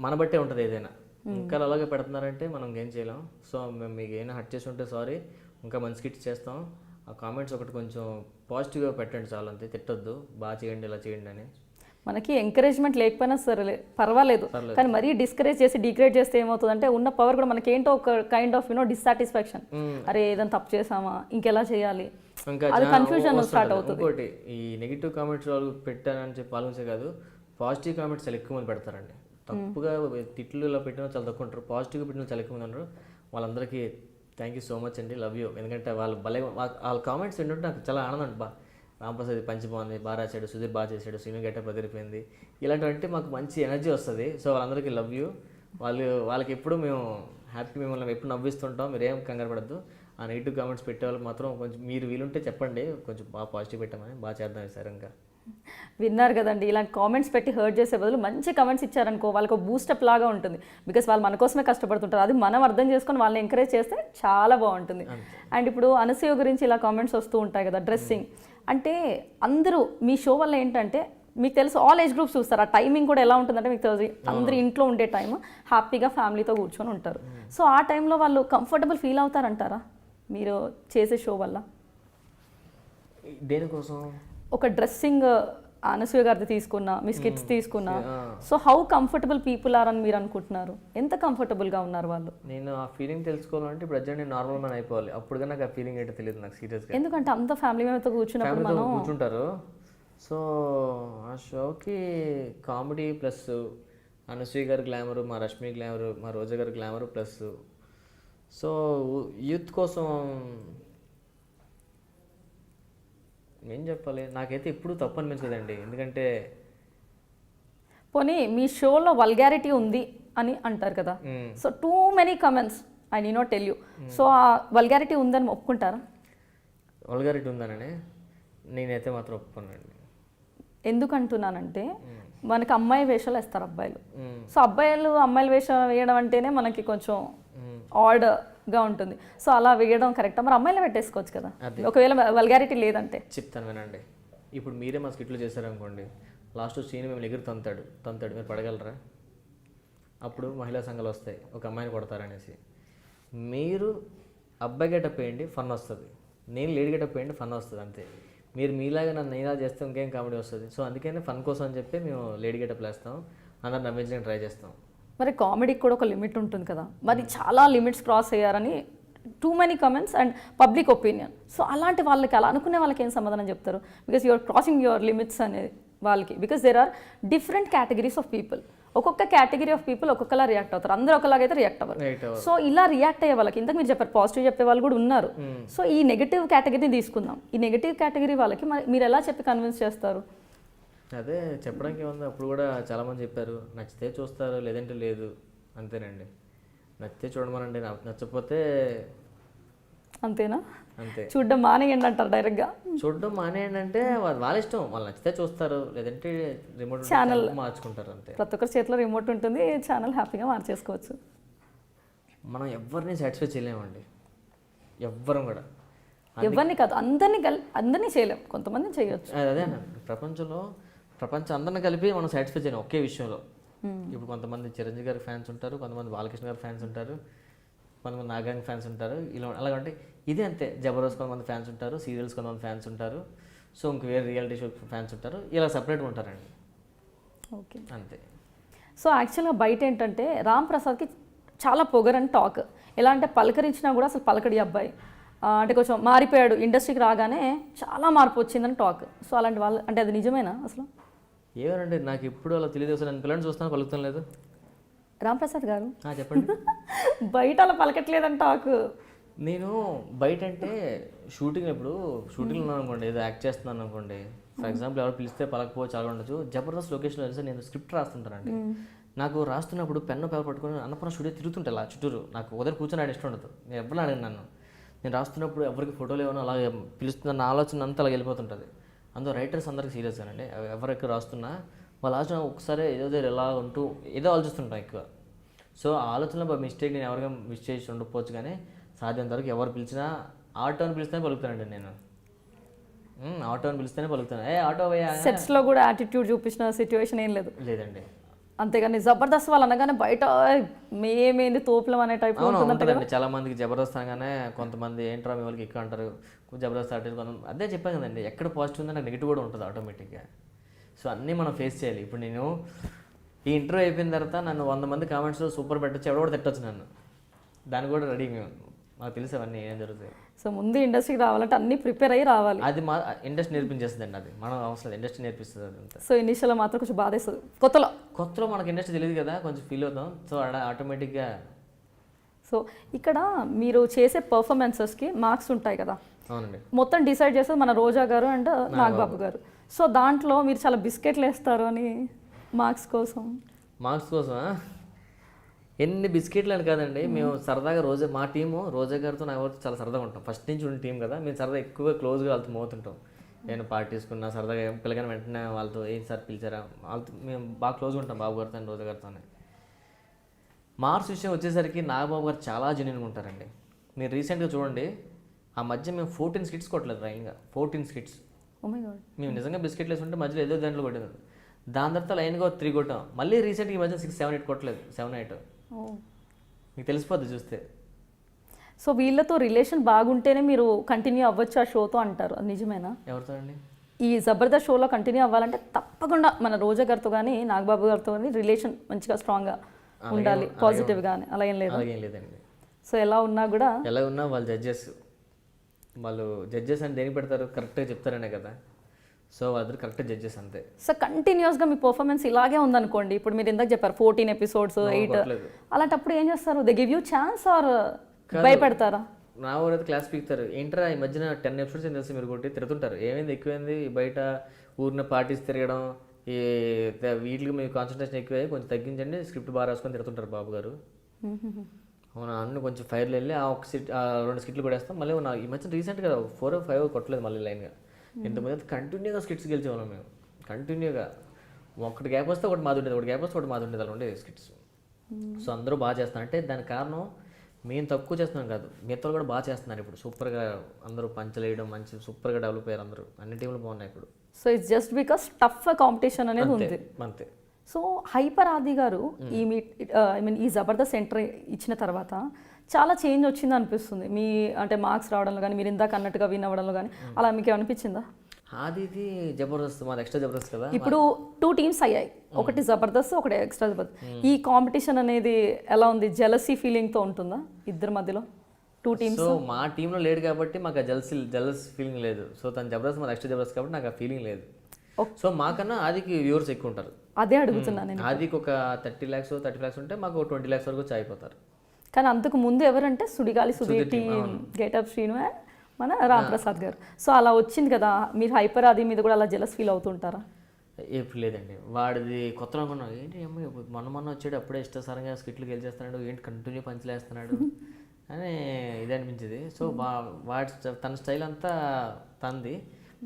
మన బట్టే ఉంటుంది ఏదైనా. ఇంకా అలాగే పెడుతున్నారంటే మనం ఏం చేయలేం. సో మేము మీకు ఏమైనా హర్ట్ చేసి ఉంటే సారీ, ఇంకా మంచి స్కిట్ చేస్తాం. ఆ కామెంట్స్ ఒకటి కొంచెం పాజిటివ్గా పెట్టండి చాలు, అంతే. తిట్టొద్దు, బాగా చేయండి ఇలా చేయండి అని. మనకి ఎంకరేజ్మెంట్ లేకపోయినా సరే పర్వాలేదు, కానీ మరీ డిస్కరేజ్ చేసి డిగ్రేడ్ చేస్తే ఏమవుతుందంటే ఉన్న పవర్ కూడా మనకి ఏంటో ఒక కైండ్ ఆఫ్ డిస్సాటిస్ఫాక్షన్, అరే ఏదైనా తప్పు చేసామా ఇంకెలా చేయాలి, అది కన్ఫ్యూజన్ స్టార్ట్ అవుతుంది. ఇంకోటి, ఈ నెగిటివ్ కామెంట్స్ వాళ్ళు పెట్టారని చెప్పి ఆలోచించే కాదు, పాజిటివ్ కామెంట్స్ చాలా ఎక్కువ మంది పెడతారండి. తప్పుగా తిట్లు ఇలా పెట్టిన చాలా తక్కువ ఉంటారు, పాజిటివ్గా పెట్టిన చాలా ఎక్కువ మంది ఉన్నారు. వాళ్ళందరికీ థ్యాంక్ యూ సో మచ్ అండి, లవ్ యూ. ఎందుకంటే వాళ్ళు వాళ్ళ కామెంట్స్ ఏంటంటే నాకు చాలా ఆనందం. రాంప్రసాద్ పంచి బాగుంది, బాగా రాశాడు, సుధీర్ బాగా చేశాడు, శ్రీను గెటప్ అదిరిపోయింది, ఇలాంటివంటే మాకు మంచి ఎనర్జీ వస్తుంది. సో వాళ్ళందరికీ లవ్ యూ. వాళ్ళకి ఎప్పుడు మేము హ్యాపీ, మిమ్మల్ని ఎప్పుడు నవ్విస్తుంటాం, మీరు ఏం కంగారు పడద్దు. ఆ నెగిటివ్ కామెంట్స్ పెట్టే వాళ్ళకి మాత్రం కొంచెం మీరు వీలుంటే చెప్పండి, కొంచెం బాగా పాజిటివ్ పెట్టామని, బాగా చేద్దాం సార్. ఇంకా విన్నారు కదండి, ఇలాంటి కామెంట్స్ పెట్టి హర్ట్ చేసే బదులు మంచి కామెంట్స్ ఇచ్చారనుకో వాళ్ళకి ఒక బూస్టప్ లాగా ఉంటుంది. బికాస్ వాళ్ళు మన కోసమే కష్టపడుతుంటారు, అది మనం అర్థం చేసుకొని వాళ్ళని ఎంకరేజ్ చేస్తే చాలా బాగుంటుంది. అండ్ ఇప్పుడు అనసూయ గురించి ఇలా కామెంట్స్ వస్తూ ఉంటాయి కదా, డ్రెస్సింగ్ అంటే అందరూ మీ షో వల్ల ఏంటంటే మీకు తెలుసు ఆల్ ఏజ్ గ్రూప్స్ చూస్తారు. ఆ టైమింగ్ కూడా ఎలా ఉంటుందంటే మీకు తెలుసు, అందరూ ఇంట్లో ఉండే టైం, హ్యాపీగా ఫ్యామిలీతో కూర్చొని ఉంటారు. సో ఆ టైంలో వాళ్ళు కంఫర్టబుల్ ఫీల్ అవుతారంటారా మీరు చేసే షో వల్ల? దేనికోసం? ఒక డ్రెస్సింగ్ అనసూయ గారిది తీసుకున్నా, మీ స్కిట్స్ తీసుకున్నా, so how comfortable people are అని మీరు అనుకుంటున్నారు? ఎంత కంఫర్టబుల్గా ఉన్నారు వాళ్ళు? నేను ఆ ఫీలింగ్ తెలుసుకోవాలంటే ఇప్పుడు అర్జెంట్ నేను నార్మల్ మ్యాన్ అయిపోవాలి. అప్పుడు నాకు ఆ ఫీలింగ్ ఏంటో తెలియదు నాకు సీరియస్గా. ఎందుకంటే అంత ఫ్యామిలీ మెంబర్తో కూర్చున్నప్పుడు ఫ్యామిలీతో మనం కూర్చుంటారు. సో ఆ షోకి కామెడీ ప్లస్ అనసూయ గారి గ్లామరు, మా రష్మి గ్లామరు, మా రోజా గారి గ్లామరు ప్లస్ సో యూత్ కోసం ఏం చెప్పాలి, నాకైతే ఎప్పుడు తప్పు అనిపించదండి. ఎందుకంటే పోనీ మీ షోలో వల్గారిటీ ఉంది అని అంటారు కదా, so two many comments I need not tell you, so ఆ వల్గారిటీ ఉందని ఒప్పుకుంటారా? వల్గారిటీ ఉందననే నేనైతే మాత్రం ఒప్పుకున్నానండి. ఎందుకు అంటున్నానంటే మనకి అమ్మాయి వేషాలు వేస్తారు అబ్బాయిలు, సో అమ్మాయిల వేషం వేయడం అంటేనే మనకి కొంచెం ఆడ్గా ఉంటుంది. సో అలా వేయడం కరెక్టా? మరి అమ్మాయిలు పెట్టేసుకోవచ్చు కదా ఒకవేళ వల్గారిటీ లేదంటే. చెప్తాను వినండి. ఇప్పుడు మీరే మా స్కిట్లో చేశారనుకోండి, లాస్ట్ సీన్ మేము ఎగురు తంతాడు మీరు పడగలరా? అప్పుడు మహిళా సంఘాలు వస్తాయి ఒక అమ్మాయిని కొడతారనేసి. మీరు అబ్బాయి గెటప్ వేయండి ఫన్ వస్తుంది, నేను లేడీ గెటప్ వేయండి ఫన్ వస్తుంది, అంతే. మీరు మీలాగా నన్ను ఇలా చేస్తే ఇంకేం కామెడీ వస్తుంది. సో అందుకని ఫన్ కోసం అని చెప్పి మేము లేడీ గెటప్ వేస్తాం, అందరు నవ్వించడానికి ట్రై చేస్తాం. మరి కామెడీకి కూడా ఒక లిమిట్ ఉంటుంది కదా, మరి చాలా లిమిట్స్ క్రాస్ అయ్యారని too many comments and public opinion. So అలాంటి వాళ్ళకి, అలా అనుకునే వాళ్ళకి ఏం సమాధానం చెప్తారు? Because you are crossing your limits అనేది వాళ్ళకి, because there are different categories of people. ఒక్కొక్క కేటగిరీ ఆఫ్ పీపుల్ ఒక్కొక్కలా రియాక్ట్ అవుతారు, అందరూ ఒకలాగైతే రియాక్ట్ అవ్వరు. సో ఇలా రియాక్ట్ అయ్యే వాళ్ళకి, ఇంతకు మీరు చెప్పారు పాజిటివ్ చెప్పే వాళ్ళు కూడా ఉన్నారు. సో ఈ నెగిటివ్ కేటగిరీని తీసుకుందాం. ఈ నెగిటివ్ కేటగిరీ వాళ్ళకి మీరు ఎలా చెప్పి కన్విన్స్ చేస్తారు? అదే చెప్పడానికి ఏముంది, అప్పుడు కూడా చాలామంది చెప్పారు నచ్చితే చూస్తారు లేదంటే లేదు, అంతేనండి. నచ్చితే చూడమనండి, నచ్చకపోతే అంతేనా? అంతే. చూడడం మానేయండి అంటారు డైరెక్ట్గా. చూడడం మానేయండి అంటే వాళ్ళ ఇష్టం, వాళ్ళు నచ్చితే చూస్తారు లేదంటే రిమోట్ ఛానల్ మార్చుకుంటారు, అంతే. ప్రతి ఒక్కరి చేతిలో రిమోట్ ఉంటుంది, ఛానల్ హ్యాపీగా మార్చేసుకోవచ్చు. మనం ఎవరిని సాటిస్ఫై చేయలేమండి, ఎవ్వరం కూడా. ఎవరిని కాదు, అందరినీ చేయలేం, కొంతమంది చేయొచ్చు. అదే ప్రపంచం అందరిని కలిపి మనం సాటిస్ఫై చేయలేం ఒకే విషయంలో. ఇప్పుడు కొంతమంది చిరంజీవి గారి ఫ్యాన్స్ ఉంటారు, కొంతమంది బాలకృష్ణ గారి ఫ్యాన్స్ ఉంటారు, కొంతమంది నాగార్జున ఫ్యాన్స్ ఉంటారు, ఇలా అలాగంటే ఇదే అంతే. జబర్దస్త్ కొంతమంది ఫ్యాన్స్ ఉంటారు, సీరియల్స్ కొంతమంది ఫ్యాన్స్ ఉంటారు, సో ఇంక వేరే రియాలిటీ షో ఫ్యాన్స్ ఉంటారు, ఇలా సపరేట్గా ఉంటారండి. ఓకే, అంతే. సో యాక్చువల్గా బయట ఏంటంటే రామ్ ప్రసాద్కి చాలా పొగరని టాక్. ఎలా అంటే పలకరించినా కూడా అసలు పలకడి అబ్బాయి, అంటే కొంచెం మారిపోయాడు, ఇండస్ట్రీకి రాగానే చాలా మార్పు వచ్చిందని టాక్. సో అలాంటి వాళ్ళు అంటే అది నిజమేనా అసలు? ఏమనండి, నాకు ఇప్పుడు అలా తెలియదు. అసలు నేను పిల్లల్ని చూస్తాను పలుకుతాను లేదు. రామ్ ప్రసాద్ గారు చెప్పండి. బయట అలా పలకట్లేదని టాక్. నేను బయట అంటే షూటింగ్లో ఉన్నాను అనుకోండి, ఏదో యాక్ట్ చేస్తున్నాను అనుకోండి, ఫర్ ఎగ్జాంపుల్ ఎవరు పిలిస్తే పలకపోవచ్చు, అలా ఉండొచ్చు. జబర్దస్త్ లొకేషన్లో వెళ్తే నేను స్క్రిప్ట్ రాస్తుంటానండి. నాకు రాస్తున్నప్పుడు పెన్ను పేపర్ పట్టుకొని అన్నపూర్ణ స్టూడియో తిరుగుతుంటే అలా చుట్టూరు, నాకు ఉదయం కూర్చొని ఆడ ఇష్టం ఉండదు. నేను ఎవరిని అడిగిన నన్ను, నేను రాస్తున్నప్పుడు ఎవరికి ఫోటోలు ఏమన్నా అలాగే పిలుస్తున్న నా ఆలోచన అంతా అలాగే వెళ్ళిపోతుంటుంది. అందులో రైటర్స్ అందరికి సీరియస్గానండి, ఎవరు ఎక్కువ రాస్తున్నా వాళ్ళ ఆలోచన ఒకసారి ఏదో ఎలా ఉంటూ ఏదో ఆలోచిస్తుంటాం ఎక్కువ. సో ఆ ఆలోచనలో మిస్టేక్ నేను ఎవరిగా మిస్ చేసి ఉండకపోవచ్చు, కానీ సాధ్యంత వరకు ఎవరు పిలిచినా ఆటో అని పిలిస్తేనే పలుకుతానండి నేను. ఆటో అని పిలిస్తేనే పలుకుతాను. ఆటో సెట్స్లో కూడా యాటిట్యూడ్ చూపించిన సిచ్యువేషన్ ఏం లేదండి. అంతేగాని జబర్దస్త్ వాళ్ళు అనగానే బయట మేమేంది తోపులం అనే టైప్ ఉంటుందండి. చాలా మందికి జబర్దస్త్ అనగానే కొంతమంది ఏంట్రా మీ వాళ్ళకి ఎక్కువ అంటారు, జబర్దస్త్ ఆర్టిస్ట్ కొంతమంది. అదే చెప్పాను కదండి, ఎక్కడ పాజిటివ్ ఉందో నాకు నెగిటివ్ కూడా ఉంటుంది ఆటోమేటిక్గా. సో అన్నీ మనం ఫేస్ చేయాలి. ఇప్పుడు నేను ఈ ఇంటర్వ్యూ అయిపోయిన తర్వాత నన్ను 100 మంది కామెంట్స్లో సూపర్ పెట్టచ్చు, ఎవడో కూడా తిట్టచ్చు నన్ను, దాన్ని కూడా రెడీ మేము, మాకు తెలుసు అవన్నీ ఏం జరుగుతాయి. సో ముందు ఇండస్ట్రీకి రావాలంటే అన్ని ప్రిపేర్ అయ్యి రావాలి. అది మా ఇండస్ట్రీ నేర్పించేస్తుందండి, అది మనం అవసరం, ఇండస్ట్రీ నేర్పిస్తుంది అదంతా. సో ఇనిషియల్లో మాత్రం కొంచెం బాధేస్తుంది, కొత్తలో మనకు ఇండస్ట్రీ తెలియదు కదా, కొంచెం ఫీల్ అవుతాం. సో ఆటోమేటిక్గా. సో ఇక్కడ మీరు చేసే పర్ఫార్మెన్సెస్కి మార్క్స్ ఉంటాయి కదా. అవునండి. మొత్తం డిసైడ్ చేసేది మన రోజా గారు అండ్ నాగబాబు గారు. సో దాంట్లో మీరు చాలా బిస్కెట్లు వేస్తారు అని మార్క్స్ కోసం ఎన్ని బిస్కెట్లు అని కాదండి, మేము సరదాగా మా టీము రోజా గారితో నాకు చాలా సరదాగా ఉంటాం. ఫస్ట్ నుంచి ఉన్న టీం కదా, మేము సరదా ఎక్కువగా క్లోజ్గా వాళ్ళతో మోతుంటాం. నేను పార్టీస్కున్నా సరదాగా పిల్లగానే వెంటనే వాళ్ళతో ఏం సార్ పిలిచారా, వాళ్ళతో మేము బాగా క్లోజ్గా ఉంటాం బాబు గారితో రోజా గారితోనే. మార్క్స్ విషయం వచ్చేసరికి నాగబాబు గారు చాలా జెన్యూన్గా ఉంటారండి. మీరు రీసెంట్గా చూడండి, ఆ మధ్య మేము 14 స్కిట్స్ కొట్టలేదు లైన్గా, 14 స్కిట్స్. మేము నిజంగా బిస్కెట్లు వేసుకుంటే మధ్యలో ఏదో దాంట్లో కొట్టింది, దాని తర్వాత లైన్గా 3 కొట్టాం. మళ్ళీ రీసెంట్గా ఈ మధ్య 6, 7, 8 కొట్టలేదు, 7, 8 మీకు తెలిసిపోద్ది చూస్తే. సో వీళ్ళతో రిలేషన్ బాగుంటేనే మీరు కంటిన్యూ అవ్వచ్చు ఆ షోతో అంటారు, అది నిజమేనా? ఎవరితో అండి? ఈ జబర్దస్త్ షోలో కంటిన్యూ అవ్వాలంటే తప్పకుండా మన రోజా గారితో కానీ నాగబాబు గారితో కానీ రిలేషన్ మంచిగా స్ట్రాంగ్గా ఉండాలి, పాజిటివ్ గానీ అలా ఏం లేదు. అలాగేం లేదండి. సో ఎలా ఉన్నా కూడా ఎలా ఉన్నా వాళ్ళు జడ్జెస్ అని దేనికి పెడతారు, కరెక్ట్గా చెప్తారనే కదా. సో వాళ్ళిద్దరు కరెక్ట్ జడ్జెస్ అంతే. సో కంటిన్యూస్గా మీ పర్ఫార్మెన్స్ ఇలాగే ఉందనుకోండి, ఇప్పుడు మీరు ఇందాక చెప్పారు 14 ఎపిసోడ్స్ 8, అలాంటప్పుడు ఏం చేస్తారు? They give you chance or భయపెడతారా? నా ఊరైతే క్లాస్ పీకుతారు, ఏంట్రా ఈ మధ్యన 10 ఎపిసోడ్స్ ఏం తెలుసు మీరు కొట్టి తిరుగుతుంటారు, ఏమైంది ఎక్కువైంది బయట ఊరిన పార్టీస్ తిరగడం, ఈ వీటికి మీ కాన్సన్ట్రేషన్ ఎక్కువై కొంచెం తగ్గించండి, స్క్రిప్ట్ బాగా రాసుకొని తిరుగుతుంటారు బాబు గారు. అవునా అన్ని కొంచెం ఫైర్లు వెళ్ళి ఆ 2 స్కిట్లు కూడా వేస్తాం. మళ్ళీ ఈ మధ్య రీసెంట్గా 4 or 5 కొట్టలేదు మళ్ళీ లైన్గా. ఇంతమంది కంటిన్యూగా స్కిట్స్ గెలిచేవాళ్ళం మేము, కంటిన్యూగా. ఒకటి గ్యాప్ వస్తే ఒకటి మాది ఉండేది, ఒకటి గ్యాప్ వస్తే ఒకటి మాది ఉండేది, అలా ఉండేది స్కిట్స్. సో అందరూ బాగా చేస్తున్నారు అంటే దానికి కారణం మేము తక్కువ చేస్తున్నాం కాదు, మిగతా కూడా బాగా చేస్తున్నారు ఇప్పుడు. సూపర్గా అందరూ పంచలేయడం, మంచి సూపర్గా డెవలప్ అయ్యారు అందరూ, అన్ని టీంలు బాగున్నాయి ఇప్పుడు. So it's just because tough competition అనేది ఉంది అంతే. సో హైపర్ ఆది గారు ఈ జబర్దస్త్ ఎంట్రీ ఇచ్చిన తర్వాత చాలా చేంజ్ వచ్చింది అనిపిస్తుంది మీ, అంటే మార్క్స్ రావడంలో కానీ, మీరు ఇందాక అన్నట్టుగా విన్ అవ్వడంలో కానీ, అలా మీకు అనిపించిందా? ఆదిది జబర్దస్త్, మాది ఎక్స్ట్రా జబర్దస్త్ కదా. ఇప్పుడు 2 టీమ్స్ అయ్యాయి, ఒకటి జబర్దస్త్ ఒకటి ఎక్స్ట్రా జబర్దస్త్. ఈ కాంపిటీషన్ అనేది ఎలా ఉంది? జెలసీ ఫీలింగ్తో ఉంటుందా ఇద్దరి మధ్యలో 2 టీమ్స్? సో మా టీంలో లేడు కాబట్టి మాకు ఆ జెలస్ ఫీలింగ్ లేదు. సో తను జబర్దస్త్, మాది ఎక్స్ట్రా జబర్దస్త్ కాబట్టి నాకు ఆ ఫీలింగ్ లేదు. సో మాకన్నా ఆదికి వ్యూవర్స్ ఎక్కువ ఉంటారు. అదే అడుగుతున్నాను నేను. ఆదికి ఒక 30 lakhs 30 lakhs ఉంటే మాకు 20 lakhs వరకు వచ్చి అయిపోతారు. కానీ అంతకు ముందు ఎవరంటే Sudigali Sudheer team, getup Srinu and మన రాంప్రసాద్ గారు. సో అలా వచ్చింది కదా, మీరు హైపర్ ఆది మీద కూడా అలా జెలస్ ఫీల్ అవుతుంటారా? ఎప్పుడు లేదండి, వాడిది కొత్త అనుకున్నాం, ఏంటి అమ్మాయి మొన్న వచ్చాడు అప్పుడే ఇష్టసారంగా స్కిట్లు గెలిచేస్తున్నాడు, ఏంటి కంటిన్యూ పంచలేస్తున్నాడు అని ఇది అనిపించింది. సో వాడి తన స్టైల్ అంతా తంది,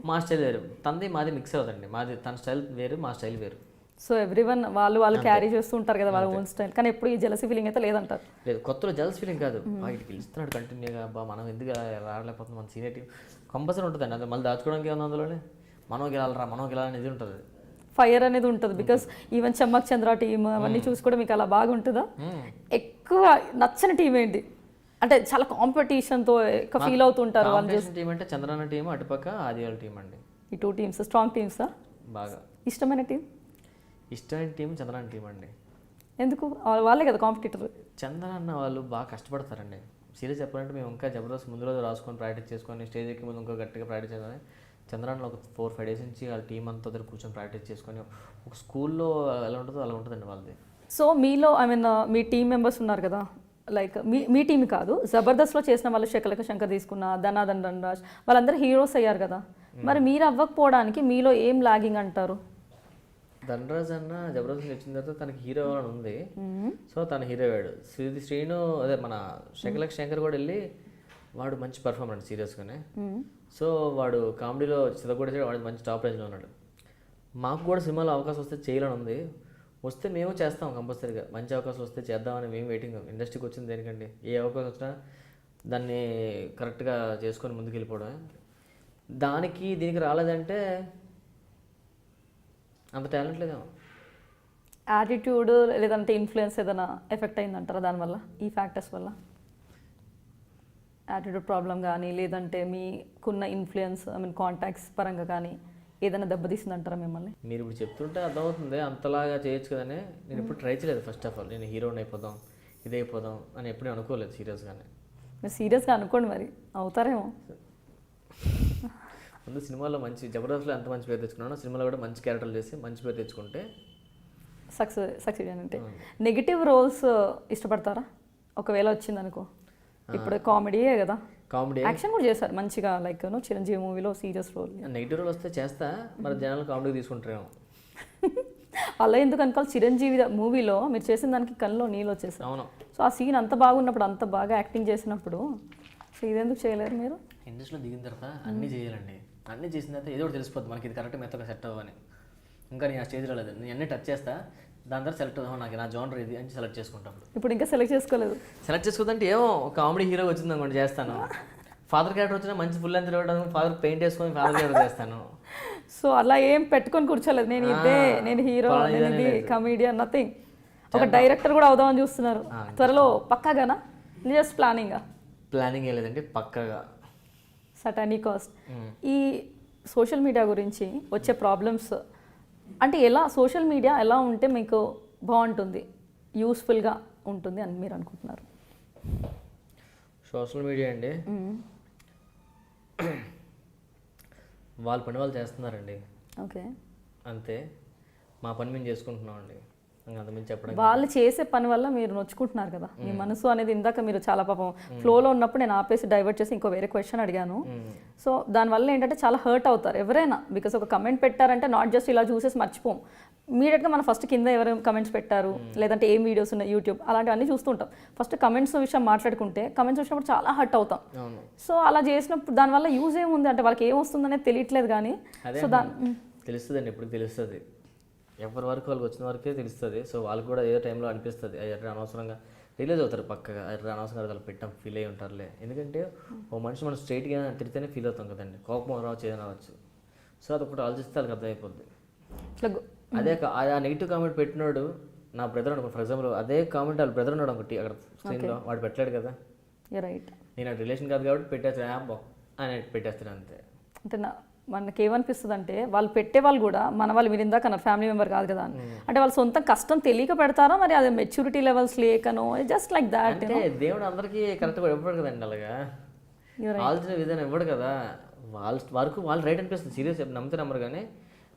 మా స్టైల్ వేరు, తంది మాది మిక్స్ అవుతుంది. మాది తన స్టైల్ వేరు, మా స్టైల్ వేరు. సో ఎవ్రీవన్ వాళ్ళు క్యారీ చేస్తూ ఉంటారు కదా వాళ్ళ ఓన్ స్టైల్, కానీ ఎప్పుడు ఈ జెలసీ ఫీలింగ్ అయితే లేదంటారు? లేదు, కొత్తలో జెలస్ ఫీలింగ్ కాదు, వాడికి గెలుస్తున్నాడు కంటిన్యూగా, అబ్బా మనం ఎందుకు రాలేకపోతుంది, మన సీనియర్ టీం కంపల్సరీ ఉంటుందండి. అది మళ్ళీ దాచుకోవడానికి ఏమన్నా అందులోనే మనం గెలాలని ఇది ఉంటుంది, ఫైర్ అనేది ఉంటుంది. Because even Chammak Chandra team అవన్నీ చూసి కూడా మీకు అలా బాగుంటుందా? ఎక్కువ నచ్చని టీం ఏంటి అంటే చాలా కాంపిటీషన్తో ఎక్కువ ఫీల్ అవుతుంటారు వాళ్ళు? టీం అంటే చంద్రన్న టీం, అటుపక్క ఆదివాళ్ళ టీం అండి. ఈ 2 టీమ్స్ స్ట్రాంగ్ టీమ్సా? బాగా ఇష్టమైన టీం? ఇష్టమైన టీం చంద్రన్న టీం అండి. ఎందుకు? వాళ్ళే కదా కాంపిటీటర్. చంద్రన్న వాళ్ళు బాగా కష్టపడతారండి. సీరియస్ చెప్పాలంటే మేము ఇంకా జబర్దస్త్ ముందు రోజు రాసుకొని ప్రాక్టీస్ చేసుకొని స్టేజ్ ఎక్కి ముందు ఇంకా గట్టిగా ప్రాక్టీస్ చేయాలని చంద్రన్న ఒక 4-5 days నుంచి వాళ్ళ టీం అంతా దగ్గర కూర్చొని ప్రాక్టీస్ చేసుకొని ఒక స్కూల్లో ఎలా ఉంటుందో అలా ఉంటుందండి వాళ్ళది. సో మీలో మీ టీం మెంబర్స్ ఉన్నారు కదా, లైక్ మీ టీం కాదు, జబర్దస్త్లో చేసిన వాళ్ళు శకలక శంకర్ తీసుకున్న, ధనాధన్ ధనరాజ్, వాళ్ళందరూ హీరోస్ అయ్యారు కదా, మరి మీరు అవ్వకపోవడానికి మీలో ఏం లాగింగ్ అంటారు? ధనరాజ్ అన్న జబర్దస్త్ వచ్చిన తర్వాత తనకి హీరో అవ్వాలని ఉంది, సో తను హీరో అయ్యాడు. శ్రీను అదే మన శకలక శంకర్ కూడా వెళ్ళి వాడు మంచి పర్ఫార్మెన్స్ సీరియస్గానే. సో వాడు కామెడీలో చిదగొడేసాడు, వాడు మంచి టాప్ రేంజ్లో ఉన్నాడు. మాకు కూడా సినిమాలో అవకాశం వస్తే చేయాలని ఉంది, వస్తే మేము చేస్తాం కంపల్సరీగా. మంచి అవకాశం వస్తే చేద్దామని మేము వెయిటింగ్. ఇండస్ట్రీకి వచ్చింది దేనికండి, ఏ అవకాశం వచ్చినా దాన్ని కరెక్ట్గా చేసుకొని ముందుకు వెళ్ళిపోవడమే. దీనికి రాలేదంటే అంత టాలెంట్ లేదేమో. యాటిట్యూడ్ లేదంటే ఇన్ఫ్లుయెన్స్ ఏదైనా ఎఫెక్ట్ అయిందంటారా దానివల్ల, ఈ ఫ్యాక్టర్స్ వల్ల? యాటిట్యూడ్ ప్రాబ్లం కానీ లేదంటే మీకున్న ఇన్ఫ్లుయెన్స్ కాంటాక్ట్స్ పరంగా కానీ ఏదైనా దెబ్బతీసిందంటారా మిమ్మల్ని? మీరు ఇప్పుడు చెప్తుంటే అర్థమవుతుంది, అంతలాగా చేయొచ్చు కదనే. నేను ఎప్పుడు ట్రై చేయలేదు. ఫస్ట్ ఆఫ్ ఆల్ నేను హీరోని అయిపోదాం, ఇదైపోదాం అని ఎప్పుడూ అనుకోలేదు సీరియస్గానే. మీరు సీరియస్గా అనుకోండి, మరి అవుతారేమో. ముందు సినిమాలో మంచి జబర్దస్త్లో ఎంత మంచి పేరు తెచ్చుకున్నానో సినిమాలో కూడా మంచి క్యారెక్టర్లు చేసి మంచి పేరు తెచ్చుకుంటే సక్సెస్ అంటే. నెగిటివ్ రోల్స్ ఇష్టపడతారా ఒకవేళ వచ్చిందనుకో? ఇప్పుడు కామెడీయే కదా, కామెడీ యాక్షన్ కూడా చేశారు మంచిగా, లైక్ చిరంజీవి మూవీలో సీరియస్ రోల్. నెగిటివ్ రోల్ వస్తే చేస్తా, మరి జనాలు కామెడీ తీసుకుంటారేమో. అలా ఎందుకు అనుకోవాలి? చిరంజీవి మూవీలో మీరు చేసిన దానికి కళ్ళలో నీళ్ళు వచ్చేసారు. అవును. సో ఆ సీన్ అంత బాగున్నప్పుడు, అంత బాగా యాక్టింగ్ చేసినప్పుడు, సో ఇదెందుకు చేయలేరు మీరు? ఇండస్ట్రీలో దిగిన తర్వాత అన్నీ చేయాలండి. అన్నీ చేసిన తర్వాత ఏదో ఒకటి తెలిసిపోద్ది మనకి, ఇది కరెక్ట్ మెత్తగా సెట్ అవ్వని. ఇంకా నేను ఆ స్టేజ్ రాలేదు, నేను అన్నీ టచ్ చేస్తా, దాని తర్వాత సెలెక్ట్ అవుతాం, నాకు నా జోనర్ ఇది అని సెలెక్ట్ చేసుకుంటాం. ఇప్పుడు ఇంకా సెలెక్ట్ చేసుకోలేదు? సెలెక్ట్ చేసుకోదంటే ఏమో కామెడీ హీరో వచ్చింది అనుకోండి చేస్తాను. ఫాదర్ క్యారెక్టర్ వచ్చినా మంచి ఫుల్ లెంత్ ఇవ్వడం, ఫాదర్ పెయింట్ వేసుకొని ఫాదర్ క్యారెక్టర్ చేస్తాను. సో అలా ఏం పెట్టుకొని కూర్చోలేదు, నేను ఇదే, నేను హీరో, నేను ఇది కమీడియన్, నథింగ్. ఒక డైరెక్టర్ కూడా అవుదామని చూస్తున్నారు త్వరలో, పక్కాగానా? జస్ట్ ప్లానింగ్ ఏ లేదండి, పక్కగా సటానీ కాస్ట్. ఈ సోషల్ మీడియా గురించి వచ్చే ప్రాబ్లమ్స్ అంటే ఎలా సోషల్ మీడియా ఎలా ఉంటే మీకు బాగుంటుంది, యూస్ఫుల్గా ఉంటుంది అని మీరు అనుకుంటున్నారు? సోషల్ మీడియా అండి, వాళ్ళ పని వాళ్ళు చేస్తున్నారండి, ఓకే, అంతే. మా పని మేము చేసుకుంటున్నామండి, ఇంకా అంతమంది చెప్పడం. వాళ్ళు చేసే పని వల్ల మీరు నొచ్చుకుంటున్నారు కదా, మీ మనసు అనేది. ఇందాక మీరు చాలా పాపం ఫ్లోలో ఉన్నప్పుడు నేను ఆపేసి డైవర్ట్ చేసి ఇంకో వేరే క్వశ్చన్ అడిగాను. సో దానివల్ల ఏంటంటే చాలా హర్ట్ అవుతారు ఎవరైనా. బికాస్ ఒక కమెంట్ పెట్టారంటే నాట్ జస్ట్ ఇలా చూసేసి మర్చిపోం, ఇమీడియట్గా మనం ఫస్ట్ కింద ఎవరు కమెంట్స్ పెట్టారు, లేదంటే ఏం వీడియోస్ ఉన్నాయి యూట్యూబ్ అలాంటివన్నీ చూస్తుంటాం. ఫస్ట్ కమెంట్స్ విషయం మాట్లాడుకుంటే కమెంట్స్ వచ్చినప్పుడు చాలా హర్ట్ అవుతాం. సో అలా చేసినప్పుడు దానివల్ల యూజ్ ఏముంది అంటే వాళ్ళకి ఏం వస్తుంది అనేది తెలియట్లేదు. కానీ సో తెలుస్తుందండి, ఎప్పుడు తెలుస్తుంది, ఎవరి వరకు వాళ్ళకి వచ్చిన వరకే తెలుస్తుంది. సో వాళ్ళకి కూడా ఏ టైంలో అనిపిస్తుంది ఎర్ర అనవసరంగా రిలీజ్ అవుతారు, పక్కగా ఎర్ర అనవసరంగా వాళ్ళు పెట్టాం ఫీల్ అయ్యి ఉంటారులే. ఎందుకంటే ఓ మనిషి మనం స్ట్రైట్గా తిరిగితేనే ఫీల్ అవుతాం కదండి, కోపం రావచ్చు ఏదైనా రావచ్చు. సో అది ఒకటి ఆలోచిస్తే వాళ్ళకి అర్థమైపోద్ది. అదే ఆ నెగిటివ్ కామెంట్ పెట్టినాడు నా బ్రదర్ అనుకో, ఫర్ ఎగ్జాంపుల్ అదే కామెంట్ వాళ్ళ బ్రదర్ ఉన్నాడు ఒకటి అక్కడ స్క్రీన్లో, వాడు పెట్టలేడు కదా, రైట్. నేను ఆ రిలేషన్ కాదు కాబట్టి పెట్టేస్తాను అని పెట్టేస్తాను అంతే. అంటే మనకి ఏమనిపిస్తుంది అంటే వాళ్ళు పెట్టే వాళ్ళు కూడా మన వాళ్ళు, మీరు ఇందాక అన్నారు ఫ్యామిలీ మెంబర్ కాదు కదా అని, అంటే వాళ్ళు సొంత కష్టం తెలియక పెడతారా మరి అది మెచ్యూరిటీ లెవెల్స్ లేకనో, జస్ట్ లైక్ దాట్. అంటే దేవుడు అందరికీ కరెక్ట్గా ఇవ్వడు కదండి, అలాగా ఆలోచన విధానం ఇవ్వడు కదా. వాళ్ళ వరకు వాళ్ళు రైట్ అనిపిస్తుంది, సీరియస్ నమ్మితే నమ్మరు. కానీ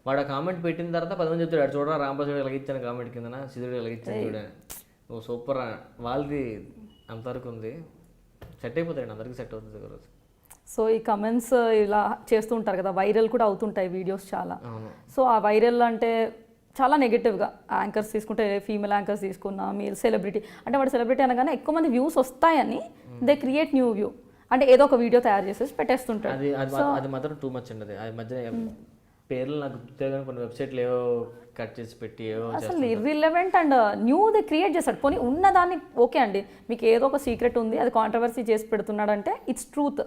వాడు ఆ కామెంట్ పెట్టిన తర్వాత 10 మంది చెప్తాడు, చూడరా రాంబాసుడు ఎలాగిచ్చాను కామెంట్ కింద, సిద్ధుడు ఎలాగిచ్చాను చూడని, ఓ సూపర్. వాళ్ళది అంతవరకు ఉంది, సెట్ అయిపోతాయండి, అందరికీ సెట్ అవుతుంది ఒకరోజు. సో ఈ కమెంట్స్ ఇలా చేస్తూ ఉంటారు కదా, వైరల్ కూడా అవుతుంటాయి వీడియోస్ చాలా. సో ఆ వైరల్ అంటే చాలా నెగిటివ్గా యాంకర్స్ తీసుకుంటే, ఫీమేల్ యాంకర్స్ తీసుకున్నా, మేల్ సెలబ్రిటీ అంటే వాడు సెలబ్రిటీ అనగానే ఎక్కువ మంది వ్యూస్ వస్తాయని దే క్రియేట్ న్యూ వ్యూ, అంటే ఏదో ఒక వీడియో తయారు చేసేసి పెట్టేస్తుంటారు. అది మాత్రం టూ మచ్ అండి. అది మధ్య పేర్లు నాకు గుర్తుగా కొన్ని వెబ్సైట్లు ఏవో కట్ చేసి పెట్టి అసలు ఇర్రిలెవెంట్ అండ్ న్యూ ది క్రియేట్ చేస్తాడు. పోనీ ఉన్నదాన్ని ఓకే అండి, మీకు ఏదో ఒక సీక్రెట్ ఉంది అది కాంట్రవర్సీ చేసి పెడుతున్నాడు అంటే ఇట్స్ ట్రూత్,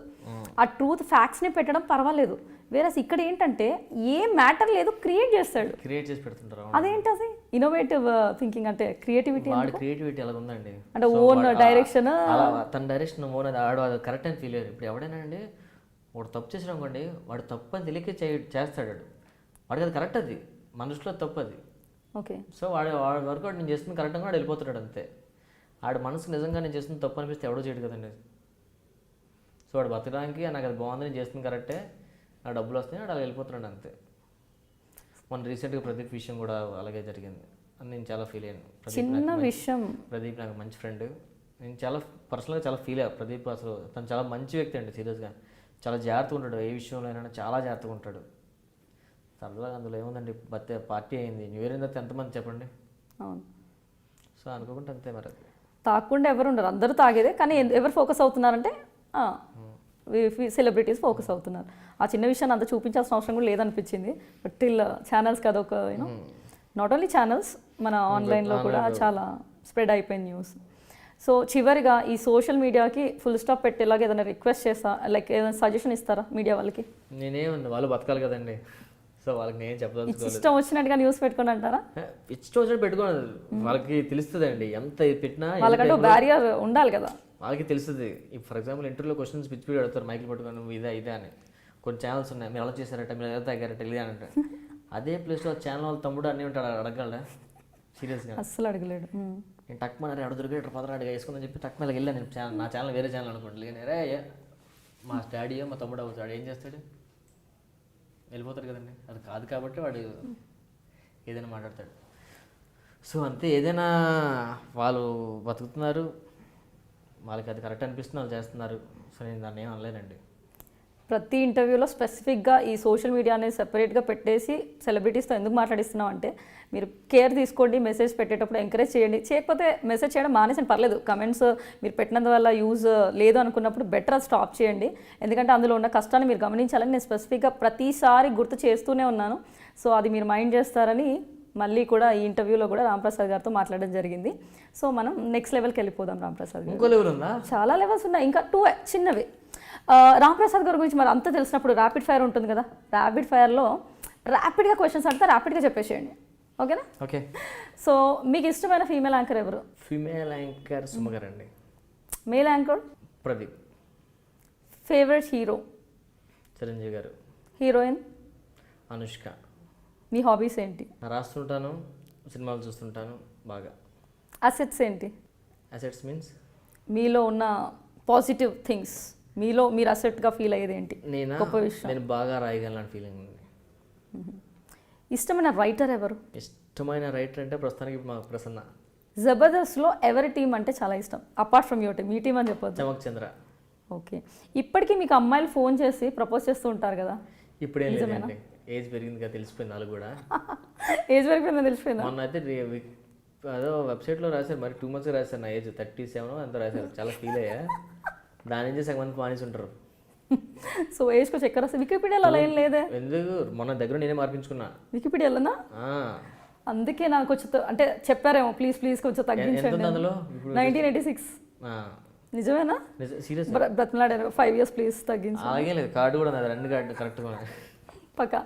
ఆ ట్రూత్ ఫ్యాక్ట్స్ని పెట్టడం పర్వాలేదు. వేరే ఇక్కడ ఏంటంటే ఏ మ్యాటర్ లేదు క్రియేట్ చేస్తాడు, క్రియేట్ చేసి పెడుతుంటారు. అదేంటి అది ఇన్నోవేటివ్ థింకింగ్ అంటే క్రియేటివిటీ. క్రియేటివిటీ ఎలా ఉందండి అంటే ఓన్ డైరెక్షన్, తన డైరెక్షన్ ఓన్ అది ఆడు కరెక్ట్ అని ఫీల్ అయ్యారు. ఇప్పుడు ఎవడైనా అండి వాడు తప్పు చేసాడు అనుకోండి, వాడు తప్పు అని తెలియకే చేస్తాడు, వాడికి అది కరెక్ట్, అది మన దృష్టిలో తప్పు అది. ఓకే. సో వాడి వరకు వాడు నేను చేస్తుంది కరెక్ట్ అని వాడు వెళ్ళిపోతున్నాడు అంతే. ఆడు మనసు నిజంగా నేను చేస్తుంది తప్పు అనిపిస్తే ఎవడో చేయడు కదండి. సో వాడు బతకడానికి నాకు అది బాగుంది, నేను చేస్తుంది కరెక్టే, నా డబ్బులు వస్తాయి, వాడు అలా వెళ్ళిపోతున్నాడు అంతే. మొన్న రీసెంట్గా ప్రదీప్ విషయం కూడా అలాగే జరిగింది అని నేను చాలా ఫీల్ అయ్యాను. చిన్న విషయం, ప్రదీప్ నాకు మంచి ఫ్రెండ్, నేను చాలా పర్సనల్గా చాలా ఫీల్ అయ్యా. ప్రదీప్ అసలు తను చాలా మంచి వ్యక్తి అండి, సీరియస్గా చాలా జాగ్రత్తగా ఉంటాడు, ఏ విషయంలో అయినా చాలా జాగ్రత్తగా ఉంటాడు. సరదాగా అందులో ఏముందండి, పార్టీ అయింది, న్యూ ఇయర్ తర్వాత ఎంతమంది చెప్పండి. అవును. సో అనుకోకుండా అంతే, మరి తాగకుండా ఎవరు ఉండరు, అందరూ తాగేదే. కానీ ఎవరు ఫోకస్ అవుతున్నారంటే సెలబ్రిటీస్ ఫోకస్ అవుతున్నారు. ఆ చిన్న విషయాన్ని అంత చూపించాల్సిన అవసరం కూడా లేదనిపించింది. బట్ టిల్ ఛానల్స్ కదా, ఒక యూనో నాట్ ఓన్లీ ఛానల్స్, మన ఆన్లైన్లో కూడా చాలా స్ప్రెడ్ అయిపోయింది న్యూస్. సో చివరిగా ఈ సోషల్ మీడియాకి ఫుల్ స్టాప్ పెట్టేలాగా ఏదైనా రిక్వెస్ట్ చేస్తా, లైక్ ఏదైనా సజెషన్ ఇస్తారా మీడియా వాళ్ళకి? నేనేముంది, వాళ్ళు బతకాలి కదండి. సో వాళ్ళకి నేను చెప్పాలి, ఇష్టం వచ్చినట్టుగా న్యూస్ పెట్టుకోండి అంటారా? ఇష్టం వచ్చినట్టు పెట్టుకోండి, వాళ్ళకి తెలుస్తుంది అండి ఎంత పెట్టినా. వాళ్ళకంటే బ్యారియర్ ఉండాలి కదా, వాళ్ళకి తెలుస్తుంది. ఫర్ ఎగ్జాంపుల్ ఇంటర్వ్యూలో క్వశ్చన్స్ పిచ్చి పిచ్చి అడుగుతారు, మైకిల్ పట్టుకొని నువ్వు ఇదే అని. కొన్ని ఛానల్స్ ఉన్నాయి, మీరు ఎలా చేశారట, మీరు ఎలా తాగారట, ఇది అని అంటారు. అదే ప్లేస్లో ఛానల్ వాళ్ళ తమ్ముడు అన్నీ ఉంటాడు, అడగలరా? సీరియస్గా అస్సలు అడగలేడు. నేను టక్మని అడుగురు ఇట్లా పదరాడిగా వేసుకుందని చెప్పి టక్మలకి వెళ్ళాను. నేను నా ఛానల్ వేరే ఛానల్ అనుకోండి, రే మా డాడీయో మా తమ్ముడు అవుతాడు, ఏం చేస్తాడు, వెళ్ళిపోతాడు కదండి. అది కాదు కాబట్టి వాడు ఏదైనా మాట్లాడతాడు. సో అంతే, ఏదైనా వాళ్ళు బతుకుతున్నారు, వాళ్ళకి అది కరెక్ట్ అనిపిస్తుంది, వాళ్ళు చేస్తున్నారు. సో నేను దాన్ని ఏం అనలేనండి. ప్రతి ఇంటర్వ్యూలో స్పెసిఫిక్గా ఈ సోషల్ మీడియా అనేది సెపరేట్గా పెట్టేసి సెలబ్రిటీస్తో ఎందుకు మాట్లాడిస్తున్నాం అంటే, మీరు కేర్ తీసుకోండి, మెసేజ్ పెట్టేటప్పుడు ఎంకరేజ్ చేయండి. చేయకపోతే మెసేజ్ చేయడం మానేసిన పర్లేదు, కమెంట్స్ మీరు పెట్టినందువల్ల యూజ్ లేదు అనుకున్నప్పుడు బెటర్ అది స్టాప్ చేయండి. ఎందుకంటే అందులో ఉన్న కష్టాన్ని మీరు గమనించాలని నేను స్పెసిఫిక్గా ప్రతిసారి గుర్తు చేస్తూనే ఉన్నాను. సో అది మీరు మైండ్ చేస్తారని మళ్ళీ కూడా ఈ ఇంటర్వ్యూలో కూడా రాంప్రసాద్ గారితో మాట్లాడడం జరిగింది. సో మనం నెక్స్ట్ లెవెల్కి వెళ్ళిపోదాం. రాంప్రసాద్ గారు, ఇంకో లెవెల్ ఉందా? చాలా లెవెల్స్ ఉన్నాయి, ఇంకా 2 చిన్నవి. రాంప్రసాద్ గారి గురించి మరి అంతా తెలిసినప్పుడు ర్యాపిడ్ ఫైర్ ఉంటుంది కదా, ర్యాపిడ్ ఫైర్లో ర్యాపిడ్గా క్వశ్చన్స్ అడితే ర్యాపిడ్గా చెప్పేసేయండి, ఓకేనా? ఓకే. సో మీకు ఇష్టమైన ఫీమేల్ యాంకర్ ఎవరు? ఫీమేల్ యాంకర్ సుమ గారు అండి. Male anchor? Pradeep. Favourite hero? Chiranjeevi గారు. హీరోయిన్? అనుష్క. మీ హాబీస్ ఏంటి? రాస్తుంటాను, సినిమాలు చూస్తుంటాను బాగా. అసెట్స్ ఏంటి? అసెట్స్ మీన్స్ మీలో ఉన్న పాజిటివ్ థింగ్స్, మీలో మీరు అసెట్గా ఫీల్ అయ్యేది ఏంటి? గొప్ప విషయం. నేను బాగా రాయగలను ఫీలింగ్ ఉంది. ఇష్టమైన రైటర్ ఎవరు? ఇష్టమైన రైటర్ అంటే ప్రస్తుతానికి మా ప్రసన్న. జబర్దస్త్లో ఎవరి టీం అంటే చాలా ఇష్టం apart from your team? Me team అని చెప్పొచ్చు. చమక్ చంద్ర. ఓకే. ఇప్పటికీ మీకు అమ్మాయిలు ఫోన్ చేసి ప్రపోజ్ చేస్తూ ఉంటారు కదా? ఇప్పుడేం లేదండి, ఏజ్ పెరిగింది కదా, తెలిసిపోయింది వాళ్ళు కూడా. ఏజ్ వరకు తెలిసిపోయిందా? మొన్న అయితే అదో వెబ్సైట్లో రాశారు, మరి 2 months రాశారు, నా ఏజ్ 37 అంత రాశారు. చాలా ఫీల్ అయ్యా. దాని నుంచి సగం మంది మానేసి ఉంటారు. సో ఏజ్కి చెక్కర్ వస్తే వికీపీడియాలో అలా ఏం లేదే. ఎందుకు? మొన్న దగ్గర నేనే మార్పించుకున్నా వికీపీడియాలోనా? అందుకే నాకు కొంచెం అంటే చెప్పారేమో ప్లీజ్ కొంచెం తగ్గించండి. అందులో 1986. నిజమేనా? సీరియస్ బ్రతిమలాడారు 5 years ప్లీజ్ తగ్గించండి. అలాగే లేదు, కార్డు కూడా నాది, 2 కార్డు కరెక్ట్గా పక్కా.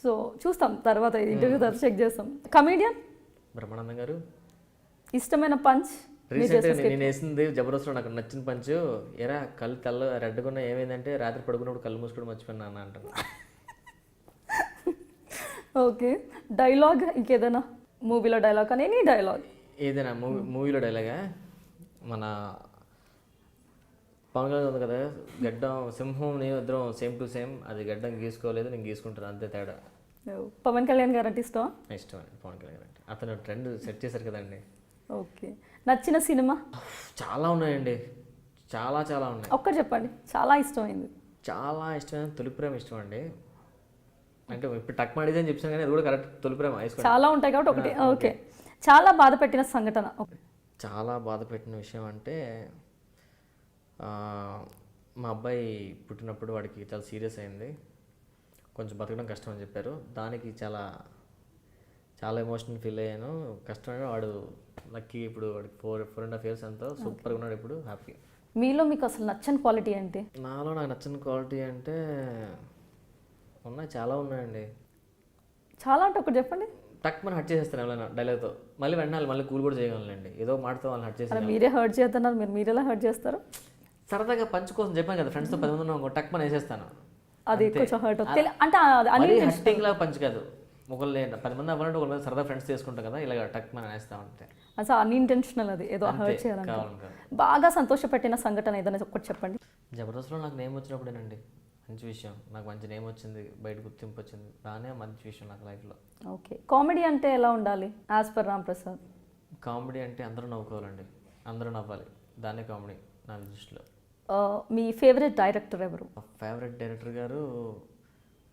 సో చూస్తాం తర్వాత, ఇంటర్వ్యూ తర్వాత చెక్ చేస్తాం. కమీడియన్ బ్రహ్మానందం గారు. ఇష్టమైన పంచ్? రీసెంట్గా నేను వేసింది జబర్దస్త్లో నాకు నచ్చిన పంచ్, ఎరా కళ్ళు తెల్ల రెడ్గా ఏమైందంటే రాత్రి పడుకున్నప్పుడు కళ్ళు మూసుకొని మర్చిపోయినా అన్న అంటాను. ఓకే. డైలాగ్ ఇంకేదైనా మూవీలో డైలాగ్ కానీ ఎనీ డైలాగ్ ఏదైనా మూవీలో డైలాగా? మన పవన్ కళ్యాణ్ ఉంది కదా, గడ్డం సింహం నేను ఇద్దరం సేమ్ టు సేమ్, అది గడ్డం గీసుకోలేదు, నేను గీసుకుంటాను, అంతే తేడా. పవన్ కళ్యాణ్ గారు అంటే ఇష్టం? ఇష్టం అండి పవన్ కళ్యాణ్ అంటే. అతను ట్రెండ్ సెట్ చేశారు కదండి. ఓకే. నచ్చిన సినిమా? చాలా ఉన్నాయండి, చాలా ఉన్నాయి. ఒక్కటి చెప్పండి చాలా ఇష్టమైంది. చాలా ఇష్టమైన తొలి ప్రేమ ఇష్టం అండి. అంటే ఇప్పుడు టక్ మాడిదే అని చెప్పాను కానీ అది కూడా కరెక్ట్, తొలి ప్రేమ. చాలా ఉంటాయి కాబట్టి ఒకటి. ఓకే. చాలా బాధ పెట్టిన సంఘటన? చాలా బాధ పెట్టిన విషయం అంటే మా అబ్బాయి పుట్టినప్పుడు వాడికి చాలా సీరియస్ అయింది, కొంచెం బతకడం కష్టం అని చెప్పారు. దానికి చాలా ఎమోషనల్ ఫీల్ అయ్యాను. కష్టమైన వాడు లక్కీ, ఇప్పుడు వాడికి 4.5 years అంతా సూపర్గా ఉన్నాడు, ఇప్పుడు హ్యాపీ. మీలో మీకు అసలు నచ్చని క్వాలిటీ ఏంటి? నాలో నాకు నచ్చని క్వాలిటీ అంటే చాలా ఉన్నాయండి. చాలా అంటే ఒకటి చెప్పండి. టక్ మనం హర్ట్ చేసేస్తాను ఎవరైనా డైలాగ్తో, మళ్ళీ వెంటనే మళ్ళీ కూల్ కూడా చేయగలండి. ఏదో మాటతో వాళ్ళని హర్ట్ చేసి. మీరే హర్ట్ చేస్తున్నారు, మీరు ఎలా హర్ట్ చేస్తారు? సరదాగా పంచ్ కోసం చెప్పాను కదా, ఫ్రెండ్స్తో 10 మంది ఉన్నాం, టక్ మనం వేసేస్తాను. అది కొంచెం హర్ట్ అంటే హర్టింగ్ లాగా పంచ్ కాదు, ఒకళ్ళు 10 మంది అవ్వాలంటే ఒకళ్ళ మీద సరదా ఫ్రెండ్స్ చేసుకుంటాం కదా, ఇలాగ టక్ మనం వేస్తా ఉంటే అసలు అన్ఇంటెన్షనల్, అది ఏదో హర్ట్ చేయాలంటే. బాగా సంతోషపెట్టిన సంఘటన ఏదైనా ఒకటి చెప్పండి. జబర్దస్త్లో నాకు నేమ్ వచ్చినప్పుడేనండి మంచి విషయం. నాకు మంచి నేమ్ వచ్చింది, బయట గుర్తింపు వచ్చింది, దానే మంచి విషయం నాకు లైఫ్లో. ఓకే. కామెడీ అంటే ఎలా ఉండాలి as per Ram Prasad? Comedy అంటే అందరూ నవ్వుకోవాలండి, అందరూ నవ్వాలి, దాన్నే కామెడీ నా దృష్టిలో. మీ ఫేవరెట్ డైరెక్టర్ ఎవరు? ఫేవరెట్ డైరెక్టర్ గారు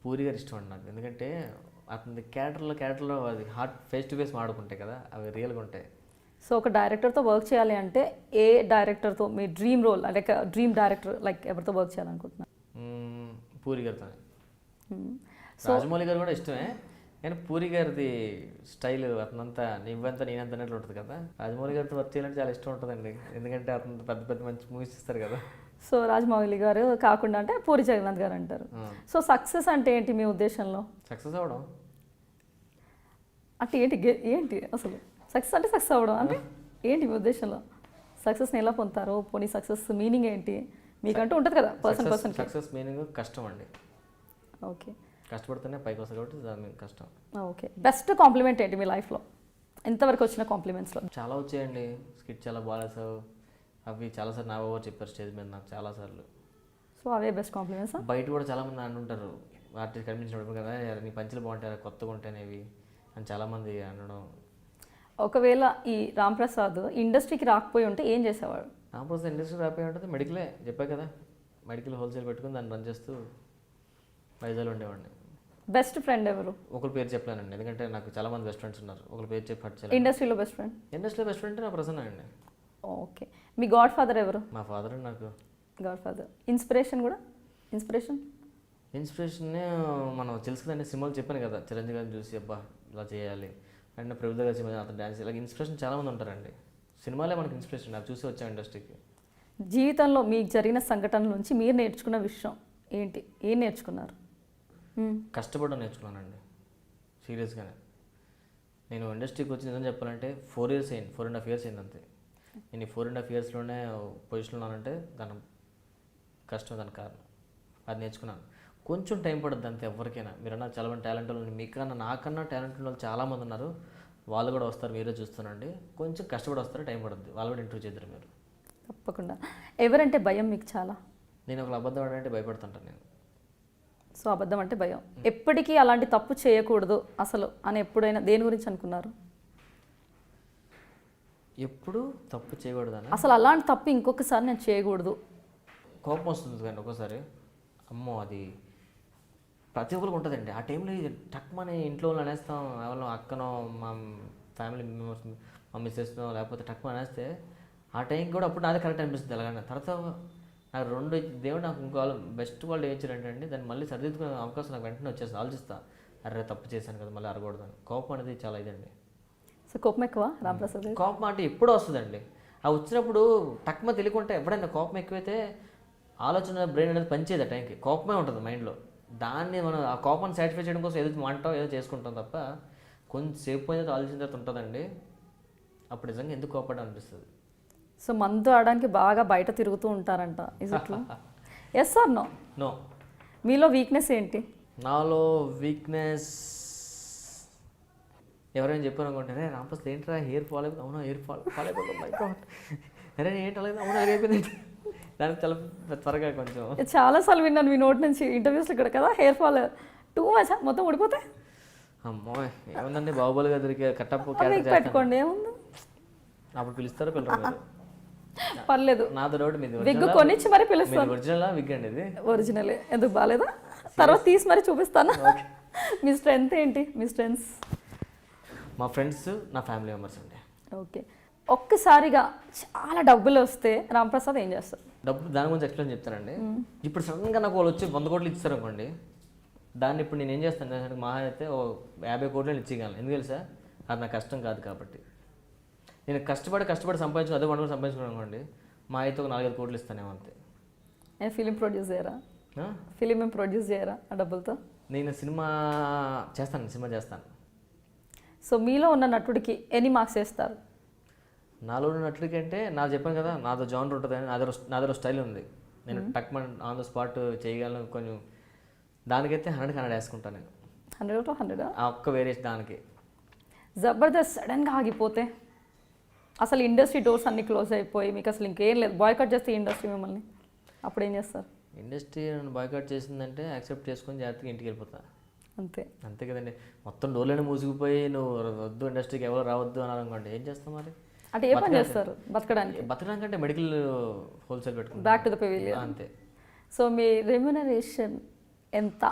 పూరి గారు ఇష్టం అండి నాకు. ఎందుకంటే అతని క్యారెక్టర్లో అది హార్ట్ ఫేస్ టు ఫేస్ మాడుకుంటాయి కదా, అవి రియల్గా ఉంటాయి. సో ఒక డైరెక్టర్తో వర్క్ చేయాలి అంటే ఏ డైరెక్టర్తో మీ dream role, like dream director, like ఎవరితో వర్క్ చేయాలనుకుంటున్నారు? పూరి గారితో. రాజమౌళి గారు కూడా ఇష్టమే, కానీ పూరి గారిది స్టైల్ అతనంతా నువ్వంతా నేనంతా అన్నట్లు ఉంటుంది కదా. రాజమౌళి గారితో వర్క్ చేయాలంటే చాలా ఇష్టం ఉంటుందండి, ఎందుకంటే అతను పెద్ద మంచి మూవీస్ ఇస్తారు కదా. సో రాజమౌళి గారు కాకుండా అంటే పూరి జగన్నాథ్ గారు అంటారు. సో సక్సెస్ అంటే ఏంటి మీ ఉద్దేశంలో? సక్సెస్ అవ్వడం అంటే ఏంటి అసలు సక్సెస్ అంటే? సక్సెస్ అవ్వడం అంటే ఏంటి మీ ఉద్దేశంలో? సక్సెస్ని ఎలా పొందుతారు? పోనీ సక్సెస్ మీనింగ్ ఏంటి మీకంటూ ఉంటుంది కదా పర్సన్? సక్సెస్ మీనింగ్ కష్టం అండి. ఓకే. కష్టపడితేనే పైకి వస్తుంది కాబట్టి దాని కష్టం. ఓకే. బెస్ట్ కాంప్లిమెంట్ ఏంటి మీ లైఫ్లో? ఎంతవరకు వచ్చిన కాంప్లిమెంట్స్లో? చాలా వచ్చాయండి. స్కిట్ చాలా బాగాలేసావు, అవి చాలాసార్లు నా ఓవర్ చెప్పారు స్టేజ్ మీద నాకు చాలాసార్లు. సో అవే బెస్ట్ కాంప్లిమెంట్స్? బయట కూడా చాలామంది అంటుంటారు, ఆర్టిస్ట్ కనిపించినప్పుడు కదా, నీ పంచులు బాగుంటాయి, కొత్తగా ఉంటాయినవి అని చాలామంది అనడం. ఒకవేళ ఈ రామ్ ప్రసాద్ ఇండస్ట్రీకి రాకపోయి ఉంటే ఏం చేసేవాడు? రామ్ ప్రసాద్ ఇండస్ట్రీకి రాకపోయి ఉంటుంది మెడికలే, చెప్పా కదా, మెడికల్ హోల్సేల్ పెట్టుకుని దాన్ని రన్ చేస్తూ వైజాగ్లో ఉండేవాడిని. బెస్ట్ ఫ్రెండ్ ఎవరు? ఒకరి పేరు చెప్పలేనండి, ఎందుకంటే నాకు చాలా మంది బెస్ట్ ఫ్రెండ్స్ ఉన్నారు, ఒకరి పేరు చెప్పి హట్ చేయాలి. ఇండస్ట్రీలో బెస్ట్ ఫ్రెండ్? ఇండస్ట్రీలో బెస్ట్ ఫ్రెండ్ నా ప్రసన్న అండి. ఓకే. మీ గాడ్ ఫాదర్ ఎవరు? మా ఫాదర్ అండి నాకు. God father. ఇన్స్పిరేషన్ కూడా? ఇన్స్పిరేషన్ మనం తెలుసు కదండి, సినిమాలు చెప్పాను కదా, చిరంజీవి గారిని చూసి అబ్బా ఇలా చేయాలి, అండ్ ప్రభుత్వ గారి అతను డ్యాన్స్, ఇలా ఇన్స్పిరేషన్ చాలామంది ఉంటారండి. సినిమాలే మనకి ఇన్స్పిరేషన్, నాకు చూసి వచ్చాను ఇండస్ట్రీకి. జీవితంలో మీకు జరిగిన సంఘటనల నుంచి మీరు నేర్చుకున్న విషయం ఏంటి? ఏం నేర్చుకున్నారు? కష్టపడడం నేర్చుకున్నానండి సీరియస్గానే. నేను ఇండస్ట్రీకి వచ్చి నిజం చెప్పాలంటే 4.5 years అయింది అంతే. నేను ఈ 4.5 yearsలోనే పొజిషన్లో ఉన్నానంటే దాని కష్టం, దాని కారణం అది నేర్చుకున్నాను. కొంచెం టైం పడుద్ది అంతే ఎవరికైనా. మీరన్నా చాలా మంది టాలెంట్ వాళ్ళు మీకన్నా నాకన్నా టాలెంట్ ఉన్న వాళ్ళు చాలామంది ఉన్నారు, వాళ్ళు కూడా వస్తారు, మీరే చూస్తానండి. కొంచెం కష్టపడి వస్తారు, టైం పడుద్ది, వాళ్ళు కూడా ఇంటర్వ్యూ చేద్దరు మీరు. తప్పకుండా. ఎవరంటే భయం మీకు చాలా? నేను ఒక అబద్ధం ఆడాలంటే భయపడుతుంటాను నేను. సో అబద్ధం అంటే భయం. ఎప్పటికీ అలాంటి తప్పు చేయకూడదు అసలు అని ఎప్పుడైనా దేని గురించి అనుకున్నారు? ఎప్పుడు తప్పు చేయకూడదని అసలు అలాంటి తప్పు ఇంకొకసారి నేను చేయకూడదు. కోపం వస్తుంది కానీ ఒక్కోసారి, అమ్మో అది ప్రతి ఒక్కరికి ఉంటుందండి. ఆ టైంలో ఇది టక్మని ఇంట్లో వాళ్ళు అనేస్తాం, ఎవరినో అక్కనో మా ఫ్యామిలీ మెంబర్స్ మా మిస్సెస్నో లేకపోతే టక్మని అనేస్తే ఆ టైంకి కూడా అప్పుడు నాదే కరెక్ట్ అనిపిస్తుంది. అలాగనే తర్వాత నాకు దేవుడు నాకు ఇంకో బెస్ట్ వాళ్ళు ఏం చేయాలంటే దాన్ని మళ్ళీ సరిదిద్దుకునే అవకాశం నాకు వెంటనే వచ్చేస్తుంది. ఆలోచిస్తా, అరే తప్పు చేశాను కదా మళ్ళీ అరగకూడదని. కోపం అనేది చాలా ఇదండి. సో కోపం ఎక్కువ రాంప్రసాద్ గారు? కోపం అంటే ఎప్పుడూ వస్తుందండి. ఆ వచ్చినప్పుడు టక్మ తెలియకుంటే ఎప్పుడైనా కోపం ఎక్కువైతే ఆలోచన బ్రెయిన్ అనేది పనిచేయదు. ఆ టైంకి కోపమే ఉంటుంది మైండ్లో. దాన్ని మనం ఆ కోపాన్ని సాటిస్ఫై చేయడం కోసం ఏదో వంటాం ఏదో చేసుకుంటాం తప్ప కొంచెంసేపు పోయిన ఆలోచన తర్వాత ఉంటుందండి. అప్పుడు నిజంగా ఎందుకు కోపడం అనిపిస్తుంది. సో మందు ఆడడానికి బాగా బయట తిరుగుతూ ఉంటారంట, is it true? Yes or no? No. మీలో వీక్నెస్ ఏంటి? నాలో వీక్నెస్ ఎవరైనా చెప్పారు అనుకుంటే, అరే రాంప్రసాద్ ఏంట్రా హెయిర్ ఫాల్ అయిపోతుంది. అవునా హెయిర్ ఫాల్ అయిపోతుంది. అరే ఏంటి అలాగే అవునా అయిపోయింది. దానికి చాలా త్వరగా కొంచెం చాలాసార్లు విన్నాను మీ నోటి నుంచి ఇంటర్వ్యూస్లో ఇక్కడ కదా, హెయిర్ ఫాల్ టూ మచ్ మొత్తం ఊడిపోతే. అమ్మో ఏముందండి, బాహుబలిగా దొరికే కట్టప్పు పెట్టుకోండి ఏముంది, అప్పుడు పిలుస్తారో పిల్లలు. పర్లేదు, నాతో డౌట్ మీది విగ్ కొనిచ్చి మరి పిలుస్తాను. ఒరిజినల్ విగ్ అండి ఇది? ఒరిజినలే. ఎందుకు బాగాలేదా? తర్వాత తీసి మరి చూపిస్తాను. మీ స్ట్రెంగ్త్ ఏంటి? మీ స్ట్రెంగ్స్? మా ఫ్రెండ్స్, నా ఫ్యామిలీ మెంబర్స్ అండి. ఓకే. ఒక్కసారిగా చాలా డబ్బులు వస్తే రాంప్రసాద్ ఏం చేస్తారు? డబ్బు దాని గురించి ఎక్స్ప్లెయిన్ చెప్తానండి. ఇప్పుడు సడన్గా నాకు వాళ్ళు వచ్చి 100 కోట్లు ఇస్తారు అనుకోండి, దాన్ని ఇప్పుడు నేను ఏం చేస్తాను, మహా అయితే 50 కోట్లు ఇచ్చేయగలను. ఎందుకు తెలుసా? అది నా కష్టం కాదు కాబట్టి. నేను కష్టపడి సంపాదించుకుని అదే 100 సంపాదించుకున్నాను అనుకోండి, మా అయితే ఒక 4-5 కోట్లు ఇస్తానేమో అంతే. ఫిలిం ప్రొడ్యూస్ చేయరా? ఫిలిం ఏం ప్రొడ్యూస్ చేయరా ఆ డబ్బులతో? నేను సినిమా చేస్తాను. సో మీలో ఉన్న నటుడికి ఎన్ని మార్క్స్ వేస్తారు? నాలో ఉన్న నటుడికి అంటే నాకు చెప్పాను కదా, నాదో జానర్ ఉంటుంది అని, నాదో స్టైల్ ఉంది. నేను టక్మన్ ఆన్ ద స్పాట్ చేయగలను. కొంచెం దానికైతే 100 వేసుకుంటాను నేను. 100 to 100? ఆ ఒక్క వేరియేషన్ దానికి. జబర్దస్త్ సడన్గా ఆగిపోతే, అసలు ఇండస్ట్రీ డోర్స్ అన్ని క్లోజ్ అయిపోయి మీకు అసలు ఇంకేం లేదు, బాయ్కట్ చేస్తే ఇండస్ట్రీ మిమ్మల్ని, అప్పుడు ఏం చేస్తారు? ఇండస్ట్రీ నన్ను బాయ్కట్ చేసిందంటే యాక్సెప్ట్ చేసుకొని జాగ్రత్తగా ఇంటికి వెళ్ళిపోతా. అంతే కదండి. మొత్తం డోర్లను మూసుకుపోయి నువ్వు వద్దు ఇండస్ట్రీకి ఎవరు రావద్దు అని అనుకోండి, ఏం చేస్తాం మరి? అంటే ఏ పని చేస్తారు బతకడానికి? అంటే మెడికల్ హోల్సేల్ పెట్టుకుంటాం. Back to the pavilion. అంతే. సో మీ రెమ్యునరేషన్ ఎంత?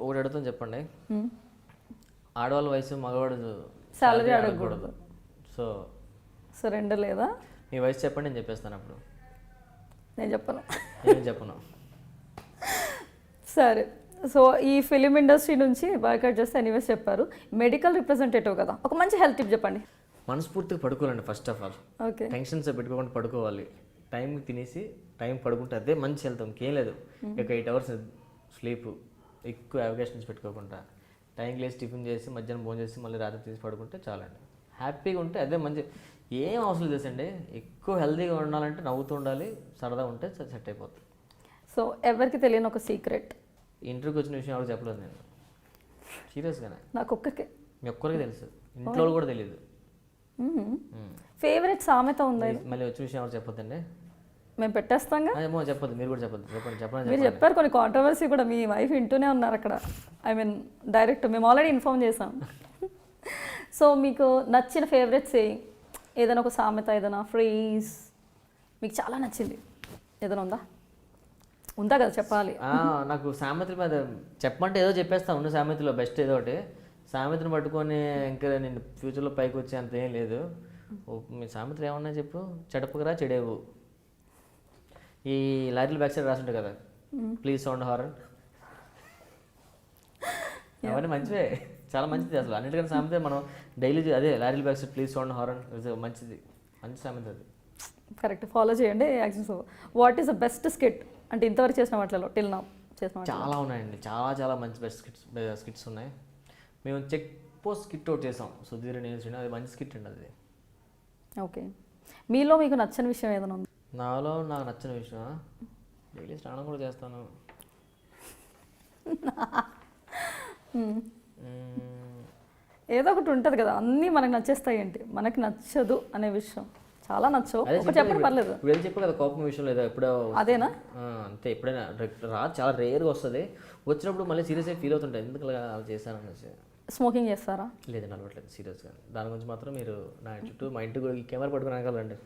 ఒకటి అడుగుతాను చెప్పండి. ఆడవాళ్ళ వయసు మగవాడు సాలరీ అడగకూడదు. సో సరెండర్ లేదా? మీ వయసు చెప్పండి, నేను చెప్పేస్తాను. అప్పుడు నేను చెప్పను. సరే. సో ఈ ఫిలిం ఇండస్ట్రీ నుంచి బాయ్కట్ చేస్తే ఎనీవేస్ చెప్పారు. మెడికల్ రిప్రజెంటేటివ్ కదా, ఒక మంచి హెల్త్ టిప్ చెప్పండి. మనస్ఫూర్తిగా పడుకోవాలండి first of all. Okay. Tensions పెట్టుకోకుండా పడుకోవాలి. టైంకి తినేసి టైం పడుకుంటే అదే మంచి హెల్త్. ఇంకేం లేదు. ఒక 8 hours స్లీప్, ఎక్కువ అవకాశన్స్ పెట్టుకోకుండా టైంకి లేసి టిఫిన్ చేసి మధ్యాహ్నం భోజనం చేసి మళ్ళీ రాత్రి తీసి పడుకుంటే చాలండి. హ్యాపీగా ఉంటే అదే మంచి. ఏం అవసరం చేసండి, ఎక్కువ హెల్తీగా ఉండాలంటే నవ్వుతూ ఉండాలి, సరదా ఉంటే సెట్ అయిపోతుంది. సో ఎవరికి తెలియని ఒక సీక్రెట్, ఇంటర్వ్యూకి వచ్చిన విషయం ఎవరికి చెప్పలేదు నేను, సీరియస్గానే. నాకు ఒక్కకే. మీ ఒక్కరికి తెలుసు, ఇంట్లో కూడా తెలియదు. ఫేవరెట్ సామెత ఉంది, మళ్ళీ వచ్చిన విషయం ఎవరు చెప్పొద్దండి. మేము పెట్టేస్తాంగా. ఏమో చెప్పొద్దు, మీరు కూడా చెప్పొద్దు. చెప్పండి. మీరు చెప్పారు కొన్ని కాంట్రవర్సీ కూడా, మీ వైఫ్ వింటూనే ఉన్నారు అక్కడ. ఐ మీన్ డైరెక్ట్ మేము ఆల్రెడీ ఇన్ఫార్మ్ చేసాం. సో మీకు నచ్చిన ఫేవరెట్ సేయింగ్ ఏదైనా ఒక సామెత, ఏదైనా ఫ్రేజ్ మీకు చాలా నచ్చింది ఏదైనా ఉందా కదా చెప్పాలి. నాకు సామెతల మీద చెప్పమంటే ఏదో చెప్పేస్తాను. ఉన్న సామెతలో బెస్ట్ ఏదో ఒకటి సామెతను పట్టుకొని ఇంకా నేను ఫ్యూచర్లో పైకి వచ్చే అంత ఏం లేదు. మీ సామెతలు ఏమన్నా చెప్పు. చెడపకరా చెడేవు. ఈ లారీల బ్యాక్ సైడ్ రాసుంటాయి కదా, ప్లీజ్ సౌండ్ హారన్. అవన్నీ మంచివే, చాలా మంచిది. అసలు అన్నిటికన్నా సామెత మనం డైలీ అదే లారీల back side please sound horn మంచిది, మంచి సామెత అది. కరెక్ట్, ఫాలో చేయండి. Actuals what is the best skit అంటే ఇంతవరకు చేసిన వాటిలో టిల్ నౌ చేసిన? చాలా ఉన్నాయండి, చాలా మంచి బెస్ట్ స్కిట్స్ ఉన్నాయి. మేము చెక్ పోస్ట్ స్కిట్ అవుట్ చేసాం సుధీర్ నేను, అది మంచి స్కిట్ అండి అది. ఓకే. మీలో మీకు నచ్చని విషయం ఏదైనా ఉంది? నాలో నాకు నచ్చిన విషయం, డైలీ స్నానం కూడా చేస్తాను. ఏదో ఒకటి ఉంటుంది కదా, అన్నీ మనకు నచ్చేస్తాయి ఏంటి, మనకి నచ్చదు అనే విషయం చాలా నచ్చవు, అదే ఒక చెప్పండి పర్లేదు. ఇప్పుడు ఏం చెప్పు కదా, కోపం విషయంలో ఏదో ఎప్పుడో అదేనా? అంతే, ఎప్పుడైనా రాదు, చాలా రేర్గా వస్తుంది. వచ్చినప్పుడు మళ్ళీ సీరియస్ అయి ఫీల్ అవుతుంటాయి, ఎందుకు అలా చేశాను అనేసి. స్మోకింగ్ చేస్తారా? లేదండి, అలవాట్లేదు సీరియస్గా. దాని గురించి మాత్రం మీరు నా చుట్టూ మా ఇంటికి కూడా కెమెరా పట్టుకుని అనగలండి.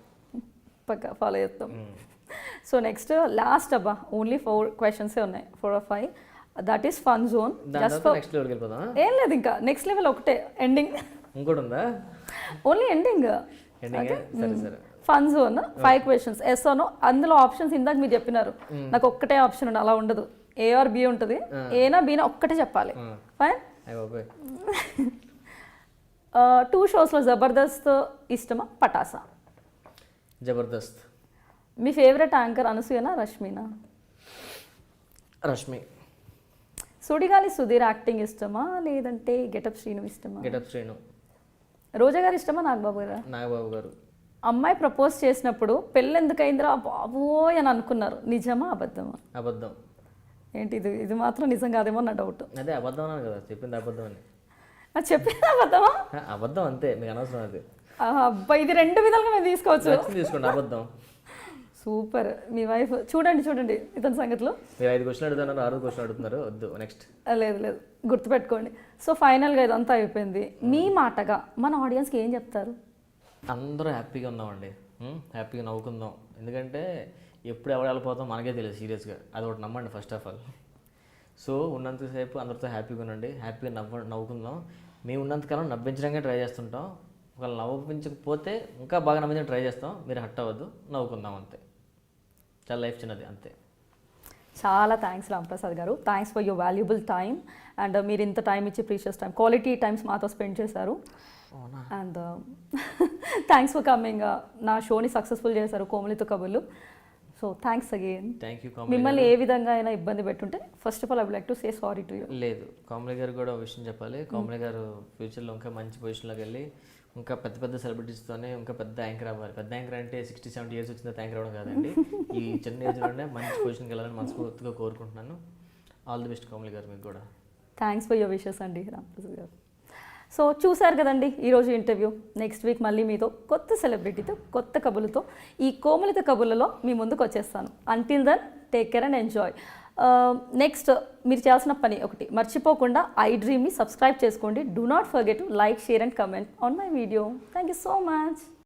పక్క ఫాలో చేస్తాం. సో నెక్స్ట్ లాస్ట్ అబ్బా, ఓన్లీ 4 questions ఉన్నాయి, 4 or 5. That is fun zone. Just next లెవెల్కి వెళ్ళిపోదాం. ఏం లేదు, ఇంకా నెక్స్ట్ లెవెల్ ఒకటే, ఎండింగ్. ఇంకోటి ఉందా? Only ending. సరే సరే. Fun zone 5 questions, yes no. అందులో ఆప్షన్స్ ఇందాక మీరు చెప్పినారు, నాకు ఒక్కటే ఆప్షన్ ఉండి అలా ఉండదు, ఏ ఆర్ బి ఉంటుంది. ఏనా బీనా ఒక్కటే చెప్పాలి. ఫైన్. 2 shows లో జబర్దస్త్ ఇష్టమా, పటాసా? జబర్దస్త్. మీ favourite anchor అనసూయనా, రష్మినా? Rashmi. Sudigali Sudheer acting ఇష్టమా, లేదంటే గెటప్ శ్రీను ఇష్టమా? గెటప్ శ్రీను. రోజా గారు ఇష్టమా, నాగబాబు గారా? నాగబాబు గారు. అమ్మాయి ప్రపోజ్ చేసినప్పుడు పెళ్ళి ఎందుకైందిరా బాబోయ్ అని అనుకున్నారు, నిజమా అబద్ధమా? అబద్ధం. ఏంటి ఇది, ఇది మాత్రం నిజం కాదేమో నా డౌట్. అదే అబద్ధం అన్నాను కదా, చెప్పింది అబద్ధం అని. చెప్పింది అబద్ధమా? అబద్ధం అంతే, మీకు అనవసరం అది. అబ్బా, ఇది 2 విధాలుగా మేము తీసుకోవచ్చు. తీసుకోండి అబద్ధం. సూపర్. మీ వైఫ్ చూడండి చూడండి ఇతని సంగతిలో. మీరు 5 క్వశ్చన్లు అడుగుతున్నారు, 6 క్వశ్చన్లు అడుగుతున్నారు. వద్దు, నెక్స్ట్. లేదు లేదు, గుర్తుపెట్టుకోండి. సో ఫైనల్గా ఇదంతా అయిపోయింది. మీ మాటగా మన ఆడియన్స్కి ఏం చెప్తారు? అందరూ హ్యాపీగా ఉన్నామండి, హ్యాపీగా నవ్వుకుందాం. ఎందుకంటే ఎప్పుడు ఎవరు వెళ్ళిపోతాం మనకే తెలియదు సీరియస్గా, అది ఒకటి నమ్మండి ఫస్ట్ ఆఫ్ ఆల్. సో ఉన్నంతసేపు అందరితో హ్యాపీగా ఉండండి, హ్యాపీగా నవ్వుకుందాం. మేము ఉన్నంతకాలం నవ్వించడానికి ట్రై చేస్తుంటాం. ఒకవేళ నవ్వించకపోతే ఇంకా బాగా నవ్వించడానికి ట్రై చేస్తాం. మీరు హట్ అవ్వద్దు, నవ్వుకుందాం అంతే. చాలా లైఫ్ చిన్నది అంతే. చాలా థ్యాంక్స్ రాంప్రసాద్ గారు, thanks for your valuable time. And మీరు ఇంత టైం ఇచ్చి ప్రీషియస్ టైం, క్వాలిటీ టైమ్స్ మాతో స్పెండ్ చేశారు. And thanks for coming. నా షోని సక్సెస్ఫుల్ చేశారు కోమలితో కబుర్లు. So thanks again. Thank you. మిమ్మల్ని ఏ విధంగా అయినా ఇబ్బంది పెట్టుంటే first of all I would like to say sorry to you. లేదు, కోమలి గారు కూడా ఒక విషయం చెప్పాలి. కోమలి గారు ఫ్యూచర్లో ఇంకా మంచి పొజిషన్లోకి వెళ్ళి ఇంకా పెద్ద పెద్ద సెలబ్రిటీస్తోనే ఇంకా పెద్ద యాంకర్ అవ్వాలి. పెద్ద యాంకర్ అంటే 60-70 years వచ్చిన యాంకర్ అవ్వడం కాదండి, ఈ చిన్న ఏజ్లోనే మంచి పొజిషన్కి వెళ్ళాలని మనస్ఫూర్తిగా కోరుకుంటున్నాను. ఆల్ ది బెస్ట్ కోమలి గారు, మీకు కూడా. థ్యాంక్స్ ఫర్ యువర్ విషెస్ అండి రాంప్రసాద్ గారు. సో చూశారు కదండి ఈరోజు ఇంటర్వ్యూ. నెక్స్ట్ వీక్ మళ్ళీ మీతో కొత్త సెలబ్రిటీతో కొత్త కబుర్లతో ఈ కోమలిత కబుర్లలో మీ ముందుకు వచ్చేస్తాను. Until then take care and enjoy. Next మీరు చేయాల్సిన పని ఒకటి మర్చిపోకుండా ఐ డ్రీమ్ని సబ్స్క్రైబ్ చేసుకోండి. Do not forget to like, share and comment on my video. Thank you so much.